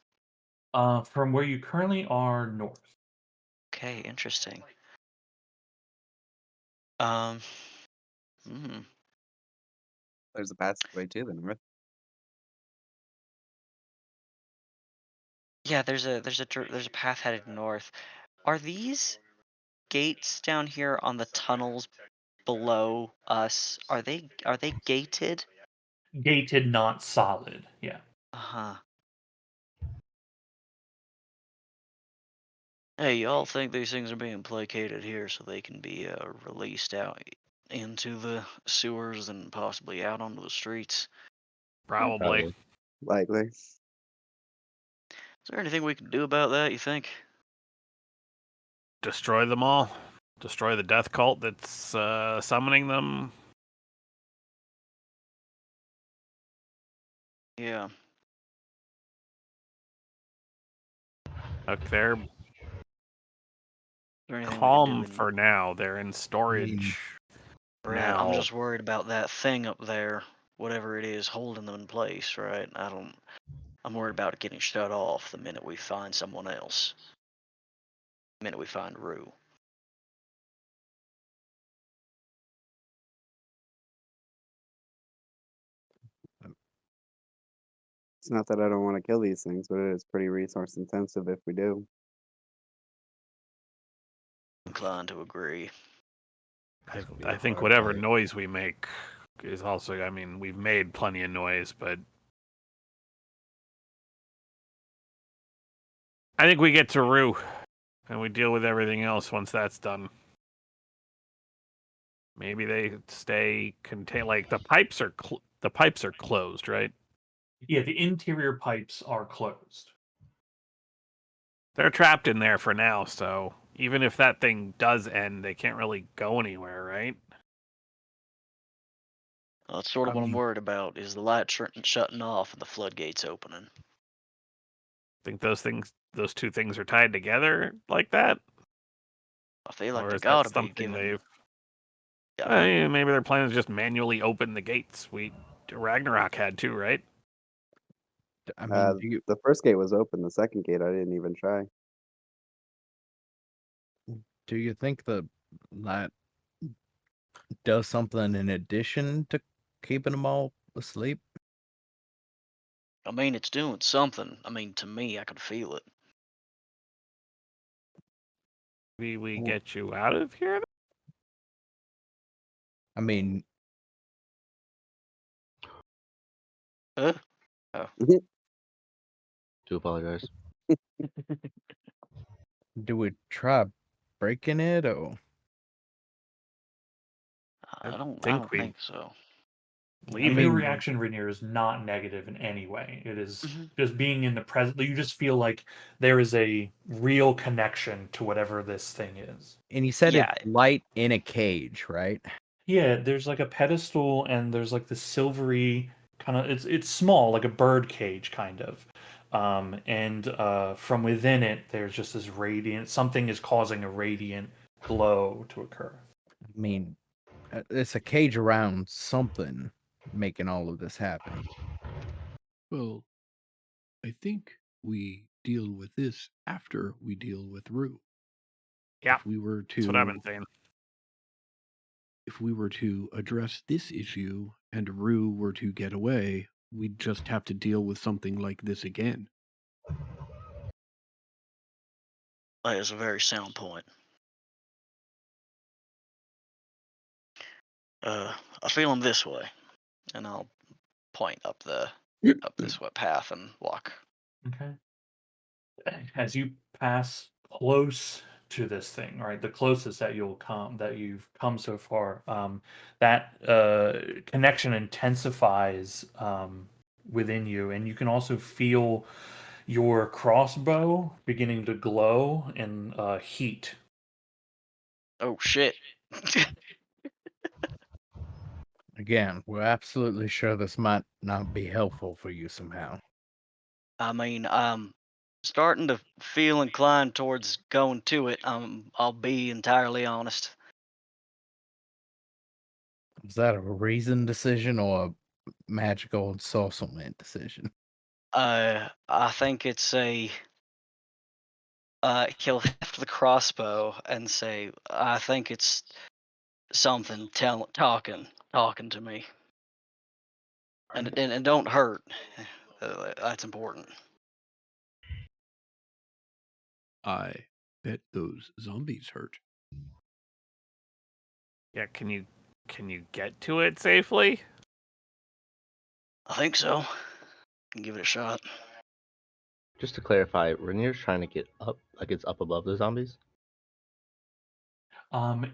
From where you currently are north. Okay, interesting. Um, hmm. there's a passageway to the north. Yeah, there's a path headed north. Are these gates down here on the tunnels below us? Are they gated? Gated, not solid. Yeah. Uh-huh. Hey, y'all think these things are being placated here so they can be released out into the sewers and possibly out onto the streets? Probably. Probably. Likely. Is there anything we can do about that, you think? Destroy them all. Destroy the death cult that's summoning them. Yeah. Look, they're Is there anything we could do calm in... for now. They're in mean, storage Right, I'm now. just worried about that thing up there, whatever it is holding them in place, right? I'm worried about it getting shut off the minute we find someone else. The minute we find Rue. It's not that I don't want to kill these things, but it is pretty resource intensive if we do. Inclined to agree. It's gonna be I the think hard whatever part. noise we make is also. I mean, we've made plenty of noise, but I think we get to Rue and we deal with everything else once that's done. Maybe they stay contained. Like the pipes are closed, right? Yeah, the interior pipes are closed. They're trapped in there for now, so even if that thing does end, they can't really go anywhere, right? Well, that's sort of I what I'm mean, worried about, is the light shutting off and the floodgates opening. Think those two things are tied together like that? I feel like Or they is that gotta be, something given... maybe their plan is just manually open the gates. Ragnarok had to, right? I mean, The first gate was open. The second gate, I didn't even try. do you think that does something in addition to keeping them all asleep? I mean, it's doing something. I mean, to me, I could feel it. Maybe we Well, get you out of here. I mean, Huh? Oh, Do apologize. do we try breaking it or? I I think don't we think so. Yeah, your leaving. mean, reaction, Rainier, is not negative in any way. It is Mhm. just being in the present. You just feel like there is a real connection to whatever this thing is. and you said Yeah, it's light in a cage, right? Yeah, there's like a pedestal and there's like the silvery kind of it's small, like a bird cage kind of. and from within it, there's just this radiant. Something is causing a radiant glow to occur. I mean, it's a cage around something making all of this happen. Well, I think we deal with this after we deal with Rue. Yeah, If we were that's what I've to been saying. if we were to address this issue and Rue were to get away, we'd just have to deal with something like this again. That is a very sound point. I feel him this way, and I'll point up this path and walk. Okay. As you pass close to this thing, right, the closest that you've come so far, that connection intensifies within you, and you can also feel your crossbow beginning to glow in heat. Oh shit! Again, we're absolutely sure this might not be helpful for you somehow. I mean, I'm starting to feel inclined towards going to it. I'll be entirely honest. Is that a reasoned decision or a magical ensorcelment decision? I think it's a. He'll heft the crossbow and say, "I think it's something talking to me, and don't hurt. That's important." I bet those zombies hurt. Yeah, can you get to it safely? I think so. Can give it a shot. Just to clarify, Rainier's trying to get up, like it's up above the zombies.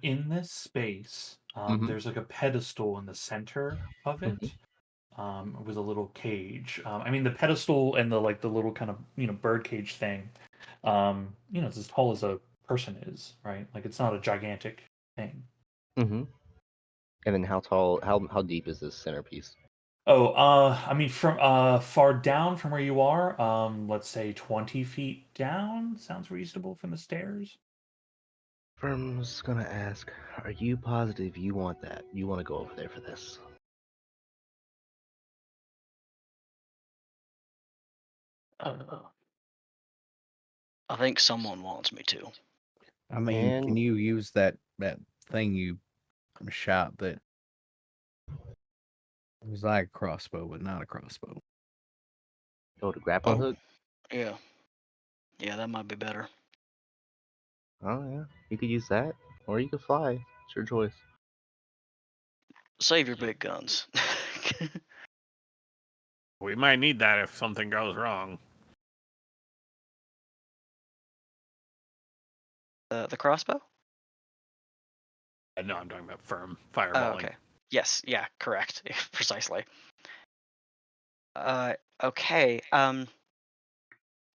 In this space, Mm-hmm. there's like a pedestal in the center of Mm-hmm. it, with a little cage. I mean, the pedestal and the little kind of bird cage thing. It's as tall as a person is, right? Like it's not a gigantic thing. Mm-hmm. And then how tall? How deep is this centerpiece? Oh, I mean, from far down from where you are, let's say 20 feet down sounds reasonable from the stairs. Firm's gonna ask, "Are you positive you want that? You want to go over there for this?" Uh, I think someone wants me to. I mean, can And you use that thing you shot that was like a crossbow, but not a crossbow? go to grappling Oh, hook. yeah, yeah, that might be better. Oh yeah, you could use that, or you could fly. It's your choice. Save your big guns. We might need that if something goes wrong. The crossbow? No, I'm talking about firm Oh, fireballing. okay. Yes, yeah, correct. Precisely. Okay.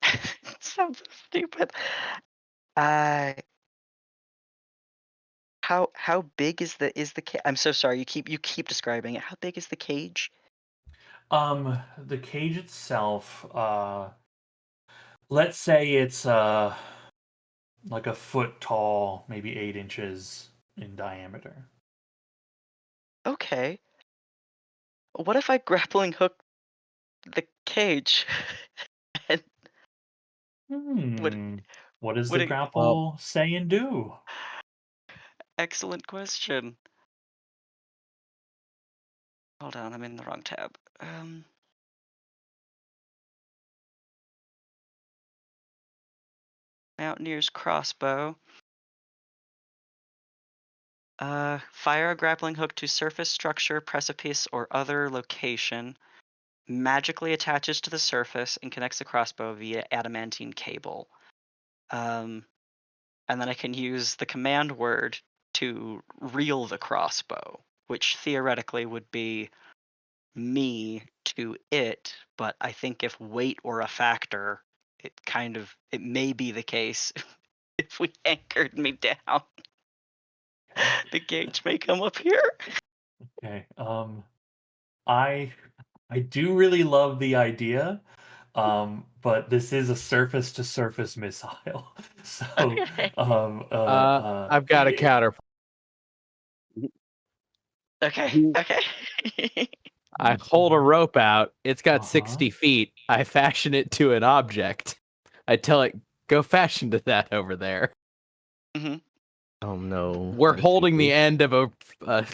It sounds stupid. Uh, how big is the cage? I'm so sorry. You keep describing it. How big is the cage? The cage itself, let's say it's like a foot tall, maybe 8 inches in diameter. Okay. What if I grappling hook the cage? And would Hmm. What does the would it? Well, grapple say and do? Excellent question. Hold on, I'm in the wrong tab. Mountaineer's crossbow. Fire a grappling hook to surface structure, precipice, or other location. Magically attaches to the surface and connects the crossbow via adamantine cable. And then I can use the command word to reel the crossbow, which theoretically would be me to it, but I think if weight were a factor, it may be the case if we anchored me down. The gauge may come up here. Okay. I I do really love the idea. But this is a surface-to-surface missile. So, Okay. I've got a counter. Okay. Okay. I hold a rope out. It's got Uh-huh. 60 feet. I fashion it to an object. I tell it, go fashion to that over there. hmm Oh no. We're What a holding the cheeky. end of a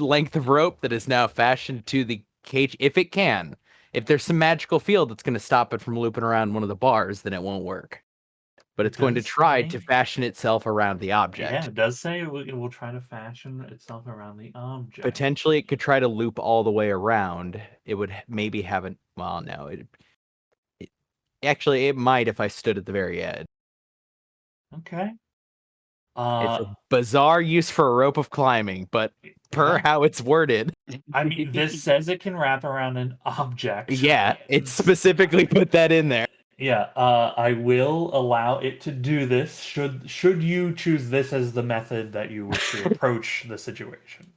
length of rope that is now fashioned to the cage, if it can. If there's some magical field that's going to stop it from looping around one of the bars, then it won't work. But It it's going to does try to say- fashion itself around the Yeah, object. it does say it will try to fashion itself around the object. Potentially, it could try to loop all the way around. It would maybe have an. Well, no. Actually, it might if I stood at the very edge. Okay. It's a bizarre use for a rope of climbing, but per yeah. how it's worded. I mean, this says it can wrap around an object. Yeah, it specifically put that in there. Yeah, I will allow it to do this. Should you choose this as the method that you wish to approach the situation?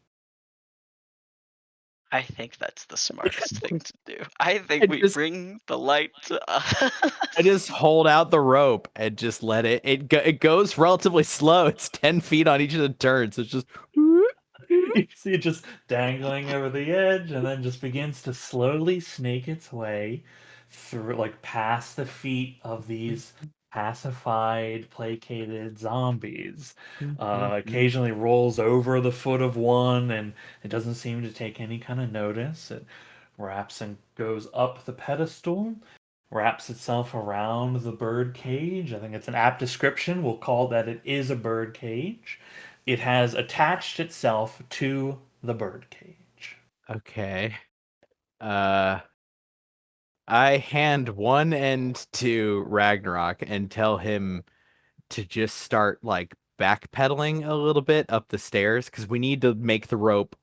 I think that's the smartest thing to do. I think I we just- bring the light to us. I just hold out the rope and just let it. It goes relatively slow. It's 10 feet on each of the turns. It's just. You see it just dangling over the edge and then just begins to slowly snake its way through, like past the feet of these pacified, placated zombies. Occasionally rolls over the foot of one and it doesn't seem to take any kind of notice. It wraps and goes up the pedestal, wraps itself around the bird cage. I think it's an apt description. We'll call that it is a bird cage. It has attached itself to the bird cage. Okay. I hand one end to Ragnarok and tell him to just start like backpedaling a little bit up the stairs because we need to make the rope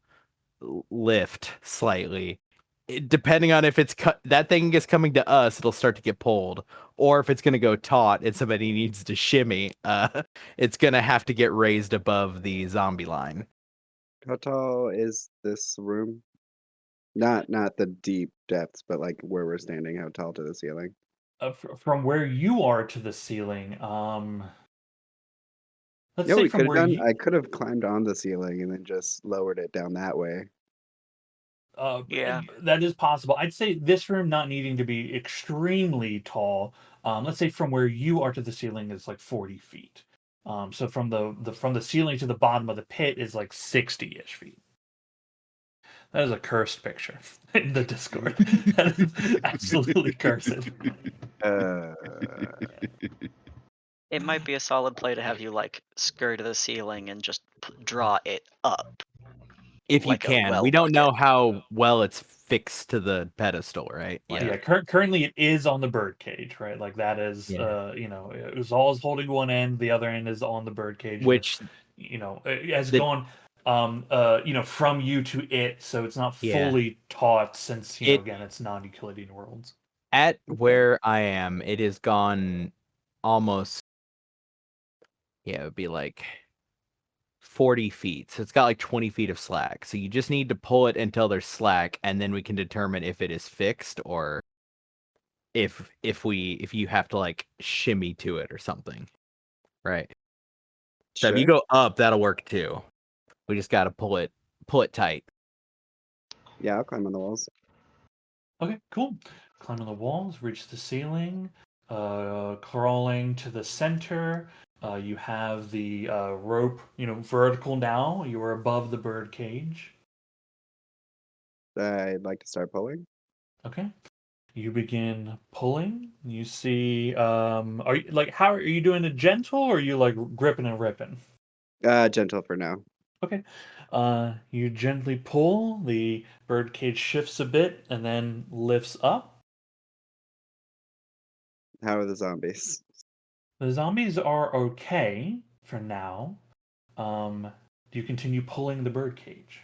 lift slightly. Depending on if it's that thing is coming to us, it'll start to get pulled, or if it's going to go taut and somebody needs to shimmy, it's going to have to get raised above the zombie line. How tall is this room? Not the deep depths, but like where we're standing. How tall to the ceiling? From where you are to the ceiling, let's Yeah, say we from could have where done. you, I could have climbed on the ceiling and then just lowered it down that way. Yeah. that is possible. I'd say this room not needing to be extremely tall. Let's say from where you are to the ceiling is like 40 feet. So from the ceiling to the bottom of the pit is like 60-ish feet. That is a cursed picture in the Discord. That is absolutely cursed. Uh, It might be a solid play to have you like skirt the ceiling and just draw it up. If you Like a can, well we don't know bucket. how well it's fixed to the pedestal, right? Yeah. Yeah, currently it is on the bird cage, right? Like that is, Yeah. it was always holding one end, the other end is on the bird cage, and Which it has the gone, from you to it, so it's not Yeah. fully taught since, It again, it's non-Euclidean worlds. at Okay. where I am, it has gone almost. Yeah, it would be like 40 feet. So it's got like 20 feet of slack. So you just need to pull it until there's slack, and then we can determine if it is fixed or if you have to like shimmy to it or something. Right. So if you sure. go up, that'll work too. We just gotta pull it tight. Yeah, I'll climb on the walls. Okay, cool. Climb on the walls, reach the ceiling, crawling to the center. You have the rope, vertical now. You are above the bird cage. I'd like to start pulling. Okay. You begin pulling. You see, are you like, how are you doing it gentle or are you like gripping and ripping? Gentle for now. Okay. You gently pull. The bird cage shifts a bit and then lifts up. How are the zombies? The zombies are okay for now. Do you continue pulling the bird cage?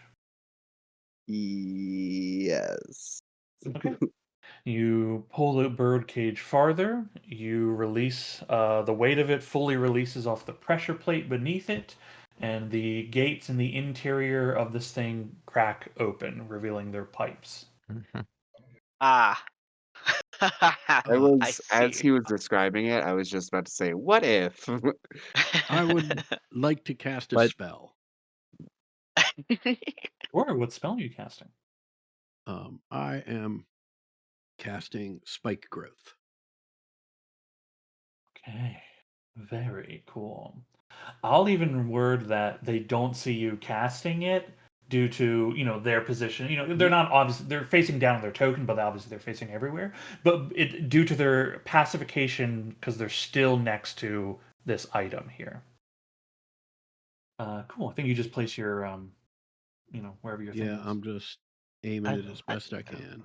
Yes. Okay. You pull the bird cage farther. You release, the weight of it fully releases off the pressure plate beneath it, and the gates in the interior of this thing crack open, revealing their pipes. Ah. I Uh, was as see. he was describing it, I was just about to say, "What if?" I would like to cast a But- spell. Or what spell are you casting? I am casting Spike Growth. Okay, very cool. I'll even word that they don't see you casting it due to their position. They're not obviously they're facing down their token, but obviously they're facing everywhere. But it due to their pacification because they're still next to this item here. Cool. I think you just place your wherever your thing Yeah, is. I'm just aiming it as best I can.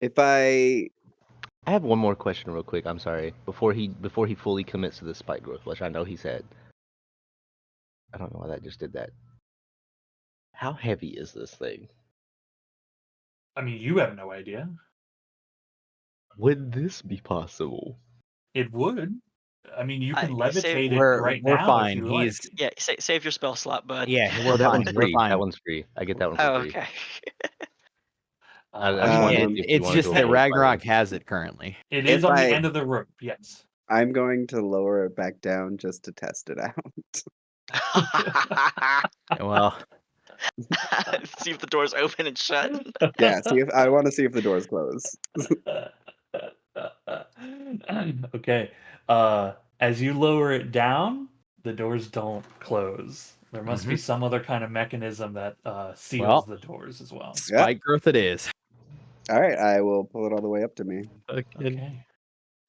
If I I have one more question, real quick. I'm sorry. Before he fully commits to the spike growth, which I know he said. I don't know why that just did that. How heavy is this thing? I mean, you have no idea. Would this be possible? It would. I mean, you can You say levitate it We're right we're now if fine. you He's like. yeah. Save your spell slot, bud. yeah, Oh, we're that fine. one's We're free. fine. That one's free. I get that one for Oh, free. okay. I I just mean, wanted to Um, see if you it's wanted to just go that full spike Ragnarok growth. has it currently. It if is on the I end of the rope. Yes. I'm going to lower it back down just to test it out. Well, See if the doors open and shut. Yeah, I want to see if the doors close. Okay. As you lower it down, the doors don't close. There must be some other kind of mechanism that seals Well. the doors as well. Yeah. spike growth it is. All right, I will pull it all the way up to me. Okay.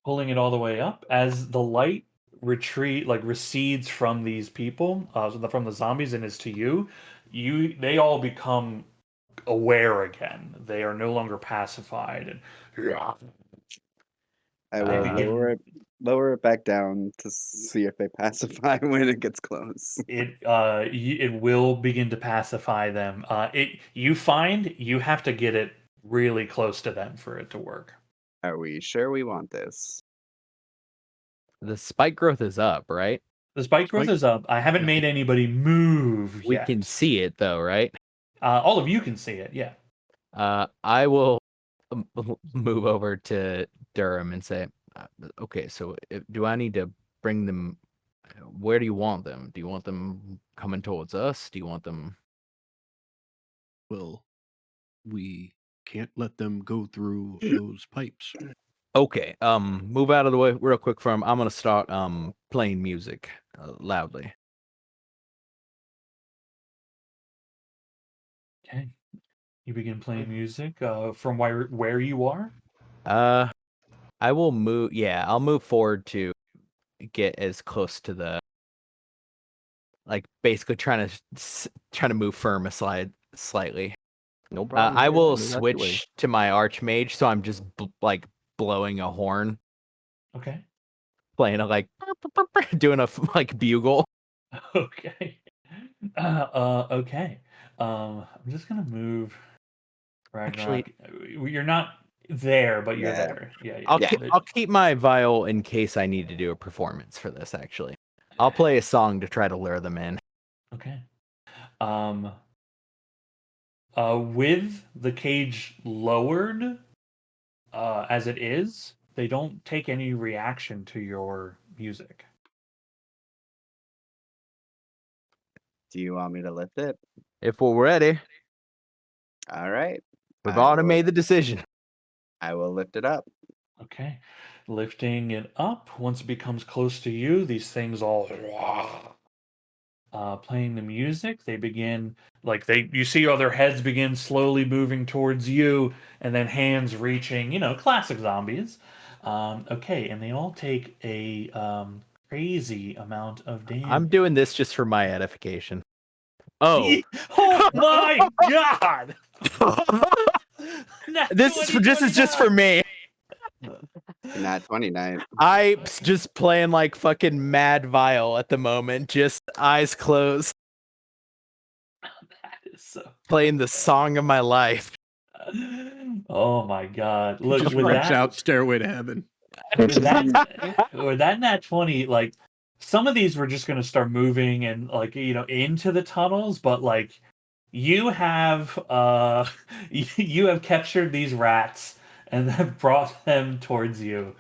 Pulling it all the way up as the light recedes from these people, from the zombies, and is to you. They all become aware again. They are no longer pacified, and I they will begin. lower it back down to see if they pacify when it gets close. It will begin to pacify them. You find you have to get it really close to them for it to work. Are we sure we want this? The spike growth is up, right? The spike growth Spike- is up. I haven't yeah. made anybody move We yet. can see it though, right? All of you can see it. Yeah. I will move over to Durham and say, okay, so do I need to bring them? Where do you want them? Do you want them coming towards us? Do you want them? Well, we can't let them go through those pipes. Okay, move out of the way real quick from. I'm gonna start playing music loudly. Okay. You begin playing music from where you are. I will move. Yeah, I'll move forward to get as close to the basically trying to move firm aside slightly. No problem. I here, will move out your way. switch to my archmage, so I'm just blowing a horn, Okay. playing a doing a bugle. Okay. Okay. I'm just gonna move Ragnarok. You're not there, but you're Yeah. there. Yeah. I'll keep my viol in case I need to do a performance for this. Actually, I'll play a song to try to lure them in. Okay. With the cage lowered, as it is, they don't take any reaction to your music. Do you want me to lift it? If we're ready, All right. we've I already will- made the decision. I will lift it up. Okay. Lifting it up. Once it becomes close to you, these things all playing the music. They begin you see other heads begin slowly moving towards you, and then hands reaching. Classic zombies. Okay, and they all take a crazy amount of damage. I'm doing this just for my edification. Oh, Oh my god! this is just for me. Not 29. I'm just playing like fucking mad viol at the moment, just eyes closed, That is so. playing the song of my life. Oh my god! Look Just with rips that. out Stairway to Heaven. With that nat 20, some of these were just going to start moving and into the tunnels, but you have you have captured these rats and then brought them towards you.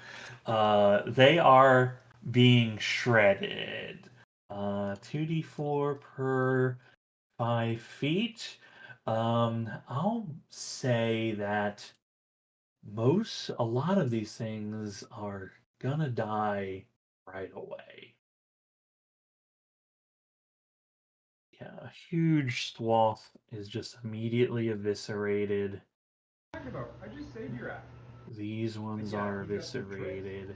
They are being shredded. 2d4 per 5 feet. I'll say that a lot of these things are gonna die right away. Yeah, a huge swath is just immediately eviscerated. These ones are eviscerated.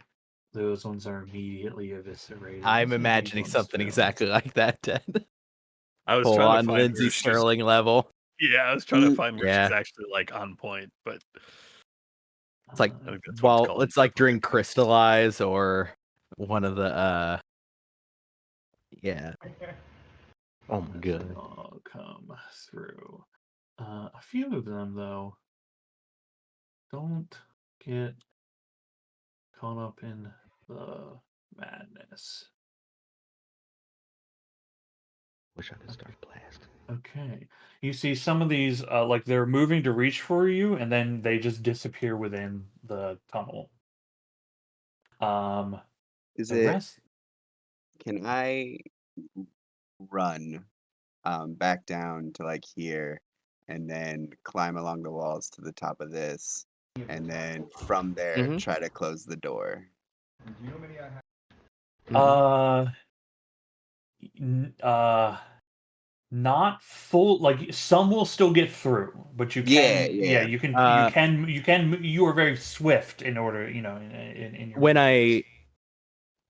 Those ones are immediately eviscerated. I'm These imagining ones something still. exactly like that, Ted. I was Full trying to on find Lindsay where she's. Sterling level. Yeah, I was trying to find where Yeah. she's actually like on point, but It's like, I think that's what it's called. it's like during Crystallize or one of the yeah. Oh my should god. all come through. A few of them though don't get caught up in the madness. Wish I could start blasting. Okay. You see some of these like they're moving to reach for you and then they just disappear within the tunnel. Is The it? rest Can I run back down to like here, and then climb along the walls to the top of this, and then from there Mhm. try to close the door? Mhm. uh n- uh not full, like some will still get through, but you Yeah, can yeah. you are very swift in order, in your When movements.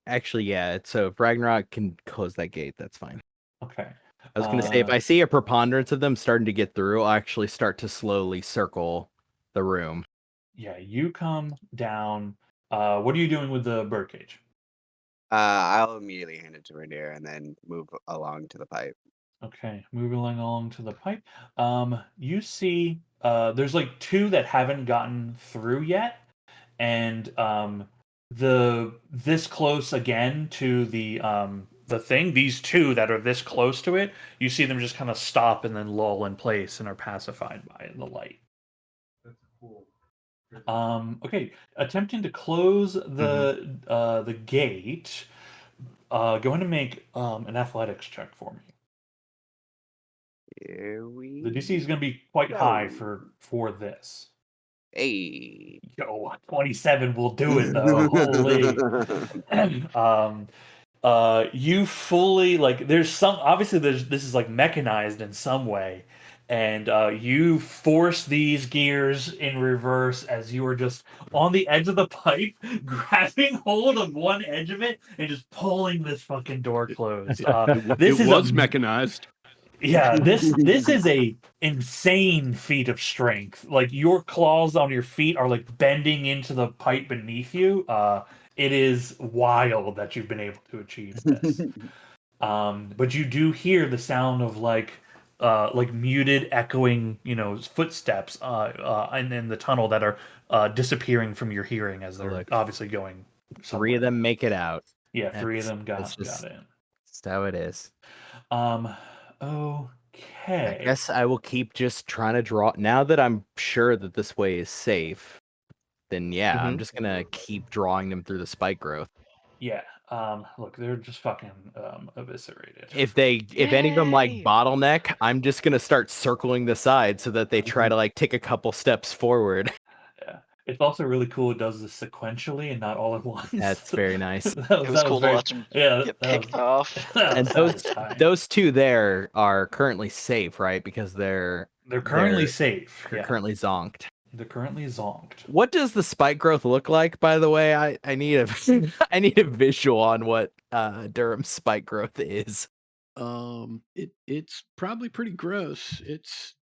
actually, yeah, so if Ragnarok can close that gate, that's fine. Okay. I was gonna say if I see a preponderance of them starting to get through, I'll actually start to slowly circle the room. Yeah, you come down. What are you doing with the birdcage? I'll immediately hand it to Rhaenyra and then move along to the pipe. Okay, moving along to the pipe. You see, there's like two that haven't gotten through yet, and this close again to the thing. These two that are this close to it, you see them just kind of stop and then lull in place and are pacified by the light. Okay, attempting to close the gate. Go ahead and make an athletics check for me. Here we The DC is going to be quite high go. for this. Hey. Yo, 27 will do it though. Holy. You fully, like, there's some, obviously this is like mechanized in some way, and you force these gears in reverse as you are just on the edge of the pipe, grabbing hold of one edge of it and just pulling this fucking door closed. This It is was mechanized. yeah, this is a insane feat of strength. Like your claws on your feet are like bending into the pipe beneath you. It is wild that you've been able to achieve this. But you do hear the sound of like muted echoing, footsteps in the tunnel that are disappearing from your hearing as they're Look, obviously going 3 of somewhere. them make it out. Yeah, 3 of That's them that's got just in. that's how it is. Um, I okay. guess I will keep just trying to draw now that I'm sure that this way is safe. Then yeah, I'm Mhm. just gonna keep drawing them through the spike growth. Yeah. Look, they're just fucking eviscerated. If any of them like Yay! bottleneck, I'm just gonna start circling the side so that they try to like take a couple steps forward. Yeah. It's also really cool it does this sequentially and not all at once. That's very nice. It was cool to very watch him yeah, get that picked was off. that And was satisfying. those two there are currently safe, right? Because They're currently safe. they're Yeah. currently zonked. They're currently zonked. What does the spike growth look like, by the way? I need a I need a visual on what Durham's spike growth is. It's probably pretty gross. It's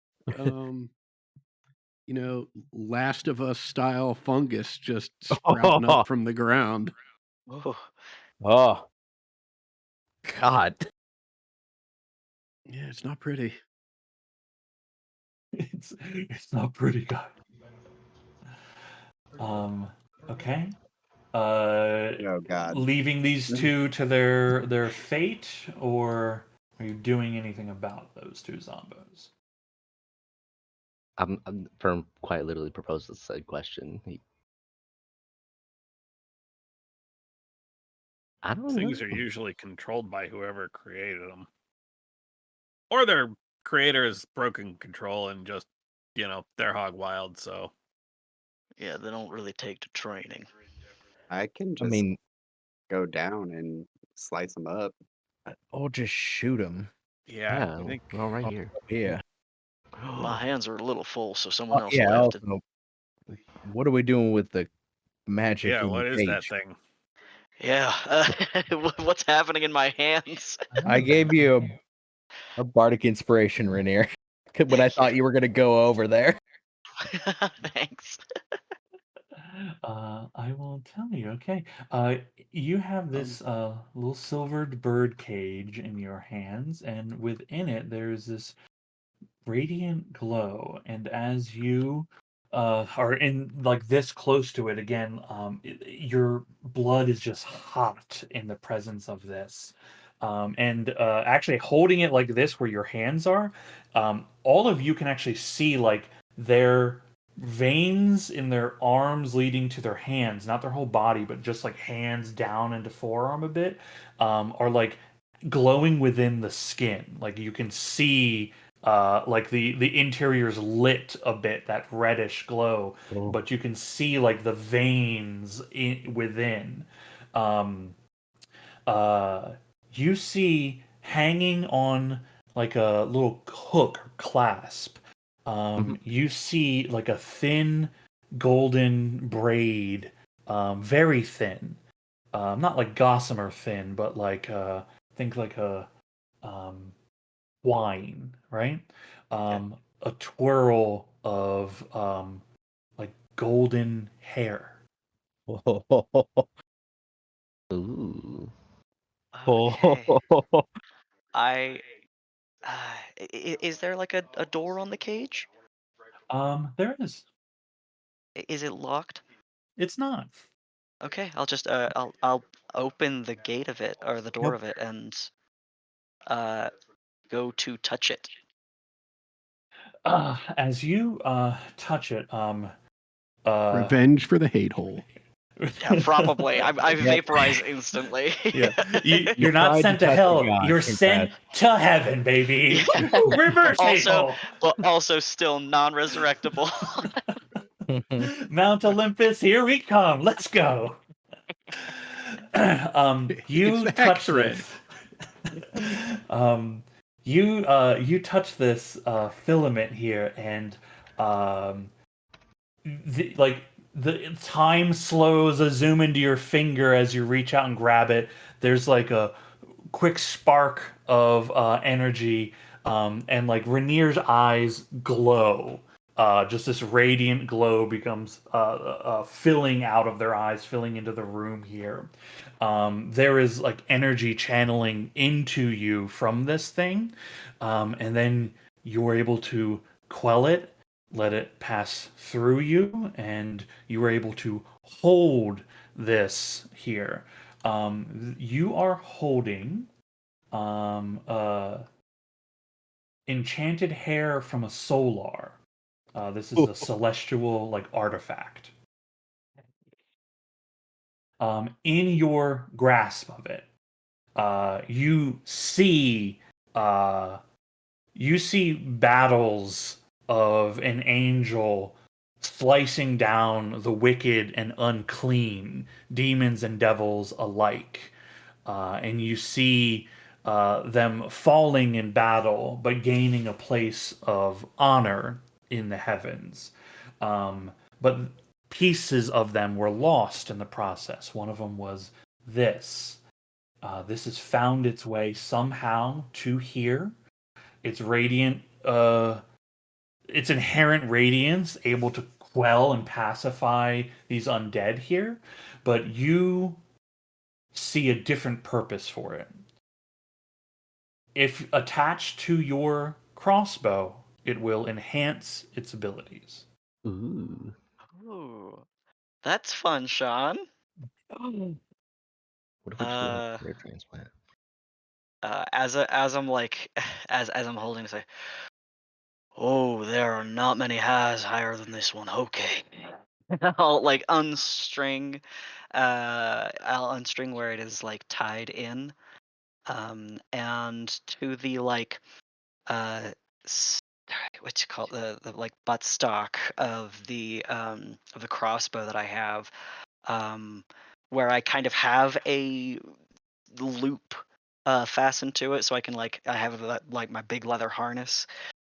Last of Us style fungus just sprouting up from the ground. Ooh. Oh God. Yeah, it's not pretty. It's not pretty good. Okay. Oh God. Leaving these two to their fate, or are you doing anything about those two zombos? Perm quite literally proposed the said question. I don't Things know. are usually controlled by whoever created them, or their creator is broken control and just they're hog wild. So Yeah, they don't really take to training. I can I just mean, go down and slice them up. I'll just shoot him. yeah, Yeah, I think we're all right here. Yeah. My hands are a little full, so someone else Yeah. will have to. Also, what are we doing with the magic yeah. in What the is that cage? thing? Yeah, what's happening in my hands? I gave you a bardic inspiration, Rainier, when I thought you were gonna go over there. Thanks. I will tell you. Okay. You have this little silvered bird cage in your hands, and within it, there's this radiant glow. And as you are in like this close to it again, your blood is just hot in the presence of this. And actually holding it like this, where your hands are, all of you can actually see like their veins in their arms leading to their hands, not their whole body, but just like hands down into forearm a bit, are like glowing within the skin. Like you can see like the interior's lit a bit, that reddish glow, Oh. but you can see like the veins within. Um, uh, you see hanging on like a little hook or clasp. Mhm. You see like a thin golden braid, very thin, not like gossamer thin, but like think like a um, wine, right? Yeah. A twirl of like golden hair. Ooh. Okay. I. Is there like a door on the cage? There it is. Is it locked? It's not. Okay, I'll just I'll open the gate of it or the door Nope. of it and uh go to touch it. As you touch it, Revenge for the hate hole. Yeah, probably. I Yep. vaporize instantly. Yeah, You you're not tried to sent to touch a hell. god. You're sent Congrats. to heaven, baby. Yeah. Woo, reverse Also, hateful. but also still non-resurrectable. Mount Olympus, here we come. Let's go. It's You the heck touch thread. this. You touch this filament here, and um, like the time slows a zoom into your finger as you reach out and grab it. There's like a quick spark of energy, and like Rainier's eyes glow. Just this radiant glow becomes filling out of their eyes, filling into the room here. There is like energy channeling into you from this thing, and then you're able to quell it, let it pass through you, and you were able to hold this here. You are holding enchanted hair from a solar. This is a celestial like artifact. In your grasp of it, you see uh, battles of an angel slicing down the wicked and unclean, demons and devils alike. And you see them falling in battle, but gaining a place of honor in the heavens. But pieces of them were lost in the process. One of them was this. This has found its way somehow to here. Its radiant, its inherent radiance, able to quell and pacify these undead here. But you see a different purpose for it. If attached to your crossbow, it will enhance its abilities. Ooh. Ooh, that's fun, Sean. What if we just do like Uh, a hair transplant? as I'm like, as I'm holding, say, Oh, there are not many highs higher than this one. Okay. I'll like unstring, I'll unstring where it is like tied in, and to the like, uh, s- what's it called, the like buttstock of the crossbow that I have, um, where I kind of have a loop fastened to it, so I can like I have like my big leather harness.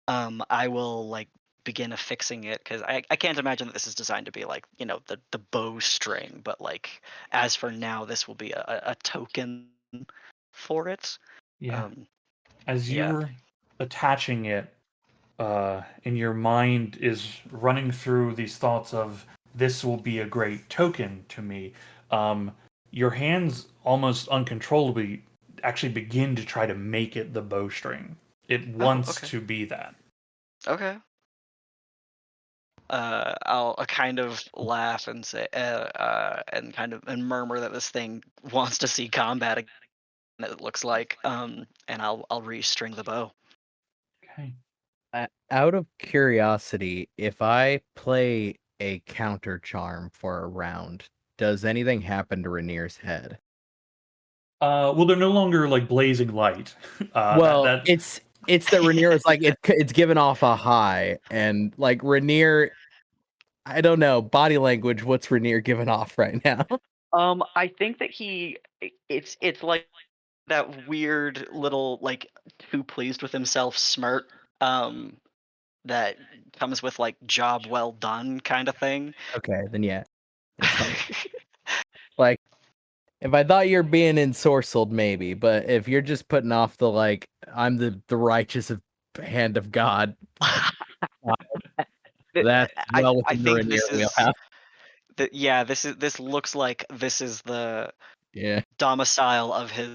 I will like begin affixing it because I can't imagine that this is designed to be like the bowstring, but like as for now, this will be a token for it. Yeah. Um, As yeah. you're attaching it, and your mind is running through these thoughts of this will be a great token to me, um, your hands almost uncontrollably actually begin to try to make it the bowstring. It Oh, wants okay. to be that. Okay. I'll kind of laugh and say, and kind of and murmur that this thing wants to see combat again. It looks like, and I'll restring the bow. Okay. Out of curiosity, if I play a counter charm for a round, does anything happen to Rainier's head? Well, they're no longer like blazing light. Well, That it's that Rainier is like it's given off a high, and like Rainier, I don't know body language. What's Rainier giving off right now? I think that it's like that weird little like too pleased with himself smirk, that comes with like job well done kind of thing. Okay, then yeah, it's fine. Like if I thought you're being ensorcelled, maybe, but if you're just putting off the like I'm the righteous hand of God, Th- that's well I within the think Rainier this is wheelhouse. yeah, this looks like this is the Yeah. domicile of his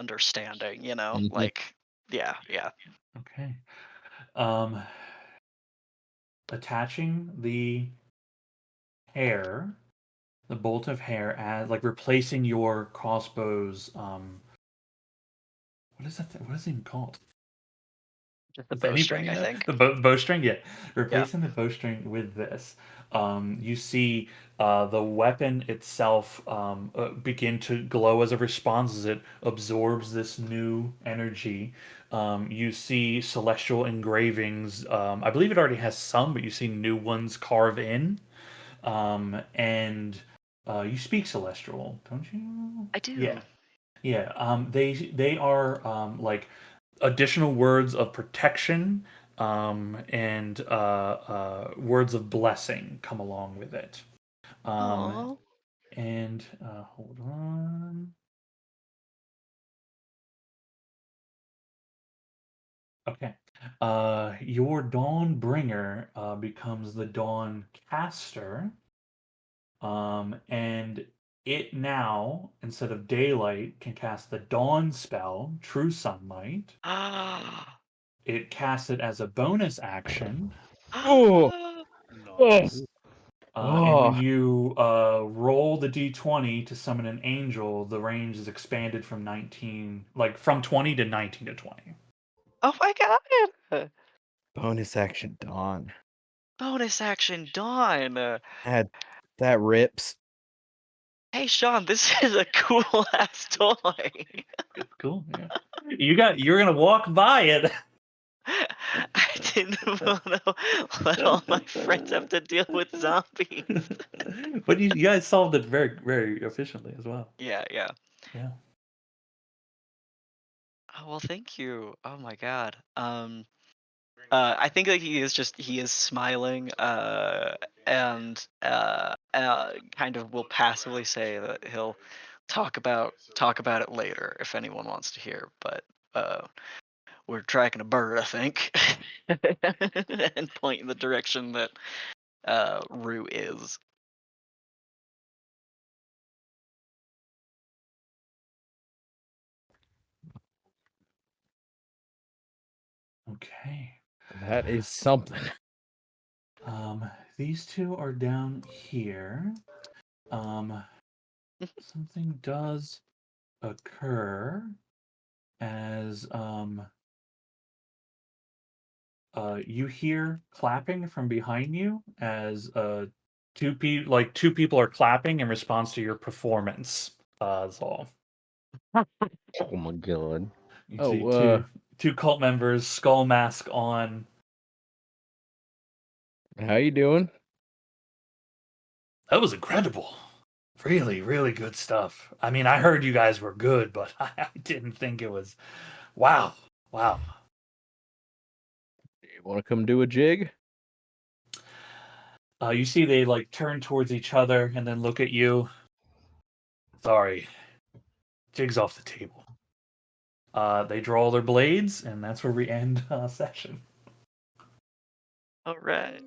understanding, Mhm. like yeah, yeah. okay. Um, Attaching the hair, the bolt of hair, as like replacing your crossbows. What is that? What is it even called? Just the Does bowstring, anybody I know think. the bowstring? Yeah, Yeah. replacing the bowstring with this. You see the weapon itself begin to glow as a response as it absorbs this new energy. You see celestial engravings. I believe it already has some, but you see new ones carve in. And you speak celestial, don't you? I Yeah, do. yeah. They are like additional words of protection, and words of blessing come along with it. Um, Oh. and hold on. Okay. Your Dawn Bringer becomes the Dawn Caster. And it now, instead of daylight, can cast the Dawn spell, True Sunlight. Ah. It casts it as a bonus action. Oh, oh, Nice. And when oh. you roll the d20 to summon an angel, the range is expanded from 19, like from 20 to 19 to 20. Oh my god. Bonus action Dawn. Bonus action Dawn. That that rips. Hey Sean, this is a cool ass toy. It's cool. Yeah. You're gonna walk by it. I didn't want to let all my friends have to deal with zombies. But you guys solved it very, very efficiently as well. Yeah, yeah. Yeah. Oh, well, thank you. Oh my god. I think that he is smiling, and kind of will passively say that he'll talk about it later if anyone wants to hear. But we're tracking a bird, I think, and point in the direction that Rue is. Okay. That is something. These two are down here. Something does occur as you hear clapping from behind you as two people are clapping in response to your performance. That's all. Oh my god. You Oh, see two cult members, skull mask on. how you doing? That was incredible. Really, really good stuff. I mean, I heard you guys were good, but I didn't think it was. Wow, wow. You want to come do a jig? You see, they like turn towards each other and then look at you. Sorry, jig's off the table. They draw their blades, and that's where we end session. All right.